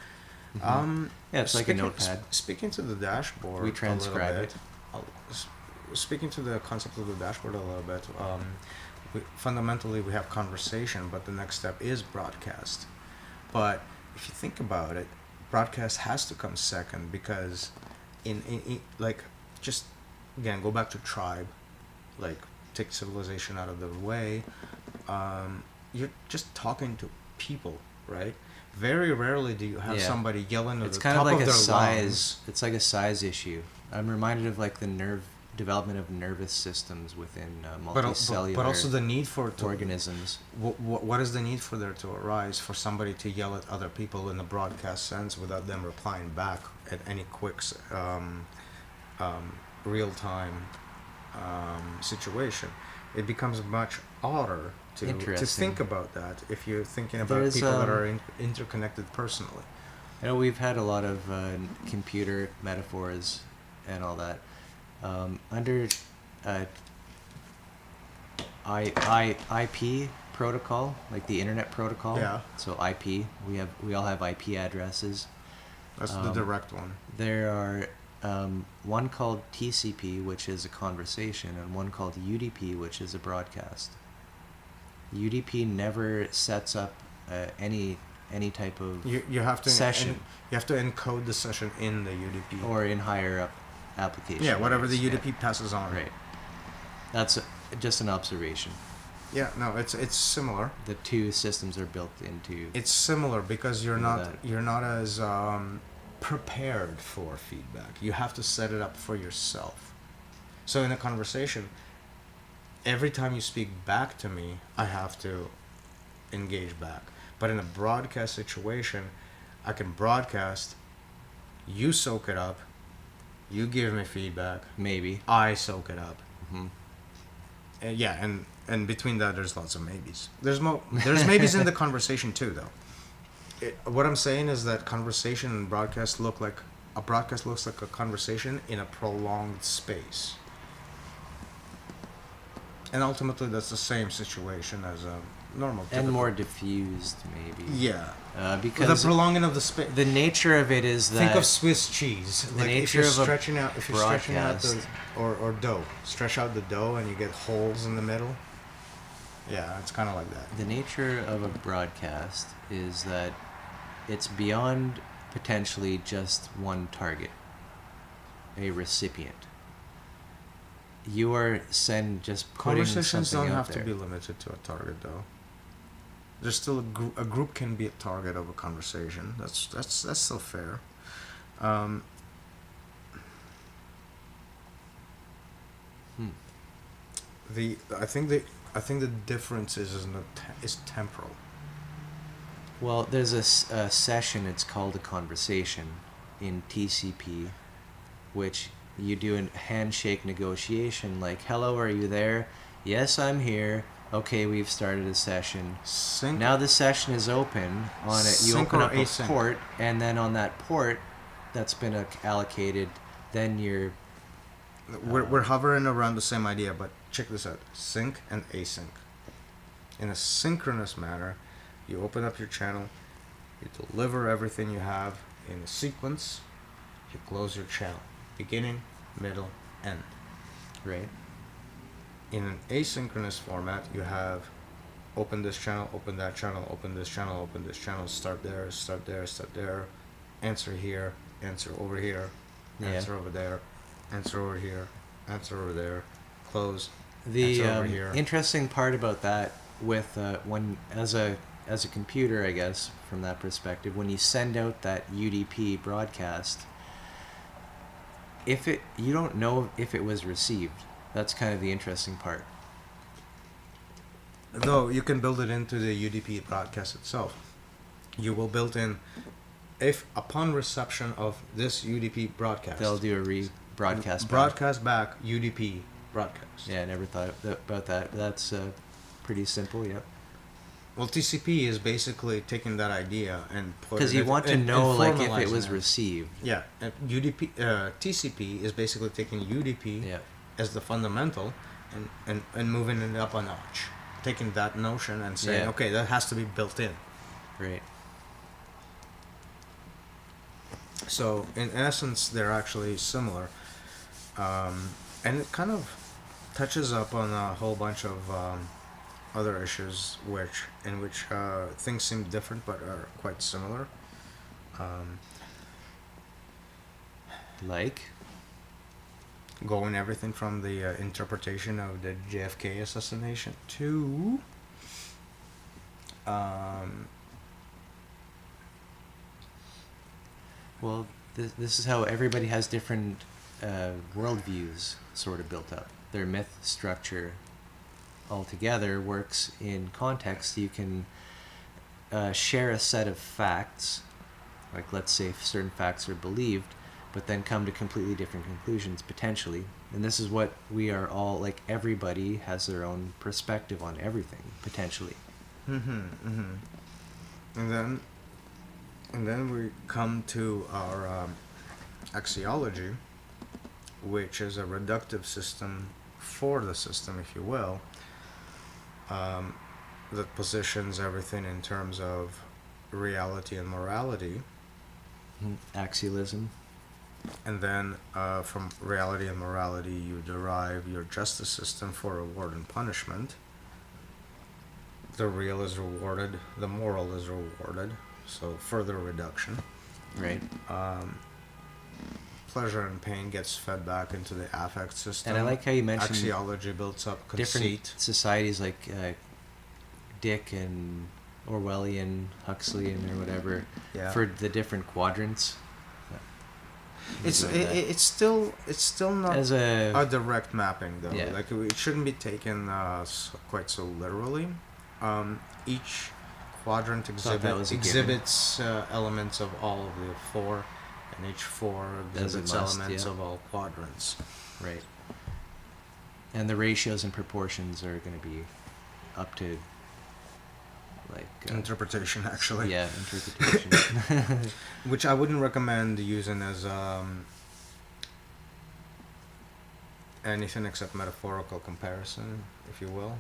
Yeah, it's like a notepad. Speaking to the dashboard, We transcribe a little it. bit, speaking to the concept of the dashboard a little bit, fundamentally we have conversation, but the next step is broadcast. But if you think about it, broadcast has to come second, because in like, just again go back to tribe, like take civilization out of the way. You're just talking to people, right? Very rarely do you have Yeah. somebody yelling at It's the kind top of like of a their size. lungs. It's like a size issue. I'm reminded of like the development of nervous systems within multicellular But also the need for organisms. what is the need for there to arise for somebody to yell at other people in the broadcast sense without them replying back at any quick real-time situation? It becomes much odder to Interesting. think about that if you're thinking about There's, people that are interconnected personally. I know we've had a lot of computer metaphors and all that. Under IP protocol, like the internet protocol. Yeah. So IP, we all have IP addresses. That's the direct one. There are one called TCP, which is a conversation, and one called UDP, which is a broadcast. UDP never sets up any type of You have to session. You have to encode the session in the UDP. or in higher up application. Yeah, whatever the layers. UDP Yeah. passes on. Right. That's just an observation. Yeah, no, it's similar. The two systems are built into. It's similar because you're Know not that. you're not as prepared for feedback. You have to set it up for yourself. So in a conversation, every time you speak back to me, I have to engage back. But in a broadcast situation, I can broadcast, you soak it up, you give me feedback, Maybe. I soak it up. Hmm. Yeah, and between that, there's lots of maybes. There's maybes in the conversation too, though. What I'm saying is that conversation and broadcast look like a broadcast looks like a conversation in a prolonged space. And ultimately, that's the same situation as a normal. And typical- more diffused, maybe. Yeah. Because the prolonging of the space. the nature of it is that Think of Swiss cheese. the Like if nature you're of a stretching out, broadcast. or dough, stretch out the dough and you get holes in the middle. Yeah, it's kind of like that. the nature of a broadcast is that it's beyond potentially just one target, a recipient. You are just putting Conversations something don't out have there. to be limited to a target, though. There's still a group can be a target of a conversation. That's still fair. Hmm. I think the difference is temporal. Well, there's a session. It's called a conversation in TCP, which you do a handshake negotiation. Like, hello, are you there? Yes, I'm here. Okay, we've started a session. Sync. Now the session is open. On it, you Sync open or up a async? port, and then on that port that's been allocated, then you're We're hovering around the same idea, but check this out: sync and async. In a synchronous manner, you open up your channel, you deliver everything you have in a sequence, you close your channel, beginning, middle, end. right. In an asynchronous format, you have open this channel, open that channel, open this channel, open this channel, start there, start there, start there, answer here, answer over here, Yeah. answer over there, answer over here, answer over there, close, The answer over here. interesting part about that, with when as a computer, I guess, from that perspective, when you send out that UDP broadcast, you don't know if it was received. That's kind of the interesting part. Though you can build it into the UDP broadcast itself. You will build in, if upon reception of this UDP broadcast, They'll do a broadcast. broadcast back UDP broadcast. Yeah, I never thought about that. That's pretty simple. Yep. Well, TCP is basically taking that idea and putting Because you it want to and know, like, if it formalizing was received. Yeah, and TCP is basically taking UDP Yeah. as the fundamental and moving it up a notch, taking that notion and saying, Yeah. okay, that has to be built in. Right. So in essence, they're actually similar, and it kind of touches up on a whole bunch of other issues, in which things seem different but are quite similar. Like. Going everything from the interpretation of the JFK assassination to Well, this is how everybody has different worldviews sort of built up. Their myth structure altogether works in context. You can share a set of facts, like let's say certain facts are believed, but then come to completely different conclusions potentially. And this is what we are all, like, everybody has their own perspective on everything potentially. and then we come to our axiology, which is a reductive system for the system, if you will, that positions everything in terms of reality and morality. Axialism. And then from reality and morality, you derive your justice system for reward and punishment. The real is rewarded, the moral is rewarded, so further reduction. Right. Pleasure and pain gets fed back into the affect system. And I like how you mentioned axiology builds up different conceit. societies like Dick and Orwellian, Huxleyan, or whatever, Yeah. for the different quadrants. It's still not As a direct mapping though. Yeah. Like it shouldn't be taken quite so literally. Each quadrant Thought that was a given. exhibits elements of all of the four, and each four As it exhibits must, elements yeah. of all quadrants. Right. And the ratios and proportions are going to be up to, like... interpretation, actually. Yeah, interpretation. Which I wouldn't recommend using as anything except metaphorical comparison, if you will.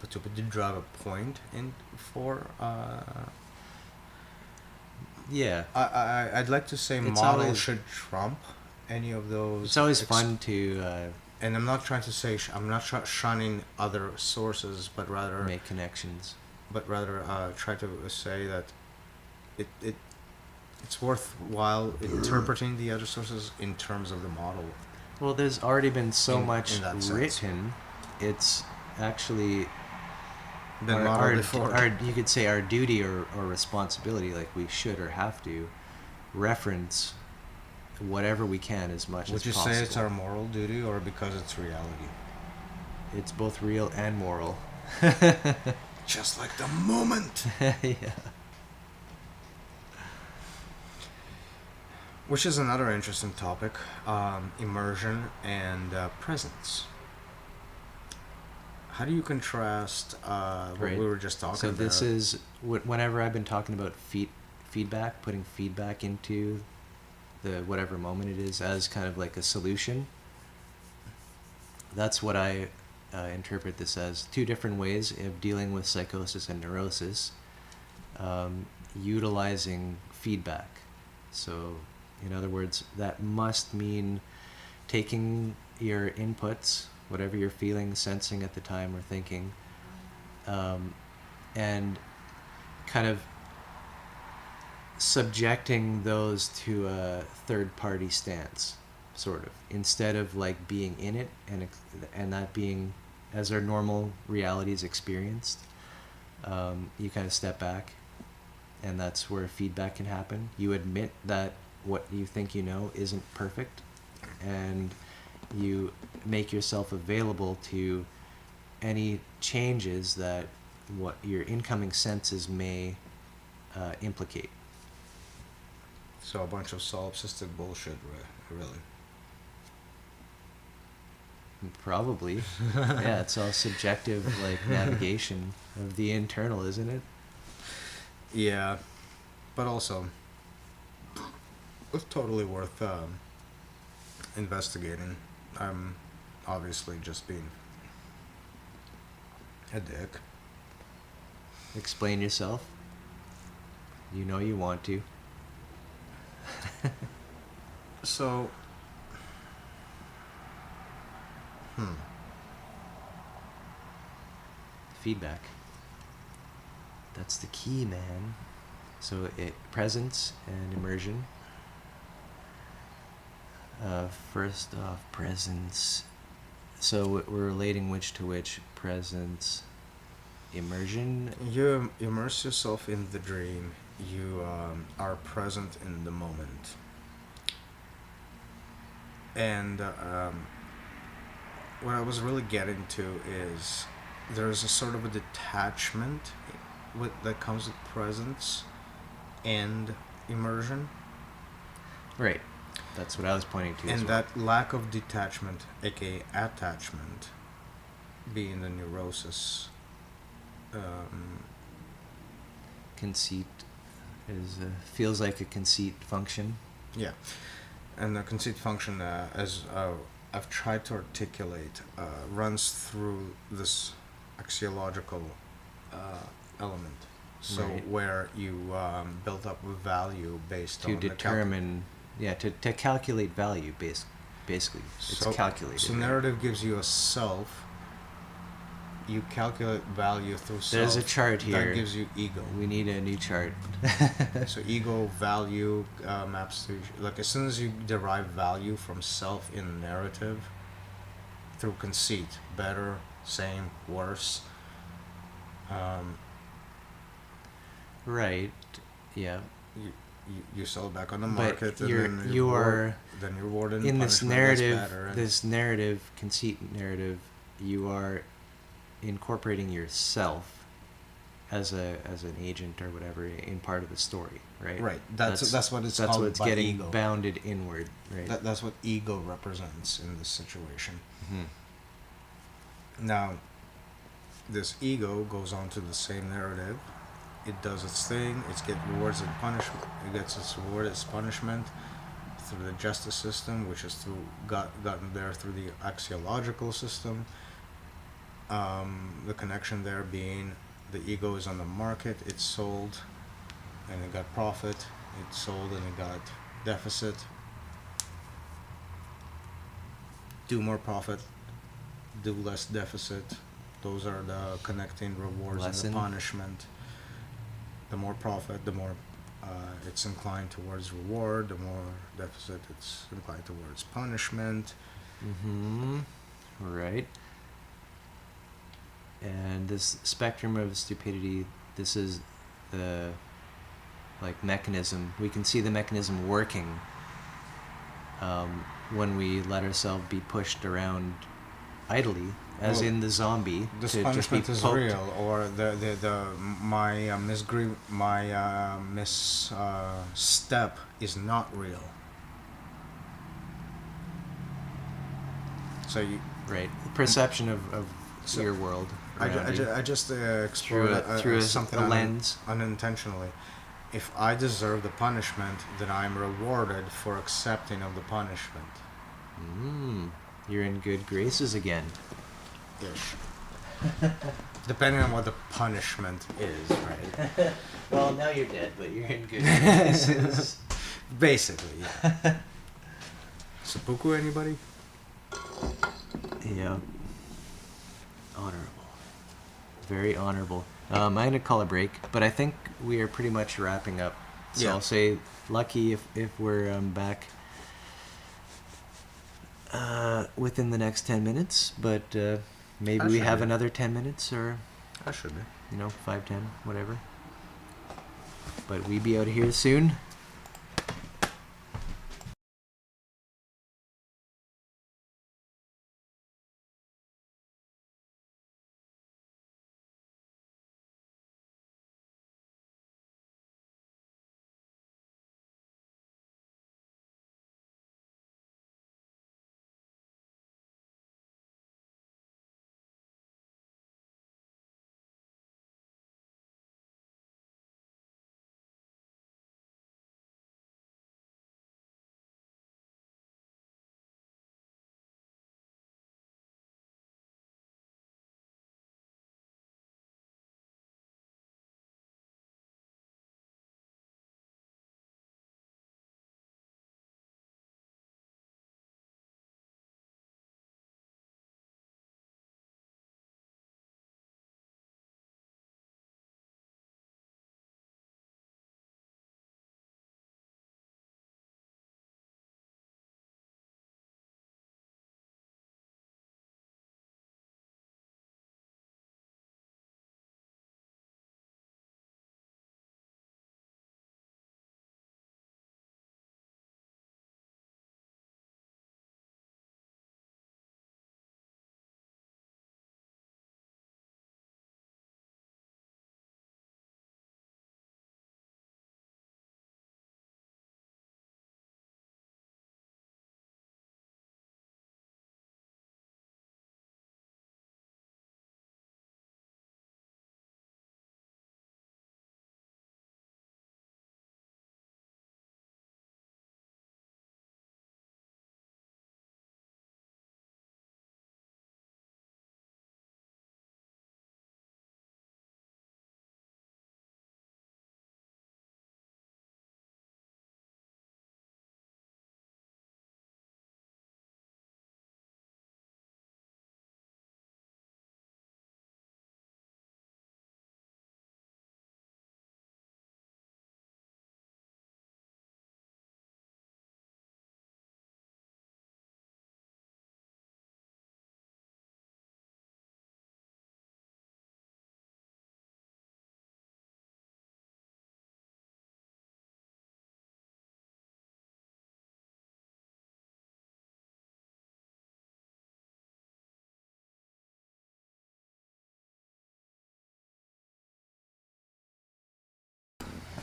But to drive a point in for... Yeah. I'd like to say It's model always- should trump any of those. It's always fun to And I'm not trying to say I'm not shunning other sources, but rather make connections. Try to say that it's worthwhile interpreting the other sources in terms of the model. Well, there's already been so much in that sense. written. It's actually Been modeled before. you could say our duty or responsibility, like we should or have to reference whatever we can as much Would as you possible. say it's our moral duty or because it's reality? It's both real and moral. Just like the moment. Yeah. Which is another interesting topic, immersion and presence. How do you contrast what Right. we were just talking So about? this is whenever I've been talking about feedback, putting feedback into the whatever moment it is as kind of like a solution. That's what I interpret this as. Two different ways of dealing with psychosis and neurosis, utilizing feedback. So, in other words, that must mean taking your inputs, whatever you're feeling, sensing at the time or thinking, and kind of subjecting those to a third-party stance, sort of, instead of like being in it and that being as our normal reality is experienced. You kind of step back, and that's where feedback can happen. You admit that what you think you know isn't perfect, and you make yourself available to any changes that what your incoming senses may implicate. So a bunch of solipsistic bullshit, really. Probably. Yeah, it's all subjective, like, navigation of the internal, isn't it? Yeah, but also, it's totally worth investigating. I'm obviously just being a dick. Explain yourself. You know you want to. So, Feedback. That's the key, man. So presence and immersion. First off, presence. So we're relating which to which. Presence, immersion. You immerse yourself in the dream. You are present in the moment. And what I was really getting to is there's a sort of a detachment that comes with presence and immersion. Right. That's what I was pointing to. And as well. that lack of detachment, aka attachment, being the neurosis. Conceit is feels like a conceit function. Yeah. And the conceit function, as I've tried to articulate, runs through this axiological element. So Right. where you build up value based To on determine, to calculate value, basically. It's calculated. So right? narrative gives you a self. You calculate value through self. There's a chart here. That gives you ego. We need a new chart. So ego, value maps to, like, as soon as you derive value from self in narrative through conceit, better, same, worse. Right. Yeah. You sell it back on the But market, and you're- then you are then you're rewarded in this punishment gets narrative, better, and this narrative, conceit narrative, you are incorporating yourself as an agent or whatever in part of the story, right? right. That's what it's That's called what's by getting ego. bounded inward, right? That's what ego represents in this situation. Mhm. Now, this ego goes on to the same narrative. It does its thing. It gets rewards and punishment. It gets its reward, its punishment through the justice system, which is gotten there through the axiological system. The connection there being the ego is on the market. It's sold, and it got profit. It sold and it got deficit. Do more profit. Do less deficit. Those are the connecting rewards Lesson. and the punishment. The more profit, the more it's inclined towards reward. The more deficit, it's inclined towards punishment. Mm-hmm. Right. And this spectrum of stupidity, this is the mechanism. We can see the mechanism working when we let ourselves be pushed around idly, as in the zombie. This to punishment just be is poked. real, or my misstep is not real. So you, Right. The perception of So, your world. I around you. just explored through something a lens. unintentionally. If I deserve the punishment, then I'm rewarded for accepting of the punishment. You're in good graces again. Ish. Depending on what the punishment is, right? Well, now you're dead, but you're in good graces. Basically, yeah. Seppuku, anybody? Yeah. Honorable. Very honorable. I'm going to call a break, but I think we are pretty much wrapping up. So Yeah. I'll say lucky if we're back within the next 10 minutes, but maybe I we should have be. another 10 minutes or, I should be. 5, 10, whatever. But we be out of here soon.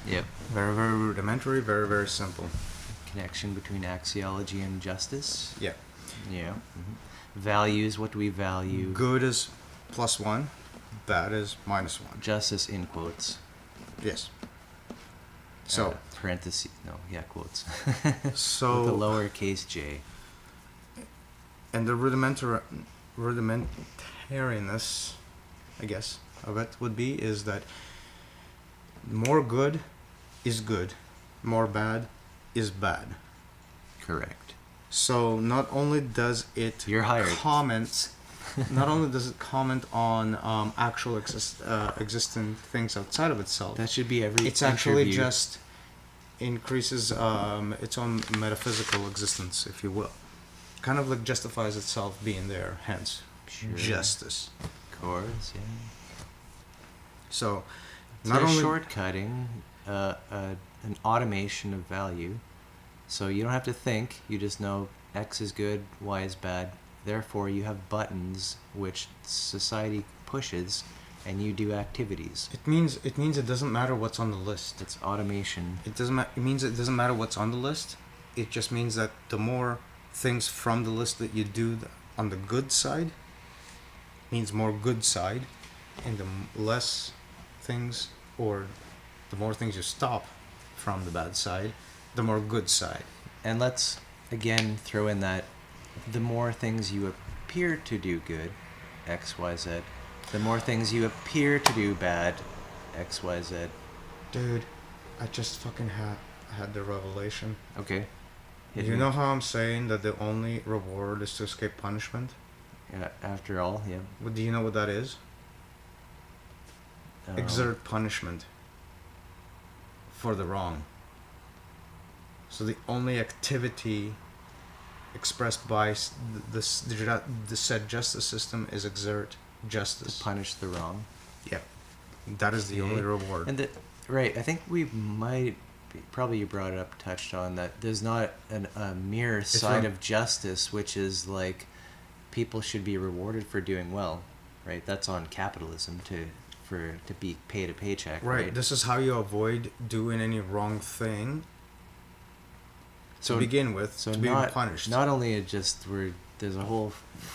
Yep. Very, very rudimentary, very, very simple. Connection between axiology and justice. Yeah. Yeah. Values, what do we value? Good is +1, bad is -1. Justice in quotes. Yes. So, Parentheses, no, yeah, quotes. so With a lowercase j. and the rudimentariness, I guess, of it would be is that more good is good, more bad is bad. Correct. So not only does it You're hired. not only does it comment on actual existent things outside of itself, That should be every it's actually interview. just increases its own metaphysical existence, if you will. Kind of like justifies itself being there, hence Sure. justice. Of course, yeah. So, It's not a only shortcutting, an automation of value. So you don't have to think, you just know X is good, Y is bad. Therefore, you have buttons which society pushes, and you do activities. it means it doesn't matter what's on the list. It's automation. It means it doesn't matter what's on the list. It just means that the more things from the list that you do on the good side means more good side, and the less things, or the more things you stop from the bad side, the more good side. And let's again throw in that the more things you appear to do good, X, Y, Z, the more things you appear to do bad, X, Y, Z. Dude, I just fucking had the revelation. Okay. Hit You me. know how I'm saying that the only reward is to escape punishment? Yeah, after all, yeah. Well, do you know what that is? Um, Exert punishment for the wrong. So the only activity expressed by the said justice system is exert justice. To punish the wrong. Yeah, that is the Okay. only reward. And right, I think we might, probably you brought it up, touched on that there's not a mirror side of justice, which is like people should be rewarded for doing well, right? That's on capitalism to be paid a paycheck, Right. right? This is how you avoid doing any wrong thing So to begin with, so to be not punished. not only it just there's a whole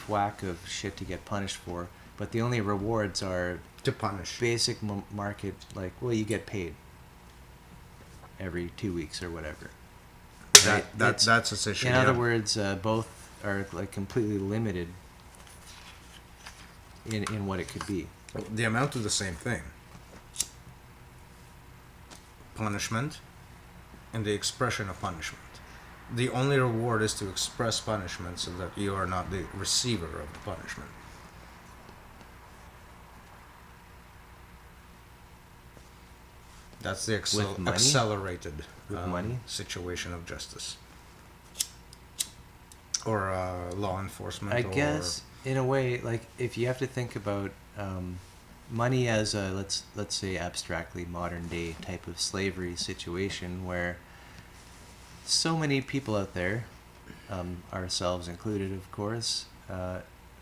whack of shit to get punished for, but the only rewards are to punish. basic market, like, well, you get paid every 2 weeks or whatever. Right? It's- That's its issue. in yeah. other words, both are like completely limited in what it could be. They amount to the same thing. Punishment and the expression of punishment. The only reward is to express punishment so that you are not the receiver of the punishment. That's the With money? accelerated With money? situation of justice. Or law enforcement. I or guess in a way, like if you have to think about money as a let's say abstractly modern day type of slavery situation where so many people out there, ourselves included, of course,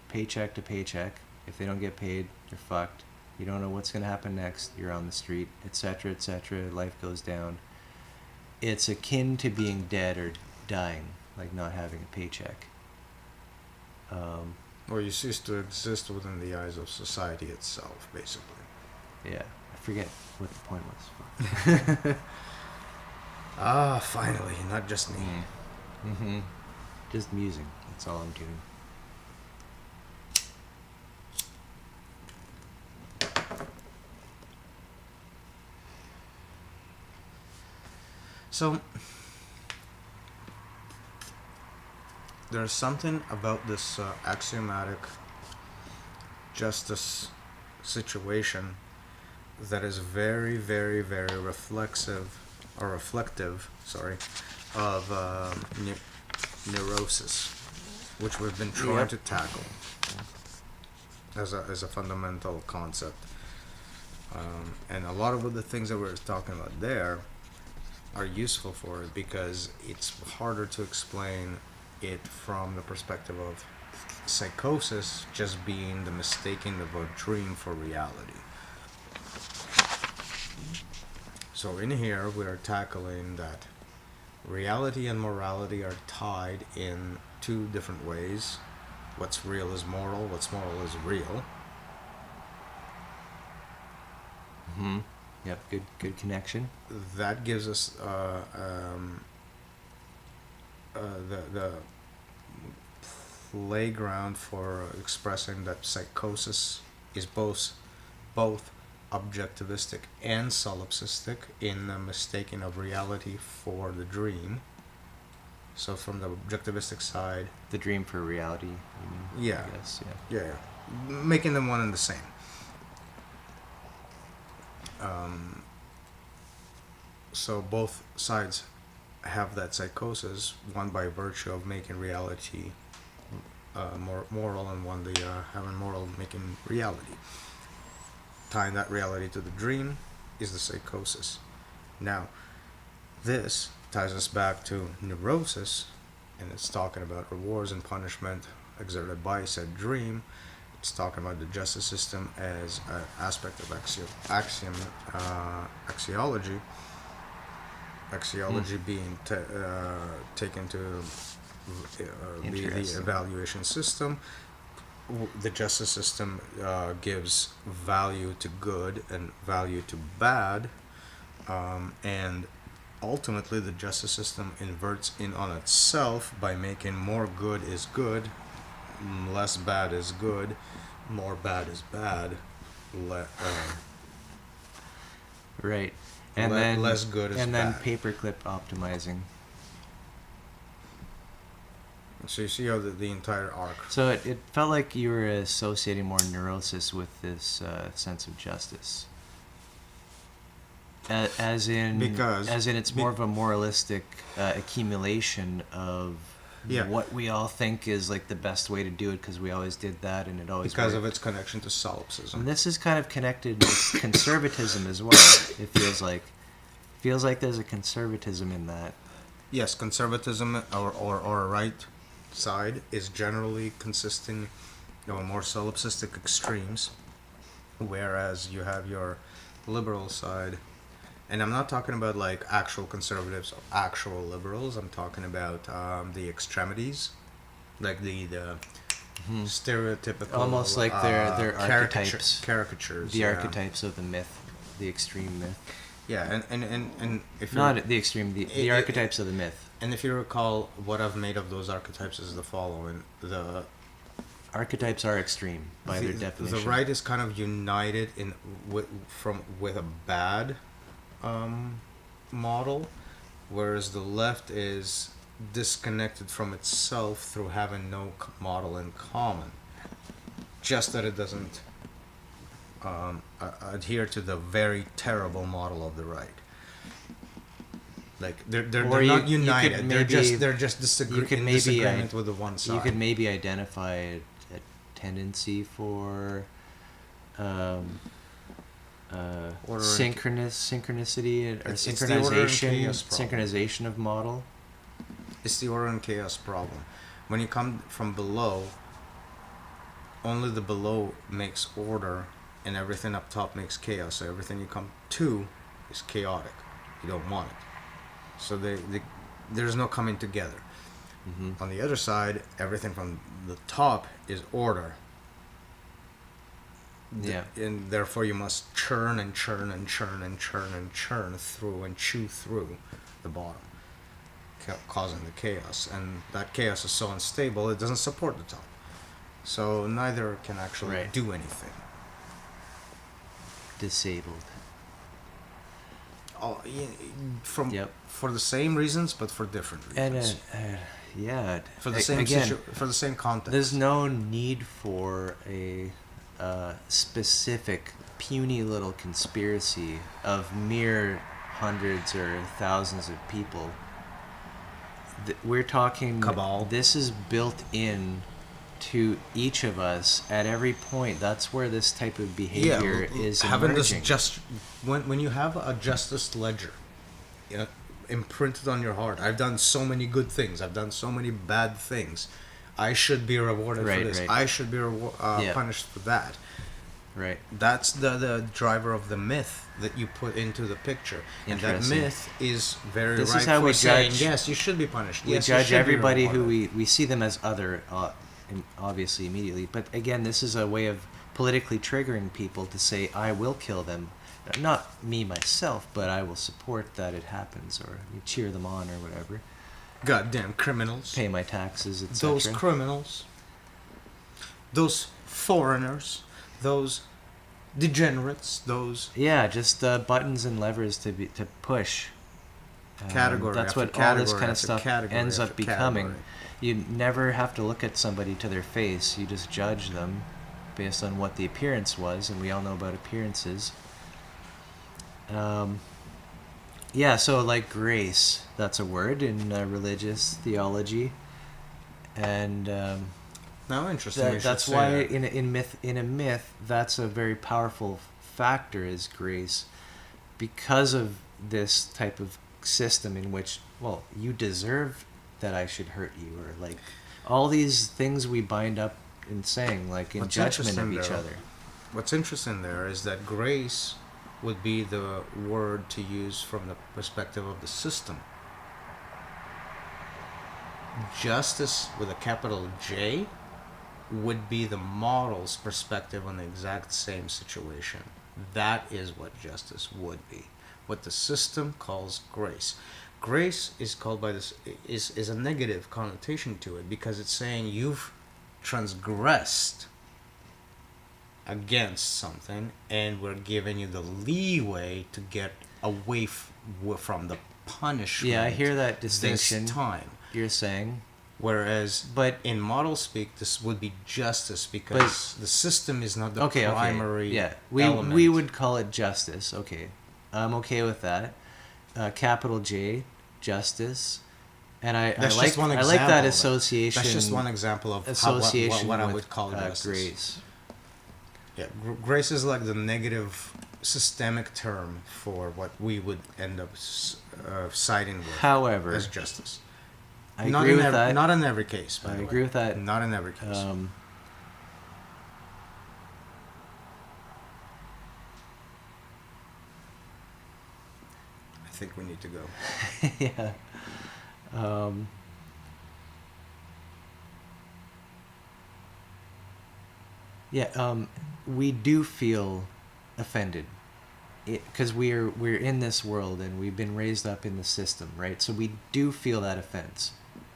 paycheck to paycheck. If they don't get paid, you're fucked. You don't know what's going to happen next. You're on the street, etc., etc. Life goes down. It's akin to being dead or dying, like not having a paycheck. Or you cease to exist within the eyes of society itself, basically. Yeah, I forget what the point was. Ah, finally, not just me. Mm-hmm. Just musing. That's all I'm doing. So, there's something about this axiomatic justice situation that is very, very, very reflective, of neurosis, which we've been trying Yep. to tackle as a fundamental concept. And a lot of the things that we're talking about there are useful for it because it's harder to explain it from the perspective of psychosis just being the mistaking of a dream for reality. So in here we are tackling that reality and morality are tied in two different ways, What's real is moral. What's moral is real. Mm-hmm. Yep. Good connection. That gives us the playground for expressing that psychosis is both objectivistic and solipsistic in the mistaking of reality for the dream. So from the objectivistic side, The dream for reality. You mean, yeah, I guess. Yeah. yeah, making them one and the same. So both sides have that psychosis, one by virtue of making reality more moral, and one they having moral making reality. Tying that reality to the dream is the psychosis. Now, this ties us back to neurosis, and it's talking about rewards and punishment exerted by said dream. It's talking about the justice system as an aspect of axiology. Axiology being taken to the evaluation system. The justice system gives value to good and value to bad, and ultimately the justice system inverts in on itself by making more good is good, less bad is good, more bad is bad, Right. And then less good is and bad. then paperclip optimizing. So you see how the entire arc. So it felt like you were associating more neurosis with this sense of justice. As in it's more of a moralistic accumulation of what we all think is like the best way to do it because we always did that and it always because worked. of its connection to solipsism. And this is kind of connected with conservatism as well. It feels like there's a conservatism in that. Yes, conservatism or a right side is generally consisting of more solipsistic extremes, whereas you have your liberal side. And I'm not talking about like actual conservatives or actual liberals. I'm talking about the extremities, like the stereotypical, almost like their archetypes, caricatures, the archetypes of the myth, the extreme myth. Yeah, and if not the extreme, the archetypes of the myth. And if you recall, what I've made of those archetypes is the following: the archetypes are extreme by their definition. The right is kind of united with a bad model, whereas the left is disconnected from itself through having no model in common. Just that it doesn't adhere to the very terrible model of the right. Like they're not united. They're just disagreement with the one side. You could maybe identify a tendency for synchronicity or synchronization of model. It's the order and chaos problem. When you come from below, only the below makes order, and everything up top makes chaos. So everything you come to is chaotic. You don't want it. So there's no coming together. Mm-hmm. On the other side, everything from the top is order. Yeah. And therefore you must churn and churn and churn and churn and churn through and chew through the bottom, causing the chaos. And that chaos is so unstable, it doesn't support the top. So neither can actually do anything. Disabled. Oh, for the same reasons, but for different reasons. And for the same for the same context. There's no need for a specific puny little conspiracy of mere hundreds or thousands of people. We're talking cabal. This is built in to each of us at every point. That's where this type of behavior is having emerging. This when you have a justice ledger, imprinted on your heart. I've done so many good things. I've done so many bad things. I should be rewarded for this. I should be punished for that. Right. That's the driver of the myth that you put into the picture. And that myth is very this right is how for we saying, judge, yes, you should be punished. We judge everybody who we see them as other obviously immediately. But again, this is a way of politically triggering people to say, I will kill them. Not me myself, but I will support that it happens, or cheer them on, or whatever. Goddamn criminals. Pay my taxes, etc. Those criminals. Those foreigners. Those degenerates. Those Yeah, just buttons and levers to push. category. That's after what category all this kind of after stuff category ends after up becoming. category. You never have to look at somebody to their face. You just judge them based on what the appearance was, and we all know about appearances. Yeah, so like grace, that's a word in religious theology, and Now, interesting. you should that's say why that. in a myth, that's a very powerful factor, is grace, because of this type of system in which, well, you deserve that I should hurt you, or like all these things we bind up in saying, like in What's judgment of interesting, each though, other. What's interesting there is that grace would be the word to use from the perspective of the system. Justice with a capital J would be the model's perspective on the exact same situation. That is what justice would be. What the system calls grace. Grace is called by this is a negative connotation to it, because it's saying you've transgressed against something, and we're giving you the leeway to get away from the punishment. Yeah, I hear that distinction. This time. You're saying, Whereas, but in model speak, this would be justice, because the system is not the primary yeah, element. we would call it justice. Okay, I'm okay with that. Capital J, justice, and I That's like just one I example. like that association. That's just one example of Association what I with, would call justice. grace. Yeah, grace is like the negative systemic term for what we would end up siding with However, as justice. I Not agree in with that. Not in every case. By I the agree way. with that. Not in every case. I think we need to go. Yeah. We do feel offended, because we're in this world and we've been raised up in the system, right? So we do feel that offense,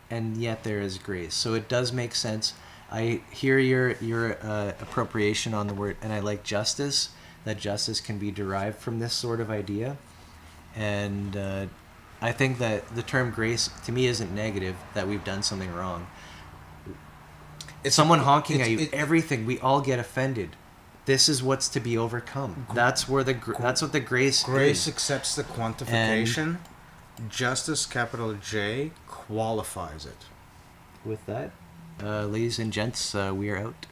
and yet there is grace. So it does make sense. I hear your appropriation on the word, and I like justice. That justice can be derived from this sort of idea, and I think that the term grace to me isn't negative. That we've done something wrong. It's someone honking at you. Everything, we all get offended. This is what's to be overcome. That's where that's what the grace Grace is. accepts the quantification. Justice, capital J, qualifies it. With that, ladies and gents, we are out.